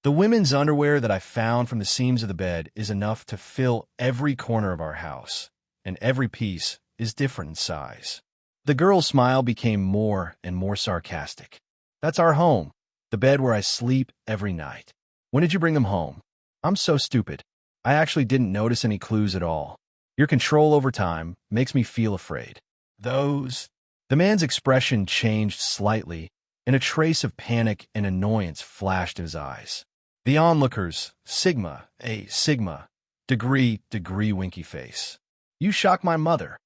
The women's underwear that I found from the seams of the bed is enough to fill every corner of our house, and every piece is different in size. The girl's smile became more and more sarcastic. That's our home, the bed where I sleep every night. When did you bring them home? I'm so stupid. I actually didn't notice any clues at all. Your control over time makes me feel afraid. Those... The man's expression changed slightly, and a trace of panic and annoyance flashed in his eyes. The onlookers, Sigma, degree, winky face. You shock my mother.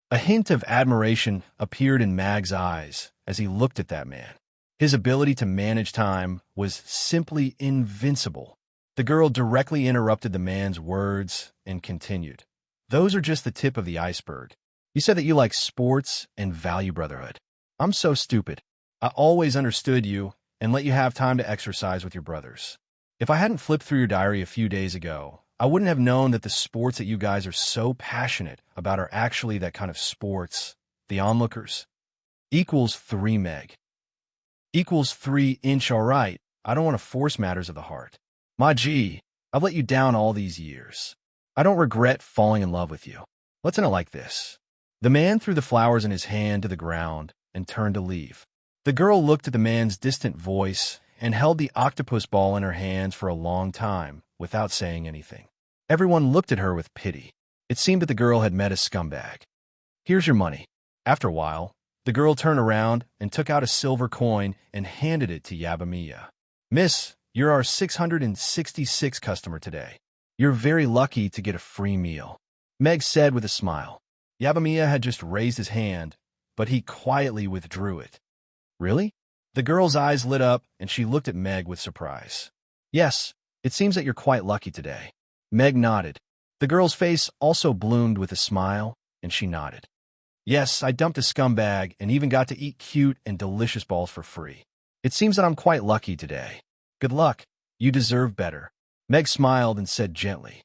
A hint of admiration appeared in Mag's eyes as he looked at that man. His ability to manage time was simply invincible. The girl directly interrupted the man's words and continued. Those are just the tip of the iceberg. You said that you like sports and value brotherhood. I'm so stupid. I always understood you and let you have time to exercise with your brothers. If I hadn't flipped through your diary a few days ago, I wouldn't have known that the sports that you guys are so passionate about are actually that kind of sports. The onlookers. Equals 3 meg. Equals 3 inch, all right. I don't want to force matters of the heart. My G, I've let you down all these years. I don't regret falling in love with you. Let's end it like this. The man threw the flowers in his hand to the ground and turned to leave. The girl looked at the man's distant voice and held the octopus ball in her hands for a long time without saying anything. Everyone looked at her with pity. It seemed that the girl had met a scumbag. Here's your money. After a while, the girl turned around and took out a silver coin and handed it to Yabamiya. Miss, you're our 666 customer today. You're very lucky to get a free meal, Meg said with a smile. Yabamiya had just raised his hand, but he quietly withdrew it. Really? The girl's eyes lit up, and she looked at Meg with surprise. Yes, it seems that you're quite lucky today. Meg nodded. The girl's face also bloomed with a smile, and she nodded. Yes, I dumped a scumbag and even got to eat cute and delicious balls for free. It seems that I'm quite lucky today. Good luck. You deserve better. Meg smiled and said gently.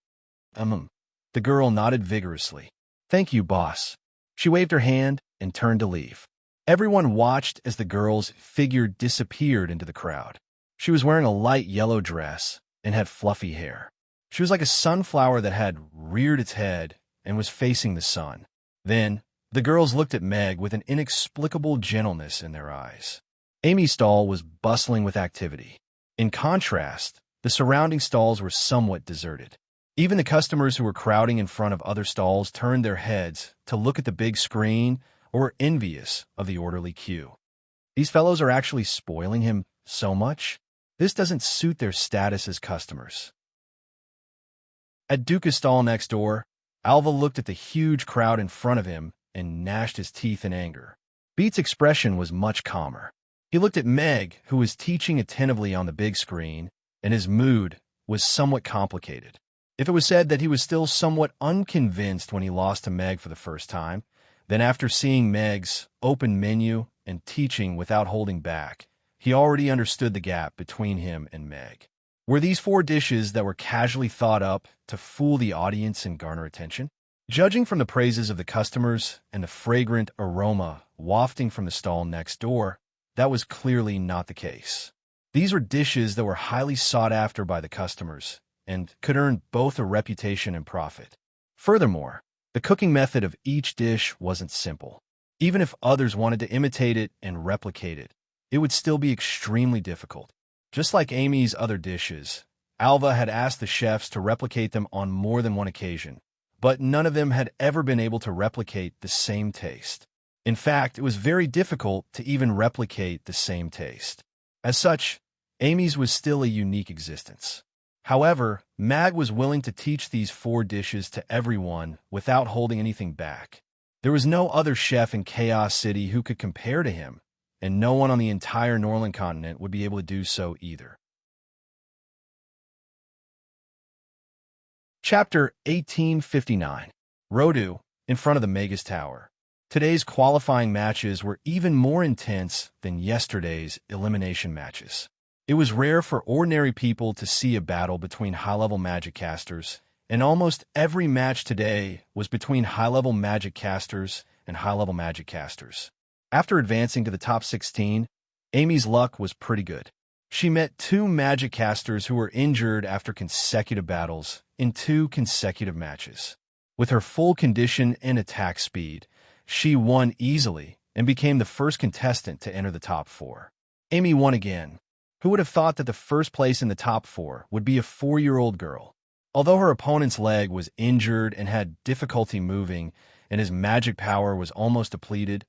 The girl nodded vigorously. Thank you, boss. She waved her hand and turned to leave. Everyone watched as the girl's figure disappeared into the crowd. She was wearing a light yellow dress and had fluffy hair. She was like a sunflower that had reared its head and was facing the sun. Then, the girls looked at Meg with an inexplicable gentleness in their eyes. Amy's stall was bustling with activity. In contrast, the surrounding stalls were somewhat deserted. Even the customers who were crowding in front of other stalls turned their heads to look at the big screen or were envious of the orderly queue. These fellows are actually spoiling him so much? This doesn't suit their status as customers. At Duca's stall next door, Alva looked at the huge crowd in front of him and gnashed his teeth in anger. Beat's expression was much calmer. He looked at Meg, who was teaching attentively on the big screen, and his mood was somewhat complicated. If it was said that he was still somewhat unconvinced when he lost to Meg for the first time, then after seeing Meg's open menu and teaching without holding back, he already understood the gap between him and Meg. Were these 4 dishes that were casually thought up to fool the audience and garner attention? Judging from the praises of the customers and the fragrant aroma wafting from the stall next door, that was clearly not the case. These were dishes that were highly sought after by the customers and could earn both a reputation and profit. Furthermore, the cooking method of each dish wasn't simple. Even if others wanted to imitate it and replicate it, it would still be extremely difficult. Just like Amy's other dishes, Alva had asked the chefs to replicate them on more than one occasion, but none of them had ever been able to replicate the same taste. In fact, it was very difficult to even replicate the same taste. As such, Amy's was still a unique existence. However, Mag was willing to teach these 4 dishes to everyone without holding anything back. There was no other chef in Chaos City who could compare to him, and no one on the entire Norland continent would be able to do so either. Chapter 1859. Rodu, in front of the Magus Tower. Today's qualifying matches were even more intense than yesterday's elimination matches. It was rare for ordinary people to see a battle between high-level magic casters, and almost every match today was between high-level magic casters and high-level magic casters. After advancing to the top 16, Amy's luck was pretty good. She met two magic casters who were injured after consecutive battles in 2 consecutive matches. With her full condition and attack speed, she won easily and became the first contestant to enter the top 4. Amy won again. Who would have thought that the first place in the top 4 would be a 4-year-old girl? Although her opponent's leg was injured and had difficulty moving, and his magic power was almost depleted,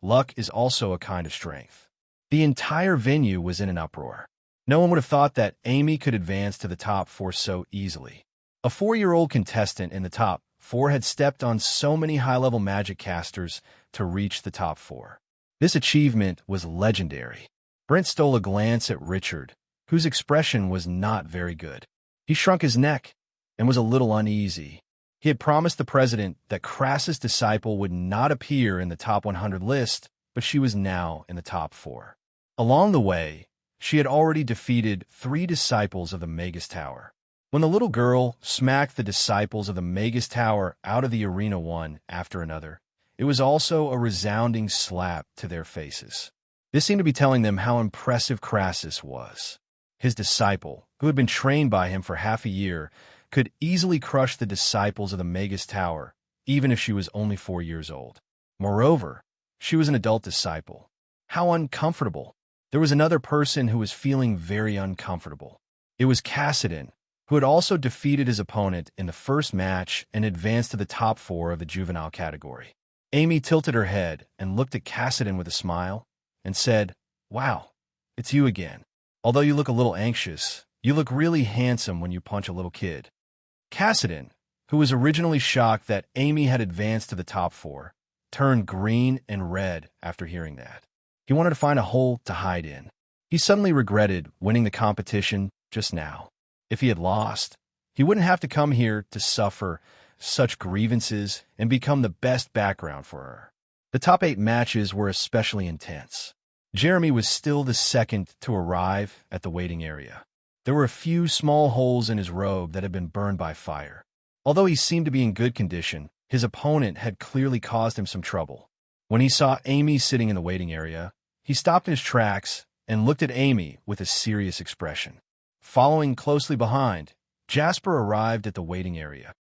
luck is also a kind of strength. The entire venue was in an uproar. No one would have thought that Amy could advance to the top 4 so easily. A 4-year-old contestant in the top 4 had stepped on so many high-level magic casters to reach the top 4. This achievement was legendary. Brent stole a glance at Richard, whose expression was not very good. He shrunk his neck and was a little uneasy. He had promised the president that Crassus' disciple would not appear in the top 100 list, but she was now in the top 4. Along the way, she had already defeated 3 disciples of the Magus Tower. When the little girl smacked the disciples of the Magus Tower out of the arena one after another, it was also a resounding slap to their faces. This seemed to be telling them how impressive Crassus was. His disciple, who had been trained by him for half a year, could easily crush the disciples of the Magus Tower, even if she was only 4 years old. Moreover, she was an adult disciple. How uncomfortable. There was another person who was feeling very uncomfortable. It was Cassidon, who had also defeated his opponent in the first match and advanced to the top 4 of the juvenile category. Amy tilted her head and looked at Cassidon with a smile and said, "Wow, it's you again. Although you look a little anxious, you look really handsome when you punch a little kid." Cassidon, who was originally shocked that Amy had advanced to the top 4, turned green and red after hearing that. He wanted to find a hole to hide in. He suddenly regretted winning the competition just now. If he had lost, he wouldn't have to come here to suffer such grievances and become the best background for her. The top 8 matches were especially intense. Jeremy was still the second to arrive at the waiting area. There were a few small holes in his robe that had been burned by fire. Although he seemed to be in good condition, his opponent had clearly caused him some trouble. When he saw Amy sitting in the waiting area, he stopped in his tracks and looked at Amy with a serious expression. Following closely behind, Jasper arrived at the waiting area.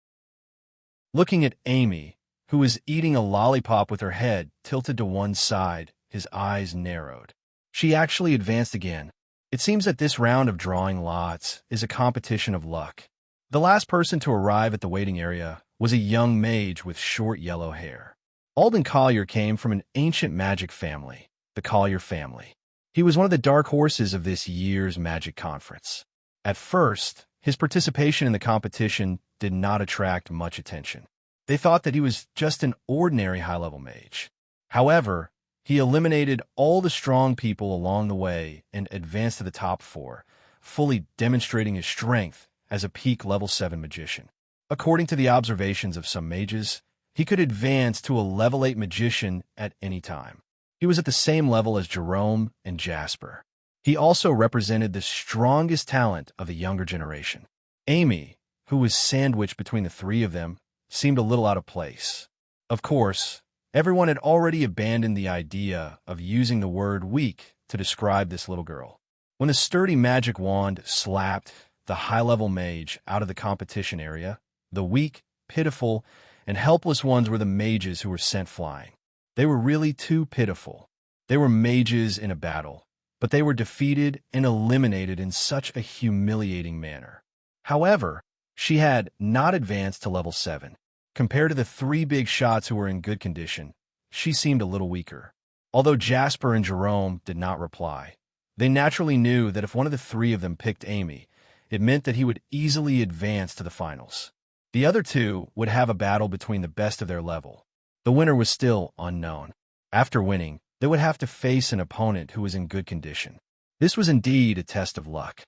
Looking at Amy, who was eating a lollipop with her head tilted to one side, his eyes narrowed. She actually advanced again. It seems that this round of drawing lots is a competition of luck. The last person to arrive at the waiting area was a young mage with short yellow hair. Alden Collier came from an ancient magic family, the Collier family. He was one of the dark horses of this year's magic conference. At first, his participation in the competition did not attract much attention. They thought that he was just an ordinary high-level mage. However, he eliminated all the strong people along the way and advanced to the top 4, fully demonstrating his strength as a peak level 7 magician. According to the observations of some mages, he could advance to a level 8 magician at any time. He was at the same level as Jerome and Jasper. He also represented the strongest talent of the younger generation. Amy, who was sandwiched between the 3 of them, seemed a little out of place. Of course, everyone had already abandoned the idea of using the word weak to describe this little girl. When the sturdy magic wand slapped the high-level mage out of the competition area, the weak, pitiful, and helpless ones were the mages who were sent flying. They were really too pitiful. They were mages in a battle, but they were defeated and eliminated in such a humiliating manner. However, she had not advanced to level 7. Compared to the 3 big shots who were in good condition, she seemed a little weaker. Although Jasper and Jerome did not reply, they naturally knew that if one of the 3 of them picked Amy, it meant that he would easily advance to the finals. The other 2 would have a battle between the best of their level. The winner was still unknown. After winning, they would have to face an opponent who was in good condition. This was indeed a test of luck.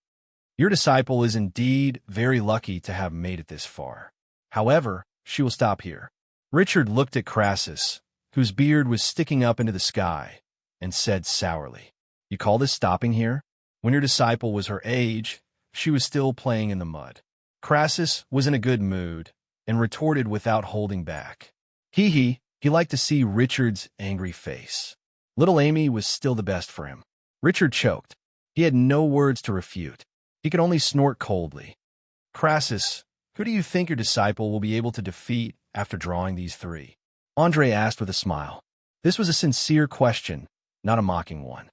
Your disciple is indeed very lucky to have made it this far. However, she will stop here. Richard looked at Crassus, whose beard was sticking up into the sky, and said sourly, "You call this stopping here? When your disciple was her age, she was still playing in the mud." Crassus was in a good mood and retorted without holding back. He liked to see Richard's angry face. Little Amy was still the best for him. Richard choked. He had no words to refute. He could only snort coldly. Crassus, who do you think your disciple will be able to defeat after drawing these three? Andre asked with a smile. This was a sincere question, not a mocking one.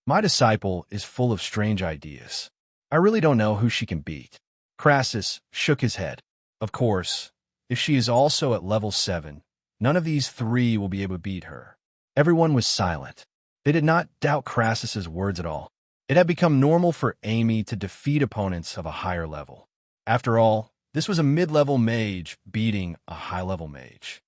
My disciple is full of strange ideas. I really don't know who she can beat. Crassus shook his head. Of course, if she is also at level 7, none of these three will be able to beat her. Everyone was silent. They did not doubt Crassus's words at all. It had become normal for Amy to defeat opponents of a higher level. After all, this was a mid-level mage beating a high-level mage.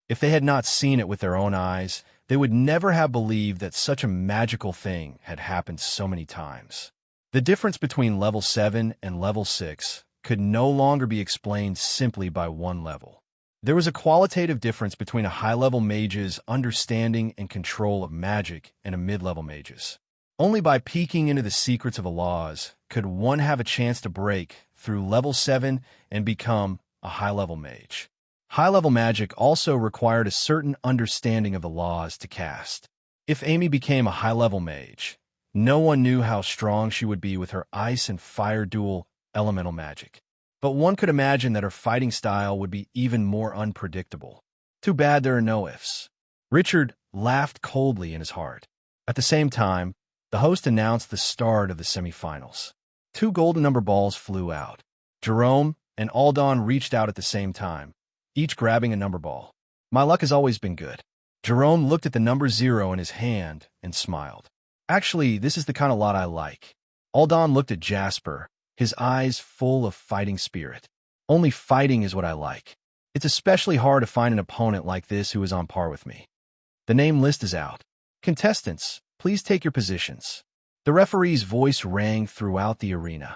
If they had not seen it with their own eyes, they would never have believed that such a magical thing had happened so many times. The difference between level 7 and level 6 could no longer be explained simply by one level. There was a qualitative difference between a high-level mage's understanding and control of magic and a mid-level mage's. Only by peeking into the secrets of the laws could one have a chance to break through level 7 and become a high-level mage. High-level magic also required a certain understanding of the laws to cast. If Amy became a high-level mage, no one knew how strong she would be with her ice and fire dual elemental magic. But one could imagine that her fighting style would be even more unpredictable. Too bad there are no ifs. Richard laughed coldly in his heart. At the same time, the host announced the start of the semifinals. 2 golden number balls flew out. Jerome and Aldon reached out at the same time, each grabbing a number ball. My luck has always been good. Jerome looked at the number 0 in his hand and smiled. Actually, this is the kind of lot I like. Aldon looked at Jasper, his eyes full of fighting spirit. Only fighting is what I like. It's especially hard to find an opponent like this who is on par with me. The name list is out. Contestants, please take your positions. The referee's voice rang throughout the arena.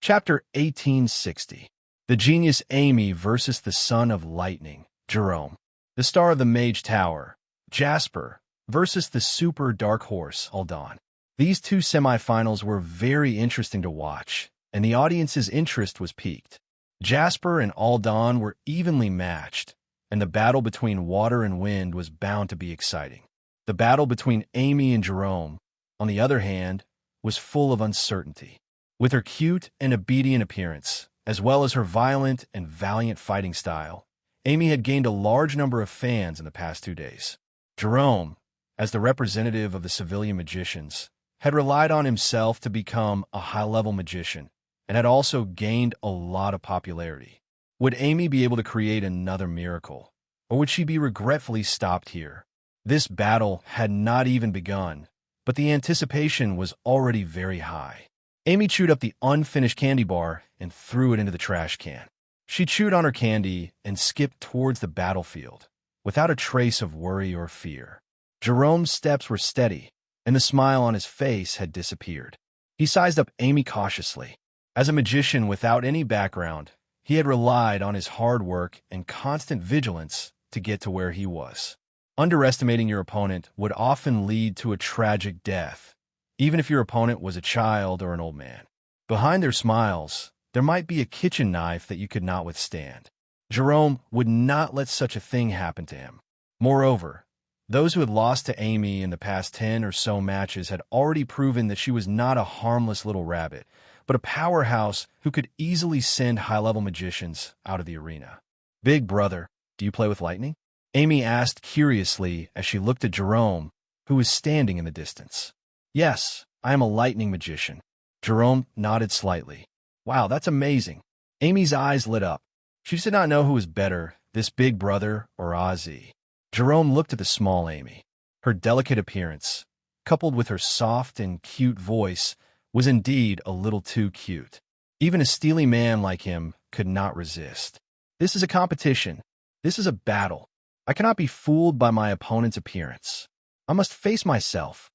Chapter 1860. The Genius Amy versus the Son of Lightning, Jerome. The Star of the Mage Tower, Jasper, versus the Super Dark Horse, Aldon. These 2 semifinals were very interesting to watch, and the audience's interest was piqued. Jasper and Aldon were evenly matched, and the battle between water and wind was bound to be exciting. The battle between Amy and Jerome, on the other hand, was full of uncertainty. With her cute and obedient appearance, as well as her violent and valiant fighting style, Amy had gained a large number of fans in the past 2 days. Jerome, as the representative of the civilian magicians, had relied on himself to become a high-level magician, and had also gained a lot of popularity. Would Amy be able to create another miracle, or would she be regretfully stopped here? This battle had not even begun, but the anticipation was already very high. Amy chewed up the unfinished candy bar and threw it into the trash can. She chewed on her candy and skipped towards the battlefield, without a trace of worry or fear. Jerome's steps were steady, and the smile on his face had disappeared. He sized up Amy cautiously. As a magician without any background, he had relied on his hard work and constant vigilance to get to where he was. Underestimating your opponent would often lead to a tragic death, even if your opponent was a child or an old man. Behind their smiles, there might be a kitchen knife that you could not withstand. Jerome would not let such a thing happen to him. Moreover, those who had lost to Amy in the past 10 or so matches had already proven that she was not a harmless little rabbit, but a powerhouse who could easily send high-level magicians out of the arena. Big brother, do you play with lightning? Amy asked curiously as she looked at Jerome, who was standing in the distance. Yes, I am a lightning magician. Jerome nodded slightly. Wow, that's amazing. Amy's eyes lit up. She did not know who was better, this big brother or Ozzy. Jerome looked at the small Amy. Her delicate appearance, coupled with her soft and cute voice, was indeed a little too cute. Even a steely man like him could not resist. This is a competition. This is a battle. I cannot be fooled by my opponent's appearance. I must face myself.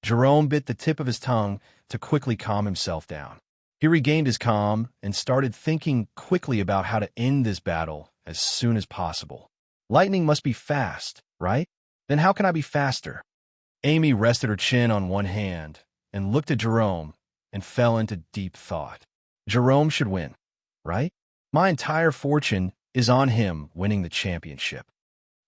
Jerome bit the tip of his tongue to quickly calm himself down. He regained his calm and started thinking quickly about how to end this battle as soon as possible. Lightning must be fast, right? Then how can I be faster? Amy rested her chin on one hand and looked at Jerome and fell into deep thought. Jerome should win, right? My entire fortune is on him winning the championship.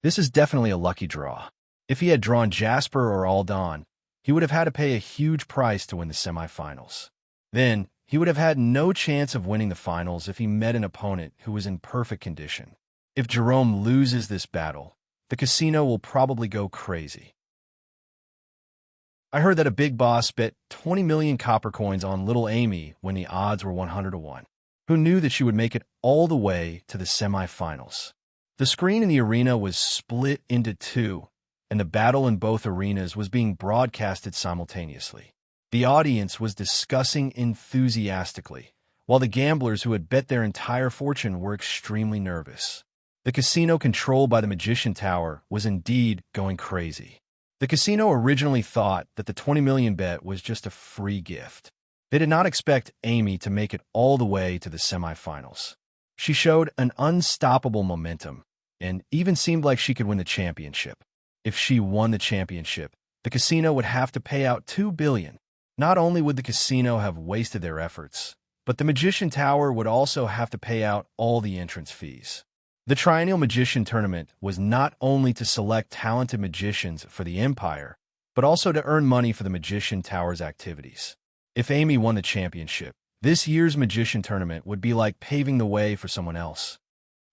This is definitely a lucky draw. If he had drawn Jasper or Aldan, he would have had to pay a huge price to win the semifinals. Then, he would have had no chance of winning the finals if he met an opponent who was in perfect condition. If Jerome loses this battle, the casino will probably go crazy. I heard that a big boss bet 20 million copper coins on little Amy when the odds were 100 to 1. Who knew that she would make it all the way to the semifinals? The screen in the arena was split into two, and the battle in both arenas was being broadcasted simultaneously. The audience was discussing enthusiastically, while the gamblers who had bet their entire fortune were extremely nervous. The casino controlled by the Magician Tower was indeed going crazy. The casino originally thought that the 20 million bet was just a free gift. They did not expect Amy to make it all the way to the semifinals. She showed an unstoppable momentum and even seemed like she could win the championship. If she won the championship, the casino would have to pay out $2 billion. Not only would the casino have wasted their efforts, but the Magician Tower would also have to pay out all the entrance fees. The Triennial Magician Tournament was not only to select talented magicians for the Empire, but also to earn money for the Magician Tower's activities. If Amy won the championship, this year's Magician Tournament would be like paving the way for someone else.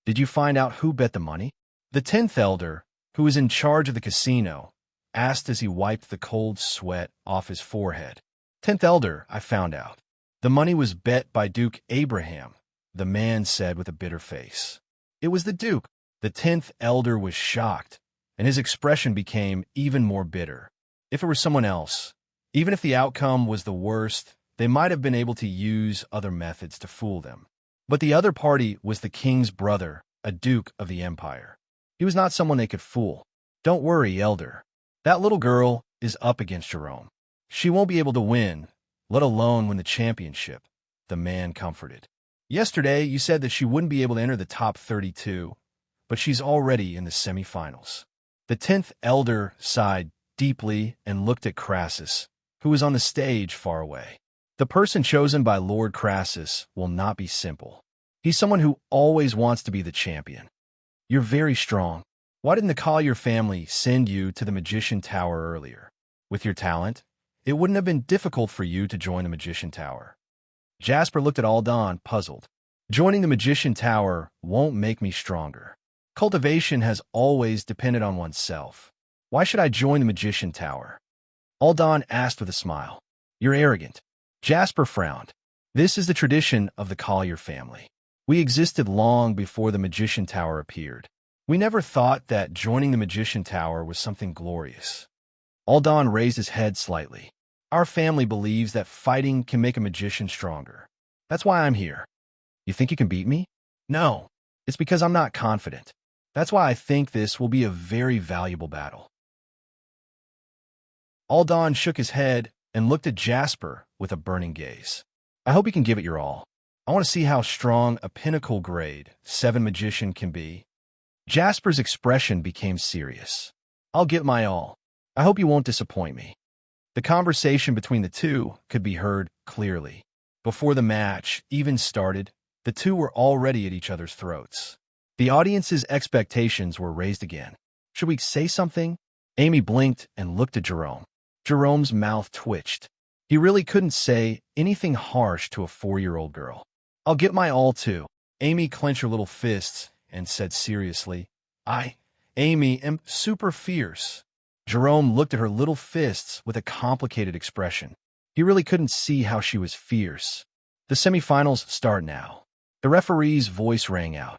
Did you find out who bet the money? The 10th Elder, who was in charge of the casino, asked as he wiped the cold sweat off his forehead. 10th Elder, I found out. The money was bet by Duke Abraham, the man said with a bitter face. It was the Duke. The 10th Elder was shocked, and his expression became even more bitter. If it were someone else, even if the outcome was the worst, they might have been able to use other methods to fool them. But the other party was the king's brother, a duke of the empire. He was not someone they could fool. Don't worry, Elder. That little girl is up against Jerome. She won't be able to win, let alone win the championship, the man comforted. Yesterday, you said that she wouldn't be able to enter the top 32, but she's already in the semifinals. The 10th Elder sighed deeply and looked at Crassus, who was on the stage far away. The person chosen by Lord Crassus will not be simple. He's someone who always wants to be the champion. You're very strong. Why didn't the Collier family send you to the Magician Tower earlier? With your talent, it wouldn't have been difficult for you to join the Magician Tower. Jasper looked at Aldan, puzzled. Joining the Magician Tower won't make me stronger. Cultivation has always depended on oneself. Why should I join the Magician Tower? Aldan asked with a smile. You're arrogant. Jasper frowned. This is the tradition of the Collier family. We existed long before the Magician Tower appeared. We never thought that joining the Magician Tower was something glorious. Aldan raised his head slightly. Our family believes that fighting can make a magician stronger. That's why I'm here. You think you can beat me? No. It's because I'm not confident. That's why I think this will be a very valuable battle. Aldan shook his head and looked at Jasper with a burning gaze. I hope you can give it your all. I want to see how strong a pinnacle grade 7 magician can be. Jasper's expression became serious. I'll give my all. I hope you won't disappoint me. The conversation between the two could be heard clearly. Before the match even started, the two were already at each other's throats. The audience's expectations were raised again. Should we say something? Amy blinked and looked at Jerome. Jerome's mouth twitched. He really couldn't say anything harsh to a 4-year-old girl. I'll get my all too. Amy clenched her little fists and said seriously, Amy, am super fierce. Jerome looked at her little fists with a complicated expression. He really couldn't see how she was fierce. The semifinals start now. The referee's voice rang out.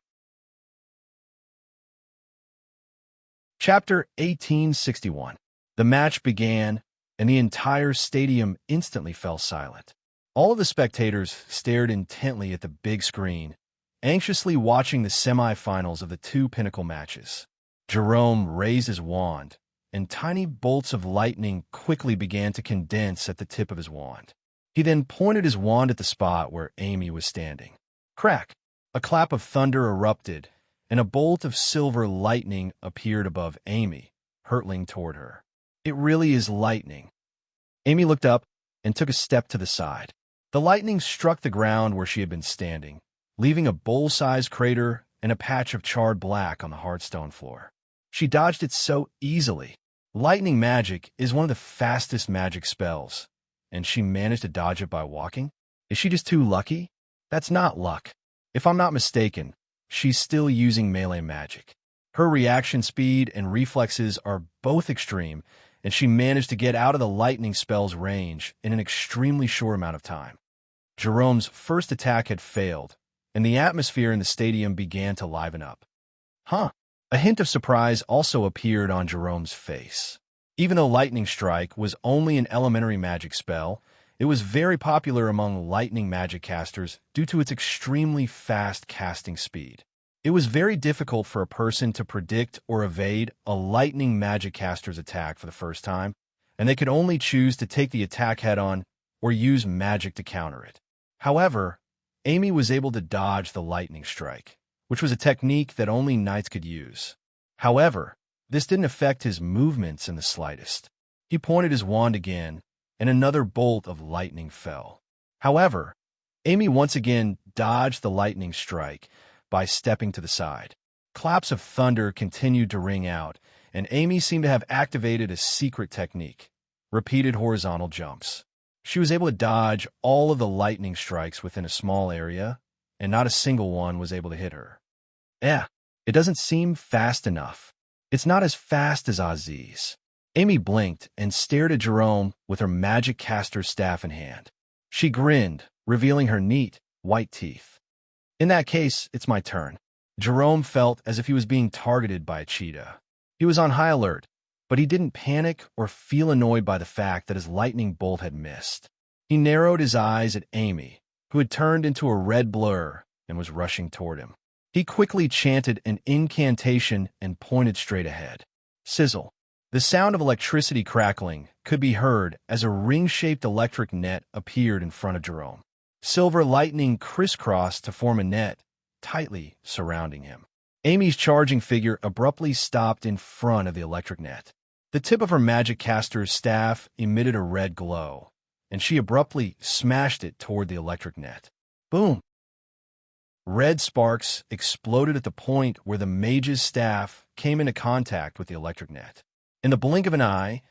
Chapter 1861. The match began, and the entire stadium instantly fell silent. All of the spectators stared intently at the big screen, anxiously watching the semifinals of the two pinnacle matches. Jerome raised his wand, and tiny bolts of lightning quickly began to condense at the tip of his wand. He then pointed his wand at the spot where Amy was standing. Crack! A clap of thunder erupted, and a bolt of silver lightning appeared above Amy, hurtling toward her. It really is lightning. Amy looked up and took a step to the side. The lightning struck the ground where she had been standing, leaving a bowl-sized crater and a patch of charred black on the hard stone floor. She dodged it so easily. Lightning magic is one of the fastest magic spells, and she managed to dodge it by walking? Is she just too lucky? That's not luck. If I'm not mistaken, she's still using melee magic. Her reaction speed and reflexes are both extreme, and she managed to get out of the lightning spell's range in an extremely short amount of time. Jerome's first attack had failed, and the atmosphere in the stadium began to liven up. Huh. A hint of surprise also appeared on Jerome's face. Even though Lightning Strike was only an elementary magic spell, it was very popular among lightning magic casters due to its extremely fast casting speed. It was very difficult for a person to predict or evade a lightning magic caster's attack for the first time, and they could only choose to take the attack head-on or use magic to counter it. However, Amy was able to dodge the lightning strike, which was a technique that only knights could use. However, this didn't affect his movements in the slightest. He pointed his wand again, and another bolt of lightning fell. However, Amy once again dodged the lightning strike by stepping to the side. Claps of thunder continued to ring out, and Amy seemed to have activated a secret technique: repeated horizontal jumps. She was able to dodge all of the lightning strikes within a small area, and not a single one was able to hit her. It doesn't seem fast enough. It's not as fast as Aziz. Amy blinked and stared at Jerome with her magic caster staff in hand. She grinned, revealing her neat, white teeth. In that case, it's my turn. Jerome felt as if he was being targeted by a cheetah. He was on high alert, but he didn't panic or feel annoyed by the fact that his lightning bolt had missed. He narrowed his eyes at Amy, who had turned into a red blur and was rushing toward him. He quickly chanted an incantation and pointed straight ahead. Sizzle. The sound of electricity crackling could be heard as a ring-shaped electric net appeared in front of Jerome. Silver lightning crisscrossed to form a net, tightly surrounding him. Amy's charging figure abruptly stopped in front of the electric net. The tip of her magic caster's staff emitted a red glow, and she abruptly smashed it toward the electric net. Boom! Red sparks exploded at the point where the mage's staff came into contact with the electric net. In the blink of an eye,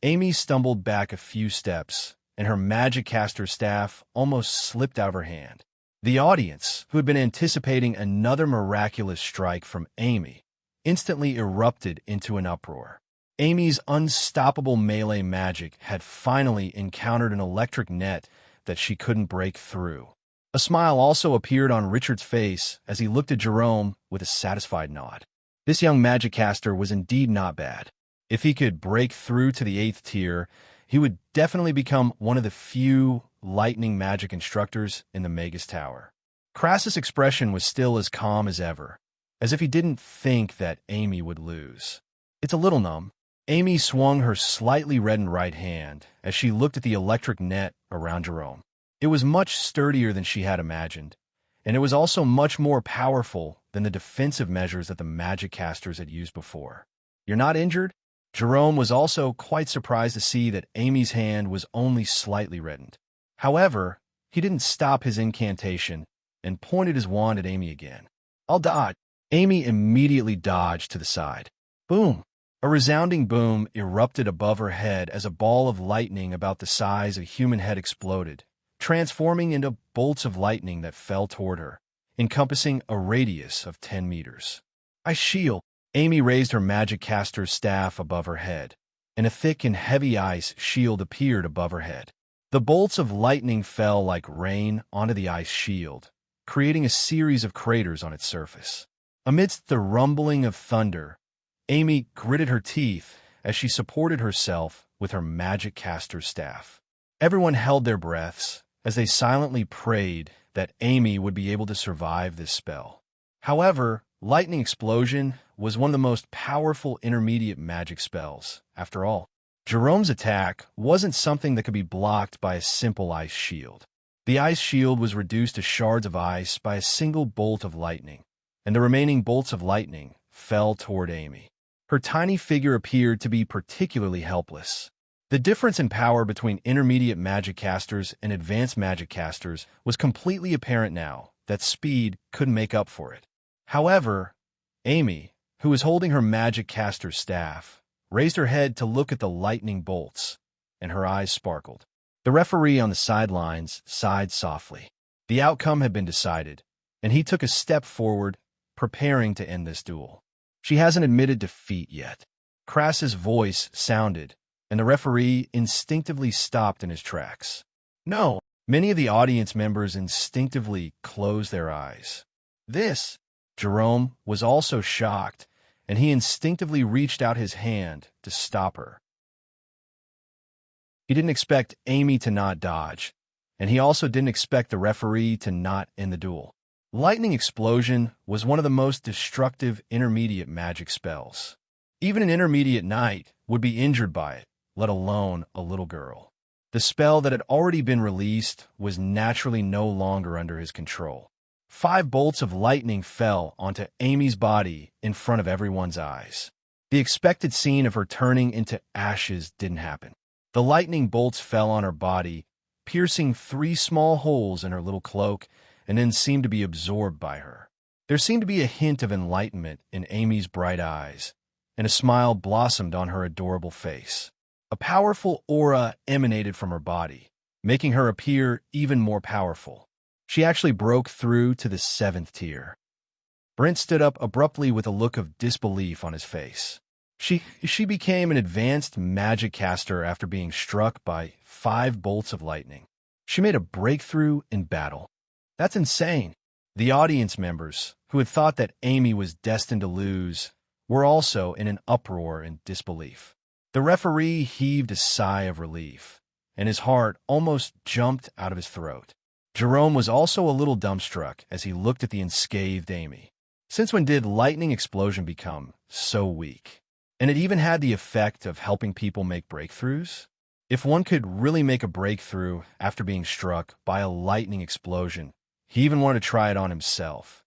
Amy stumbled back a few steps, and her magic caster's staff almost slipped out of her hand. The audience, who had been anticipating another miraculous strike from Amy, instantly erupted into an uproar. Amy's unstoppable melee magic had finally encountered an electric net that she couldn't break through. A smile also appeared on Richard's face as he looked at Jerome with a satisfied nod. This young magic caster was indeed not bad. If he could break through to the 8th tier, he would definitely become one of the few lightning magic instructors in the Magus Tower. Crassus' expression was still as calm as ever, as if he didn't think that Amy would lose. It's a little numb. Amy swung her slightly reddened right hand as she looked at the electric net around Jerome. It was much sturdier than she had imagined, and it was also much more powerful than the defensive measures that the magic casters had used before. You're not injured? Jerome was also quite surprised to see that Amy's hand was only slightly reddened. However, he didn't stop his incantation and pointed his wand at Amy again. I'll dodge. Amy immediately dodged to the side. Boom! A resounding boom erupted above her head as a ball of lightning about the size of a human head exploded, transforming into bolts of lightning that fell toward her, encompassing a radius of 10 meters. I shield. Amy raised her magic caster's staff above her head, and a thick and heavy ice shield appeared above her head. The bolts of lightning fell like rain onto the ice shield, creating a series of craters on its surface. Amidst the rumbling of thunder, Amy gritted her teeth as she supported herself with her magic caster's staff. Everyone held their breaths as they silently prayed that Amy would be able to survive this spell. However, Lightning Explosion was one of the most powerful intermediate magic spells. After all, Jerome's attack wasn't something that could be blocked by a simple ice shield. The ice shield was reduced to shards of ice by a single bolt of lightning, and the remaining bolts of lightning fell toward Amy. Her tiny figure appeared to be particularly helpless. The difference in power between intermediate magic casters and advanced magic casters was completely apparent now that speed couldn't make up for it. However, Amy, who was holding her magic caster's staff, raised her head to look at the lightning bolts, and her eyes sparkled. The referee on the sidelines sighed softly. The outcome had been decided, and he took a step forward, preparing to end this duel. She hasn't admitted defeat yet. Crass's voice sounded, and the referee instinctively stopped in his tracks. No, many of the audience members instinctively closed their eyes. Jerome was also shocked, and he instinctively reached out his hand to stop her. He didn't expect Amy to not dodge, and he also didn't expect the referee to not end the duel. Lightning Explosion was one of the most destructive intermediate magic spells. Even an intermediate knight would be injured by it, let alone a little girl. The spell that had already been released was naturally no longer under his control. 5 bolts of lightning fell onto Amy's body in front of everyone's eyes. The expected scene of her turning into ashes didn't happen. The lightning bolts fell on her body, piercing 3 small holes in her little cloak, and then seemed to be absorbed by her. There seemed to be a hint of enlightenment in Amy's bright eyes, and a smile blossomed on her adorable face. A powerful aura emanated from her body, making her appear even more powerful. She actually broke through to the 7th tier. Brent stood up abruptly with a look of disbelief on his face. She became an advanced magic caster after being struck by 5 bolts of lightning. She made a breakthrough in battle. That's insane. The audience members, who had thought that Amy was destined to lose, were also in an uproar and disbelief. The referee heaved a sigh of relief, and his heart almost jumped out of his throat. Jerome was also a little dumbstruck as he looked at the unscathed Amy. Since when did Lightning Explosion become so weak? And it even had the effect of helping people make breakthroughs? If one could really make a breakthrough after being struck by a lightning explosion, he even wanted to try it on himself.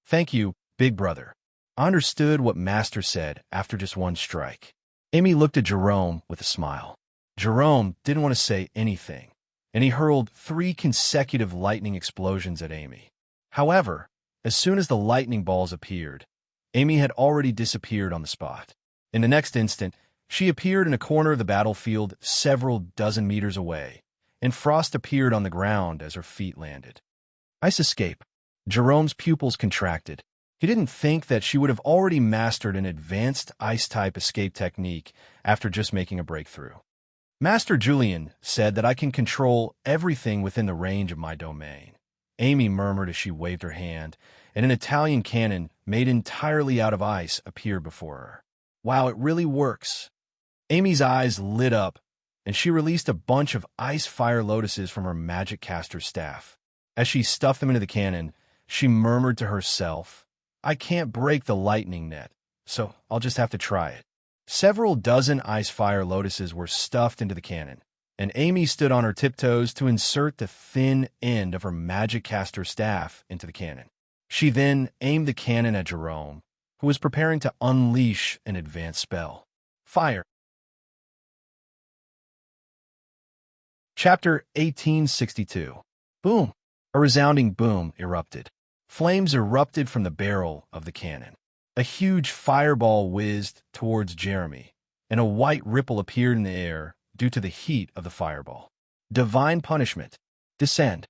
Thank you, Big Brother. I understood what Master said after just one strike. Amy looked at Jerome with a smile. Jerome didn't want to say anything, and he hurled 3 consecutive lightning explosions at Amy. However, as soon as the lightning balls appeared, Amy had already disappeared on the spot. In the next instant, she appeared in a corner of the battlefield several dozen meters away, and frost appeared on the ground as her feet landed. Ice escape. Jerome's pupils contracted. He didn't think that she would have already mastered an advanced ice-type escape technique after just making a breakthrough. Master Julian said that I can control everything within the range of my domain. Amy murmured as she waved her hand, and an Italian cannon made entirely out of ice appeared before her. Wow, it really works. Amy's eyes lit up, and she released a bunch of ice fire lotuses from her magic caster's staff. As she stuffed them into the cannon, she murmured to herself, I can't break the lightning net, so I'll just have to try it. Several dozen ice fire lotuses were stuffed into the cannon, and Amy stood on her tiptoes to insert the thin end of her magic caster staff into the cannon. She then aimed the cannon at Jerome, who was preparing to unleash an advanced spell. Fire. Chapter 1862. Boom. A resounding boom erupted. Flames erupted from the barrel of the cannon. A huge fireball whizzed towards Jeremy, and a white ripple appeared in the air due to the heat of the fireball. Divine punishment. Descend.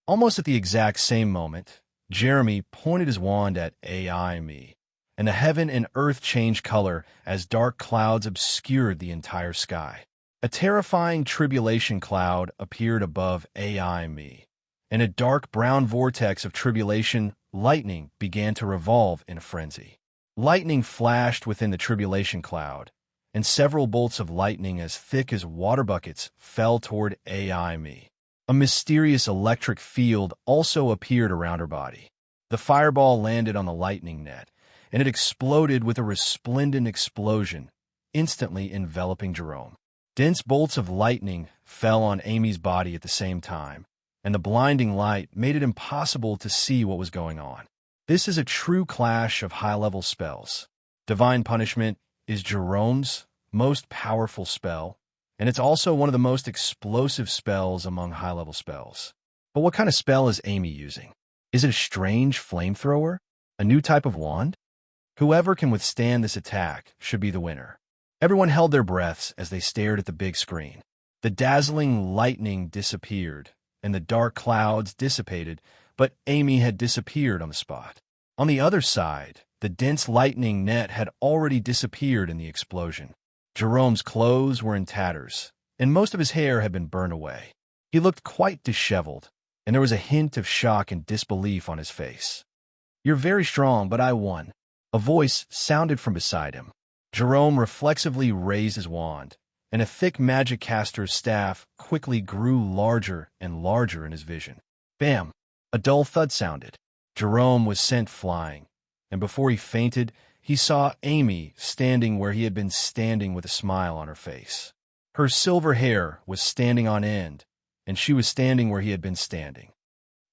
Almost at the exact same moment, Jeremy pointed his wand at Amy, and the heaven and earth changed color as dark clouds obscured the entire sky. A terrifying tribulation cloud appeared above Amy. In a dark brown vortex of tribulation, lightning began to revolve in a frenzy. Lightning flashed within the tribulation cloud, and several bolts of lightning as thick as water buckets fell toward Amy. A mysterious electric field also appeared around her body. The fireball landed on the lightning net, and it exploded with a resplendent explosion, instantly enveloping Jerome. Dense bolts of lightning fell on Amy's body at the same time, and the blinding light made it impossible to see what was going on. This is a true clash of high-level spells. Divine Punishment is Jerome's most powerful spell, and it's also one of the most explosive spells among high-level spells. But what kind of spell is Amy using? Is it a strange flamethrower? A new type of wand? Whoever can withstand this attack should be the winner. Everyone held their breaths as they stared at the big screen. The dazzling lightning disappeared, and the dark clouds dissipated, but Amy had disappeared on the spot. On the other side, the dense lightning net had already disappeared in the explosion. Jerome's clothes were in tatters, and most of his hair had been burned away. He looked quite disheveled, and there was a hint of shock and disbelief on his face. "You're very strong, but I won." A voice sounded from beside him. Jerome reflexively raised his wand, and a thick magic caster's staff quickly grew larger and larger in his vision. Bam! A dull thud sounded. Jerome was sent flying, and before he fainted, he saw Amy standing where he had been standing with a smile on her face. Her silver hair was standing on end, and she was standing where he had been standing.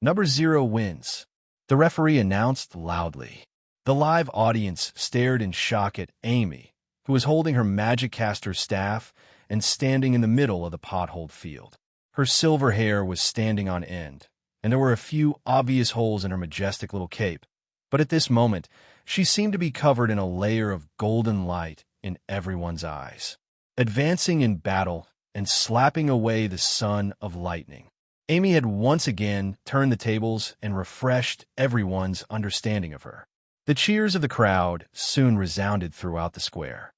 Number 0 wins, the referee announced loudly. The live audience stared in shock at Amy, who was holding her magic caster's staff and standing in the middle of the potholed field. Her silver hair was standing on end, and there were a few obvious holes in her majestic little cape. But at this moment, she seemed to be covered in a layer of golden light in everyone's eyes, advancing in battle and slapping away the sun of lightning. Amy had once again turned the tables and refreshed everyone's understanding of her. The cheers of the crowd soon resounded throughout the square.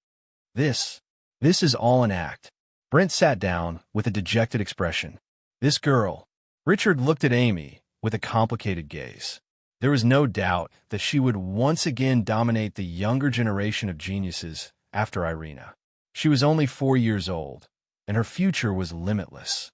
This is all an act. Brent sat down with a dejected expression. This girl. Richard looked at Amy with a complicated gaze. There was no doubt that she would once again dominate the younger generation of geniuses after Irina. She was only 4 years old, and her future was limitless.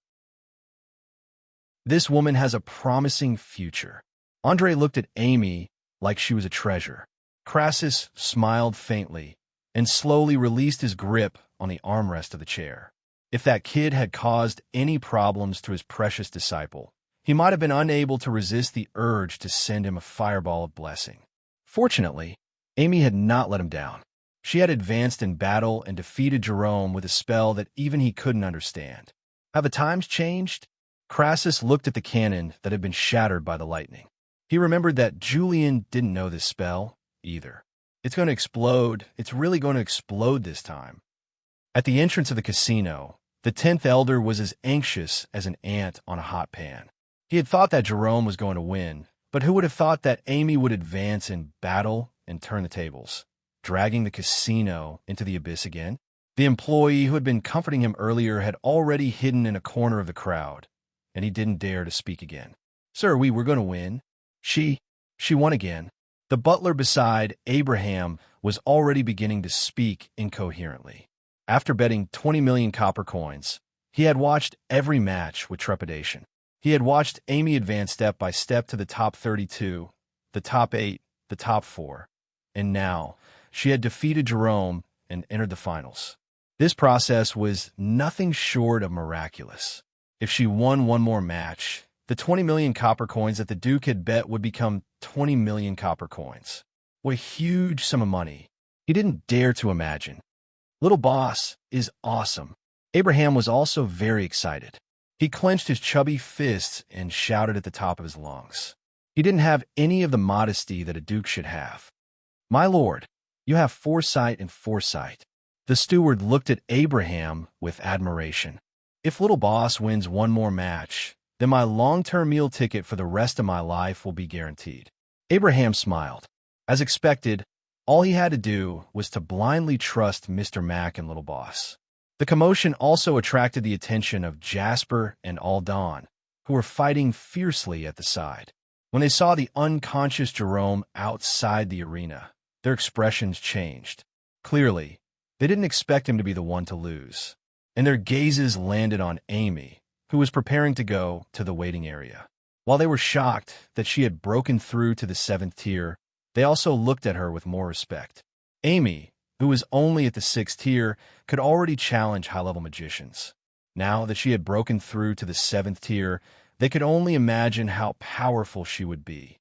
This woman has a promising future. Andre looked at Amy like she was a treasure. Crassus smiled faintly and slowly released his grip on the armrest of the chair. If that kid had caused any problems to his precious disciple, he might have been unable to resist the urge to send him a fireball of blessing. Fortunately, Amy had not let him down. She had advanced in battle and defeated Jerome with a spell that even he couldn't understand. Have the times changed? Crassus looked at the cannon that had been shattered by the lightning. He remembered that Julian didn't know this spell either. It's going to explode. It's really going to explode this time. At the entrance of the casino, the 10th elder was as anxious as an ant on a hot pan. He had thought that Jerome was going to win, but who would have thought that Amy would advance in battle and turn the tables, dragging the casino into the abyss again? The employee who had been comforting him earlier had already hidden in a corner of the crowd, and he didn't dare to speak again. "Sir, we were going to win." She won again. The butler beside Abraham was already beginning to speak incoherently. After betting 20 million copper coins, he had watched every match with trepidation. He had watched Amy advance step by step to the top 32, the top 8, the top 4, and now she had defeated Jerome and entered the finals. This process was nothing short of miraculous. If she won one more match, the 20 million copper coins that the Duke had bet would become 20 million copper coins. What a huge sum of money. He didn't dare to imagine. Little boss is awesome. Abraham was also very excited. He clenched his chubby fists and shouted at the top of his lungs. He didn't have any of the modesty that a duke should have. "My lord, you have foresight and foresight." The steward looked at Abraham with admiration. "If little boss wins one more match, then my long-term meal ticket for the rest of my life will be guaranteed." Abraham smiled. As expected, all he had to do was to blindly trust Mr. Mac and Little Boss. The commotion also attracted the attention of Jasper and Aldan, who were fighting fiercely at the side. When they saw the unconscious Jerome outside the arena, their expressions changed. Clearly, they didn't expect him to be the one to lose, and their gazes landed on Amy, who was preparing to go to the waiting area. While they were shocked that she had broken through to the 7th tier, they also looked at her with more respect. Amy, who was only at the 6th tier, could already challenge high-level magicians. Now that she had broken through to the 7th tier, they could only imagine how powerful she would be.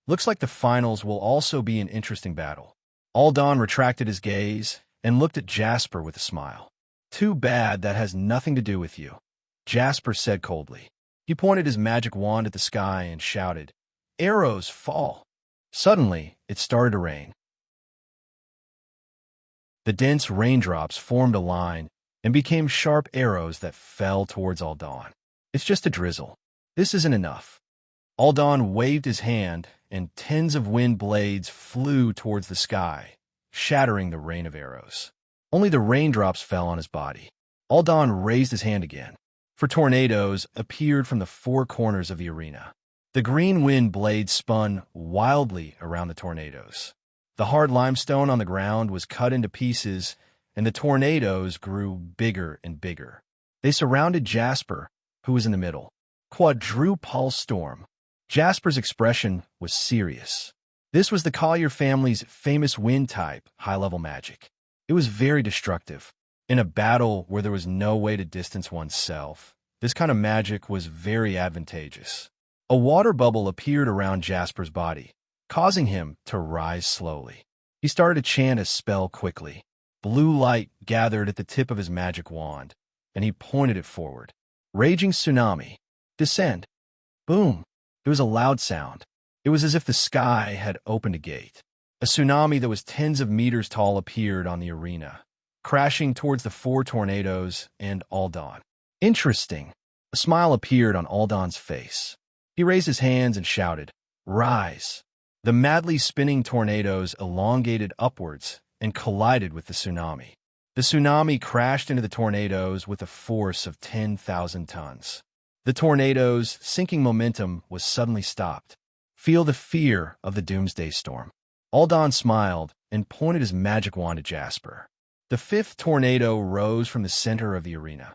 Looks like the finals will also be an interesting battle. Aldan retracted his gaze and looked at Jasper with a smile. Too bad that has nothing to do with you, Jasper said coldly. He pointed his magic wand at the sky and shouted, "Arrows fall!" Suddenly, it started to rain. The dense raindrops formed a line and became sharp arrows that fell towards Aldan. "It's just a drizzle. This isn't enough." Aldan waved his hand, and tens of wind blades flew towards the sky, shattering the rain of arrows. Only the raindrops fell on his body. Aldan raised his hand again, for tornadoes appeared from the four corners of the arena. The green wind blades spun wildly around the tornadoes. The hard limestone on the ground was cut into pieces, and the tornadoes grew bigger and bigger. They surrounded Jasper, who was in the middle. Quadruple storm. Jasper's expression was serious. This was the Collier family's famous wind type, high-level magic. It was very destructive. In a battle where there was no way to distance oneself, this kind of magic was very advantageous. A water bubble appeared around Jasper's body, causing him to rise slowly. He started to chant a spell quickly. Blue light gathered at the tip of his magic wand, and he pointed it forward. Raging tsunami. Descend. Boom. There was a loud sound. It was as if the sky had opened a gate. A tsunami that was tens of meters tall appeared on the arena, crashing towards the four tornadoes and Aldan. Interesting. A smile appeared on Aldan's face. He raised his hands and shouted, "Rise." The madly spinning tornadoes elongated upwards and collided with the tsunami. The tsunami crashed into the tornadoes with a force of 10,000 tons. The tornadoes' sinking momentum was suddenly stopped. Feel the fear of the doomsday storm. Aldan smiled and pointed his magic wand at Jasper. The fifth tornado rose from the center of the arena.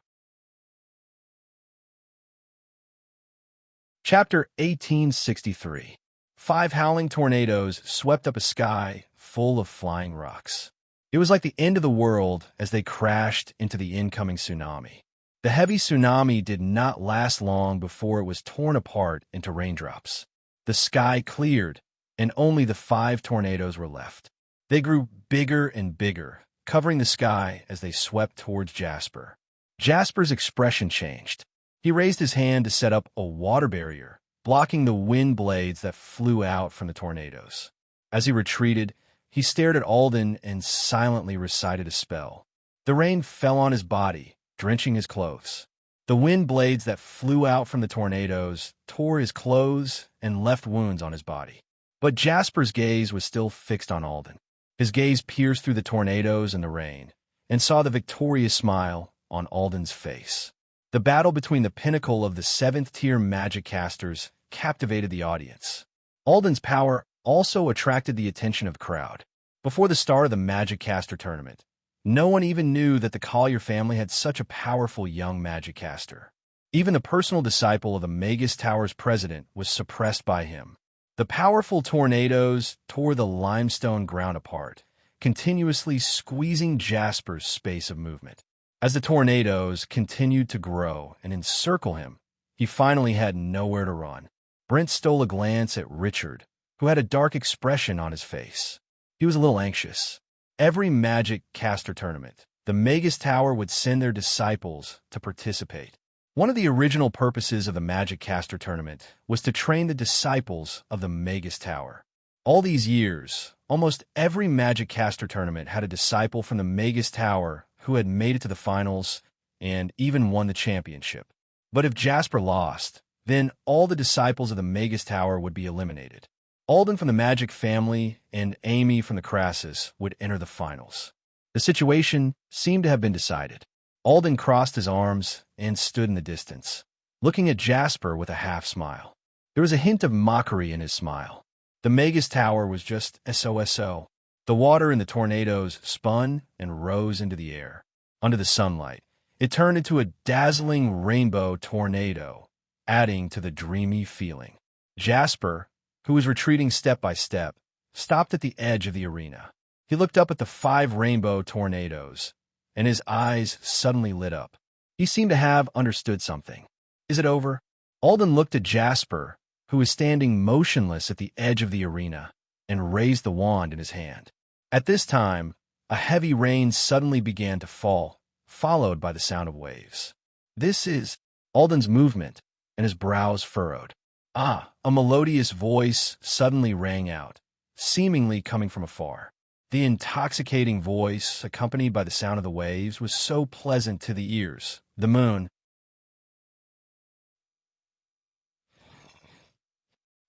Chapter 1863. 5 howling tornadoes swept up a sky full of flying rocks. It was like the end of the world as they crashed into the incoming tsunami. The heavy tsunami did not last long before it was torn apart into raindrops. The sky cleared, and only the 5 tornadoes were left. They grew bigger and bigger, covering the sky as they swept towards Jasper. Jasper's expression changed. He raised his hand to set up a water barrier, blocking the wind blades that flew out from the tornadoes. As he retreated, he stared at Aldan and silently recited a spell. The rain fell on his body, drenching his clothes. The wind blades that flew out from the tornadoes tore his clothes and left wounds on his body. But Jasper's gaze was still fixed on Aldan. His gaze pierced through the tornadoes and the rain, and saw the victorious smile on Aldan's face. The battle between the pinnacle of the 7th-tier magic casters captivated the audience. Aldan's power also attracted the attention of the crowd. Before the start of the Magic Caster Tournament, no one even knew that the Collier family had such a powerful young magic caster. Even the personal disciple of the Magus Tower's president was suppressed by him. The powerful tornadoes tore the limestone ground apart, continuously squeezing Jasper's space of movement. As the tornadoes continued to grow and encircle him, he finally had nowhere to run. Brent stole a glance at Richard, who had a dark expression on his face. He was a little anxious. Every Magic Caster Tournament, the Magus Tower would send their disciples to participate. One of the original purposes of the Magic Caster Tournament was to train the disciples of the Magus Tower. All these years, almost every Magic Caster Tournament had a disciple from the Magus Tower who had made it to the finals and even won the championship. But if Jasper lost, then all the disciples of the Magus Tower would be eliminated. Aldan from the Magic family and Amy from the Crassus would enter the finals. The situation seemed to have been decided. Aldan crossed his arms and stood in the distance, looking at Jasper with a half-smile. There was a hint of mockery in his smile. The Magus Tower was just SOSO. The water in the tornadoes spun and rose into the air. Under the sunlight, it turned into a dazzling rainbow tornado, adding to the dreamy feeling. Jasper, who was retreating step by step, stopped at the edge of the arena. He looked up at the 5 rainbow tornadoes, and his eyes suddenly lit up. He seemed to have understood something. "Is it over?" Aldan looked at Jasper, who was standing motionless at the edge of the arena, and raised the wand in his hand. At this time, a heavy rain suddenly began to fall, followed by the sound of waves. This is Alden's movement, and his brows furrowed. Ah, a melodious voice suddenly rang out, seemingly coming from afar. The intoxicating voice, accompanied by the sound of the waves, was so pleasant to the ears. The moon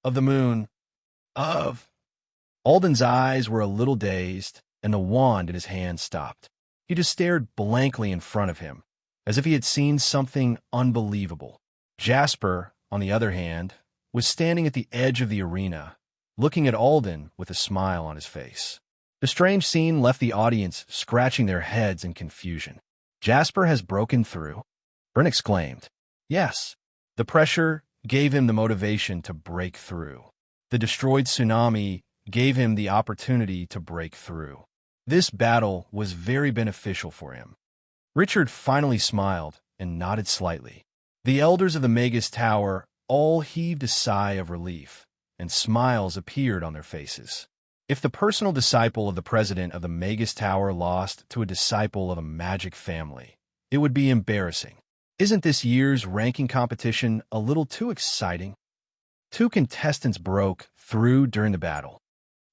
of the moon of Alden's eyes were a little dazed, and the wand in his hand stopped. He just stared blankly in front of him, as if he had seen something unbelievable. Jasper, on the other hand, was standing at the edge of the arena, looking at Alden with a smile on his face. The strange scene left the audience scratching their heads in confusion. Jasper has broken through, Brent exclaimed. Yes. The pressure gave him the motivation to break through. The destroyed tsunami gave him the opportunity to break through. This battle was very beneficial for him. Richard finally smiled and nodded slightly. The elders of the Magus Tower all heaved a sigh of relief, and smiles appeared on their faces. If the personal disciple of the president of the Magus Tower lost to a disciple of a magic family, it would be embarrassing. Isn't this year's ranking competition a little too exciting? 2 contestants broke through during the battle.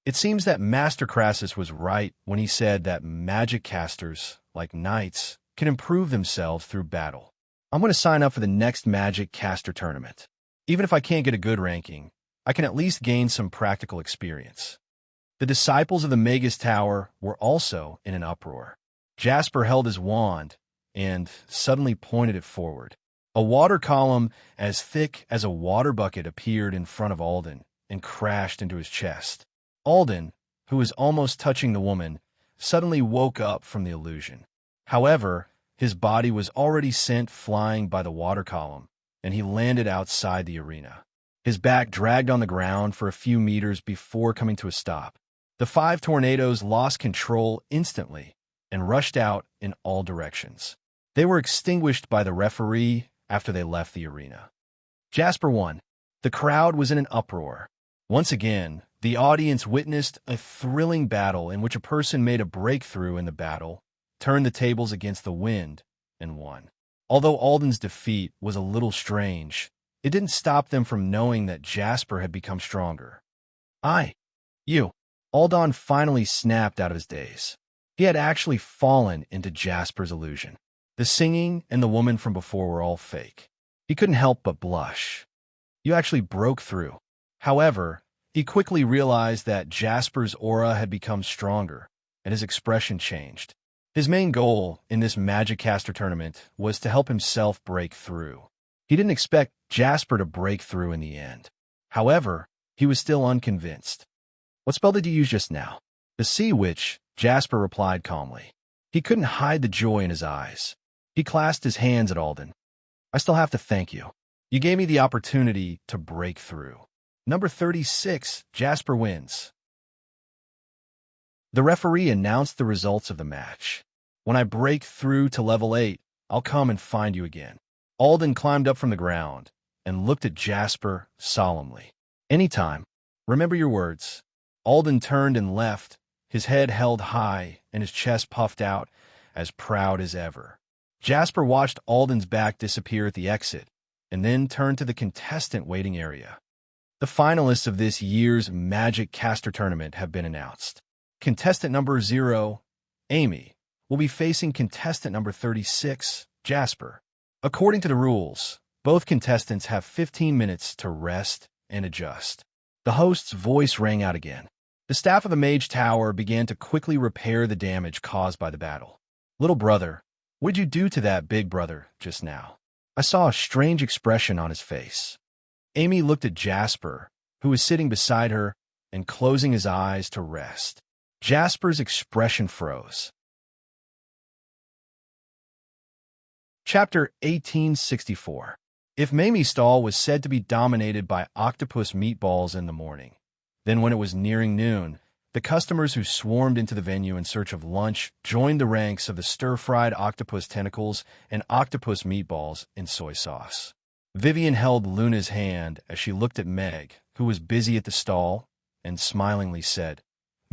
It seems that Master Crassus was right when he said that magic casters, like knights, can improve themselves through battle. I'm going to sign up for the next Magic Caster Tournament. Even if I can't get a good ranking, I can at least gain some practical experience. The disciples of the Magus Tower were also in an uproar. Jasper held his wand and suddenly pointed it forward. A water column as thick as a water bucket appeared in front of Alden and crashed into his chest. Alden, who was almost touching the woman, suddenly woke up from the illusion. However, his body was already sent flying by the water column, and he landed outside the arena. His back dragged on the ground for a few meters before coming to a stop. The 5 tornadoes lost control instantly and rushed out in all directions. They were extinguished by the referee after they left the arena. Jasper won. The crowd was in an uproar. Once again, the audience witnessed a thrilling battle in which a person made a breakthrough in the battle, turned the tables against the wind, and won. Although Alden's defeat was a little strange, it didn't stop them from knowing that Jasper had become stronger. You. Alden finally snapped out of his daze. He had actually fallen into Jasper's illusion. The singing and the woman from before were all fake. He couldn't help but blush. You actually broke through. However, he quickly realized that Jasper's aura had become stronger, and his expression changed. His main goal in this Magic Caster tournament was to help himself break through. He didn't expect Jasper to break through in the end. However, he was still unconvinced. What spell did you use just now? The Sea Witch, Jasper replied calmly. He couldn't hide the joy in his eyes. He clasped his hands at Alden. I still have to thank you. You gave me the opportunity to break through. Number 36, Jasper wins. The referee announced the results of the match. When I break through to level 8, I'll come and find you again. Alden climbed up from the ground and looked at Jasper solemnly. Anytime. Remember your words. Alden turned and left, his head held high and his chest puffed out, as proud as ever. Jasper watched Alden's back disappear at the exit and then turned to the contestant waiting area. The finalists of this year's Magic Caster Tournament have been announced. Contestant number 0, Amy, will be facing contestant number 36, Jasper. According to the rules, both contestants have 15 minutes to rest and adjust. The host's voice rang out again. The staff of the Mage Tower began to quickly repair the damage caused by the battle. Little brother, what did you do to that big brother just now? I saw a strange expression on his face. Amy looked at Jasper, who was sitting beside her, and closing his eyes to rest. Jasper's expression froze. Chapter 1864. If Mamie's stall was said to be dominated by octopus meatballs in the morning, then when it was nearing noon, the customers who swarmed into the venue in search of lunch joined the ranks of the stir-fried octopus tentacles and octopus meatballs in soy sauce. Vivian held Luna's hand as she looked at Meg, who was busy at the stall, and smilingly said,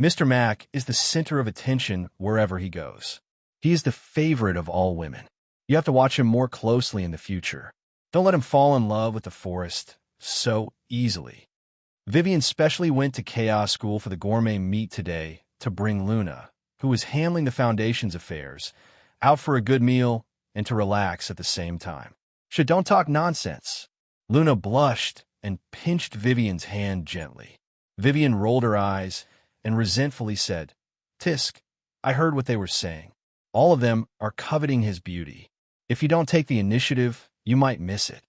Mr. Mack is the center of attention wherever he goes. He is the favorite of all women. You have to watch him more closely in the future. Don't let him fall in love with the forest so easily. Vivian specially went to Chaos School for the gourmet meet today to bring Luna, who was handling the Foundation's affairs, out for a good meal and to relax at the same time. Don't talk nonsense. Luna blushed and pinched Vivian's hand gently. Vivian rolled her eyes and resentfully said, "Tisk, I heard what they were saying. All of them are coveting his beauty. If you don't take the initiative, you might miss it.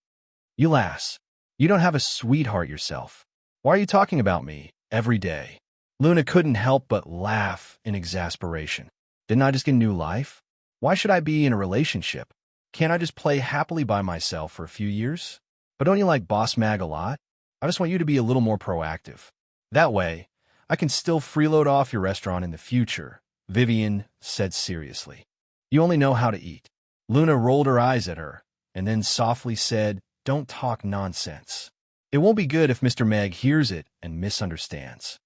You lass, you don't have a sweetheart yourself. Why are you talking about me every day?" Luna couldn't help but laugh in exasperation. Didn't I just get a new life? Why should I be in a relationship? Can't I just play happily by myself for a few years? But don't you like Boss Mag a lot? I just want you to be a little more proactive. That way, I can still freeload off your restaurant in the future, Vivian said seriously. You only know how to eat. Luna rolled her eyes at her, and then softly said, "Don't talk nonsense. It won't be good if Mr. Meg hears it and misunderstands."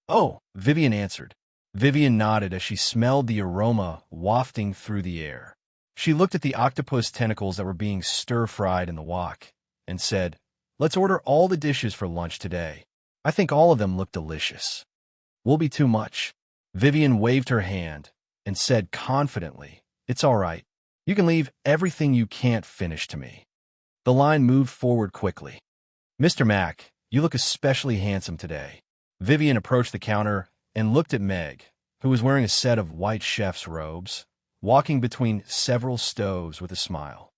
"Oh," Vivian answered. Vivian nodded as she smelled the aroma wafting through the air. She looked at the octopus tentacles that were being stir-fried in the wok and said, "Let's order all the dishes for lunch today. I think all of them look delicious." "Will be too much." Vivian waved her hand and said confidently, "It's all right. You can leave everything you can't finish to me." The line moved forward quickly. "Mr. Mack, you look especially handsome today." Vivian approached the counter and looked at Meg, who was wearing a set of white chef's robes, walking between several stoves with a smile.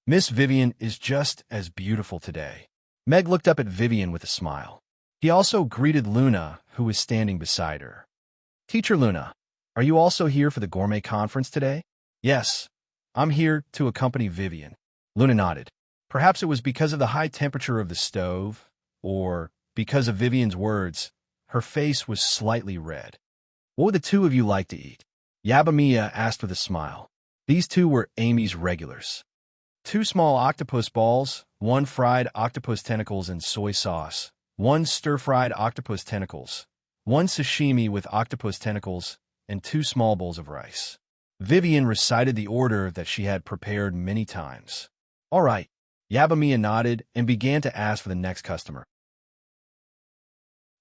"Miss Vivian is just as beautiful today." Meg looked up at Vivian with a smile. He also greeted Luna, who was standing beside her. "Teacher Luna, are you also here for the gourmet conference today?" "Yes, I'm here to accompany Vivian." Luna nodded. Perhaps it was because of the high temperature of the stove, or because of Vivian's words, her face was slightly red. "What would the two of you like to eat?" Yabamiya asked with a smile. These two were Amy's regulars. 2 small octopus balls, 1 fried octopus tentacles and soy sauce, 1 stir-fried octopus tentacles, 1 sashimi with octopus tentacles, and 2 small bowls of rice. Vivian recited the order that she had prepared many times. "All right." Yabamiya nodded and began to ask for the next customer.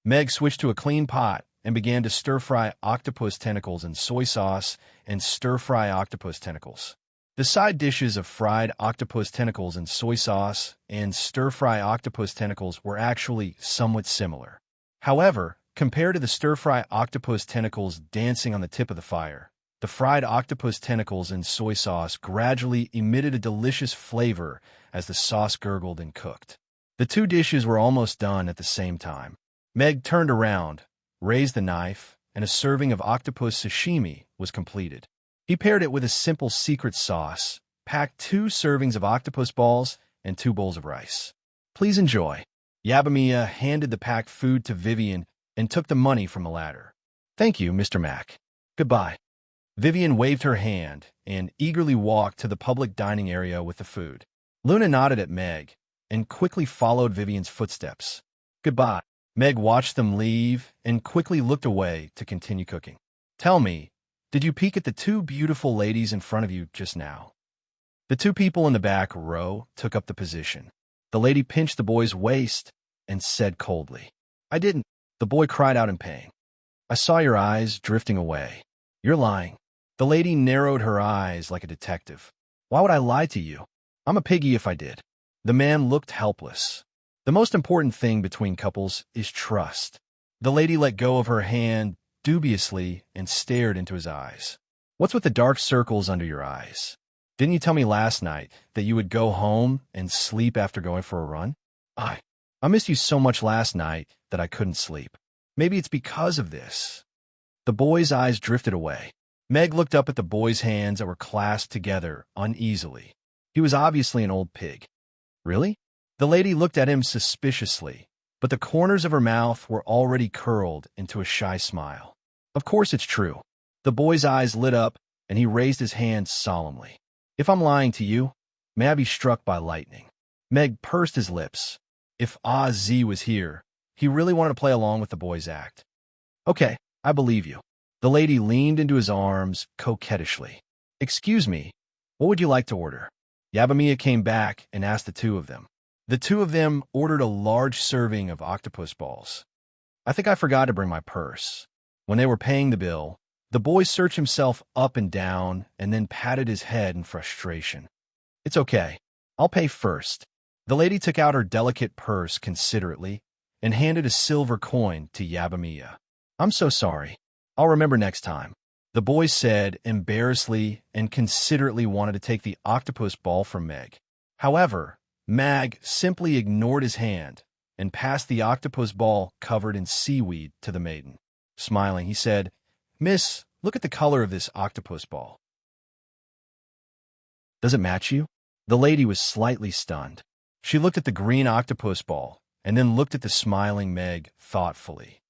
Meg switched to a clean pot and began to stir-fry octopus tentacles in soy sauce and stir-fry octopus tentacles. The side dishes of fried octopus tentacles in soy sauce and stir-fry octopus tentacles were actually somewhat similar. However, compared to the stir-fry octopus tentacles dancing on the tip of the fire, the fried octopus tentacles in soy sauce gradually emitted a delicious flavor as the sauce gurgled and cooked. The 2 dishes were almost done at the same time. Meg turned around, raised the knife, and a serving of octopus sashimi was completed. He paired it with a simple secret sauce, packed 2 servings of octopus balls, and 2 bowls of rice. "Please enjoy." Yabamiya handed the packed food to Vivian and took the money from the latter. "Thank you, Mr. Mack. Goodbye." Vivian waved her hand and eagerly walked to the public dining area with the food. Luna nodded at Meg and quickly followed Vivian's footsteps. "Goodbye." Meg watched them leave and quickly looked away to continue cooking. "Tell me, did you peek at the 2 beautiful ladies in front of you just now?" The 2 people in the back row took up the position. The lady pinched the boy's waist and said coldly, "I didn't." The boy cried out in pain. "I saw your eyes drifting away." "You're lying." The lady narrowed her eyes like a detective. "Why would I lie to you? I'm a piggy if I did." The man looked helpless. The most important thing between couples is trust. The lady let go of her hand dubiously and stared into his eyes. "What's with the dark circles under your eyes? Didn't you tell me last night that you would go home and sleep after going for a run?" I missed you so much last night that I couldn't sleep. Maybe it's because of this." The boy's eyes drifted away. Meg looked up at the boy's hands that were clasped together uneasily. He was obviously an old pig. "Really?" The lady looked at him suspiciously, but the corners of her mouth were already curled into a shy smile. "Of course it's true." The boy's eyes lit up, and he raised his hand solemnly. "If I'm lying to you, may I be struck by lightning." Meg pursed his lips. If Oz was here, he really wanted to play along with the boy's act. "Okay, I believe you." The lady leaned into his arms coquettishly. "Excuse me, what would you like to order?" Yabamiya came back and asked the two of them. The two of them ordered a large serving of octopus balls. "I think I forgot to bring my purse." When they were paying the bill, the boy searched himself up and down and then patted his head in frustration. "It's okay. I'll pay first." The lady took out her delicate purse considerately and handed a silver coin to Yabamiya. "I'm so sorry. I'll remember next time." The boy said embarrassedly and considerately wanted to take the octopus ball from Meg. However, Mag simply ignored his hand and passed the octopus ball covered in seaweed to the maiden. Smiling, he said, "Miss, look at the color of this octopus ball. Does it match you?" The lady was slightly stunned. She looked at the green octopus ball and then looked at the smiling Meg thoughtfully.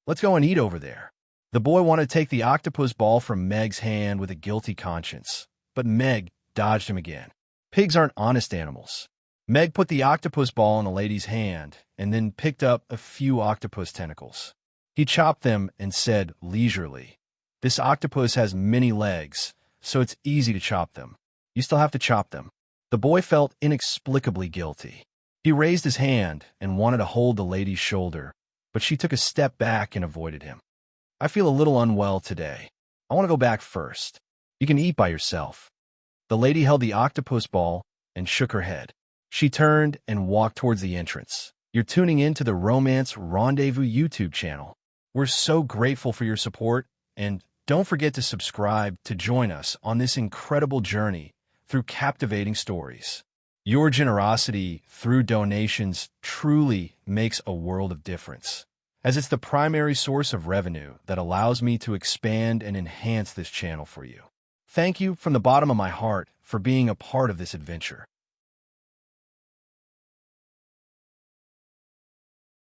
"Let's go and eat over there." The boy wanted to take the octopus ball from Meg's hand with a guilty conscience, but Meg dodged him again. Pigs aren't honest animals. Meg put the octopus ball in the lady's hand and then picked up a few octopus tentacles. He chopped them and said leisurely, "This octopus has many legs, so it's easy to chop them. You still have to chop them." The boy felt inexplicably guilty. He raised his hand and wanted to hold the lady's shoulder, but she took a step back and avoided him. "I feel a little unwell today. I want to go back first. You can eat by yourself." The lady held the octopus ball and shook her head. She turned and walked towards the entrance. "You're tuning in to the Romance Rendezvous YouTube channel. We're so grateful for your support, and don't forget to subscribe to join us on this incredible journey through captivating stories. Your generosity through donations truly makes a world of difference, as it's the primary source of revenue that allows me to expand and enhance this channel for you. Thank you from the bottom of my heart for being a part of this adventure.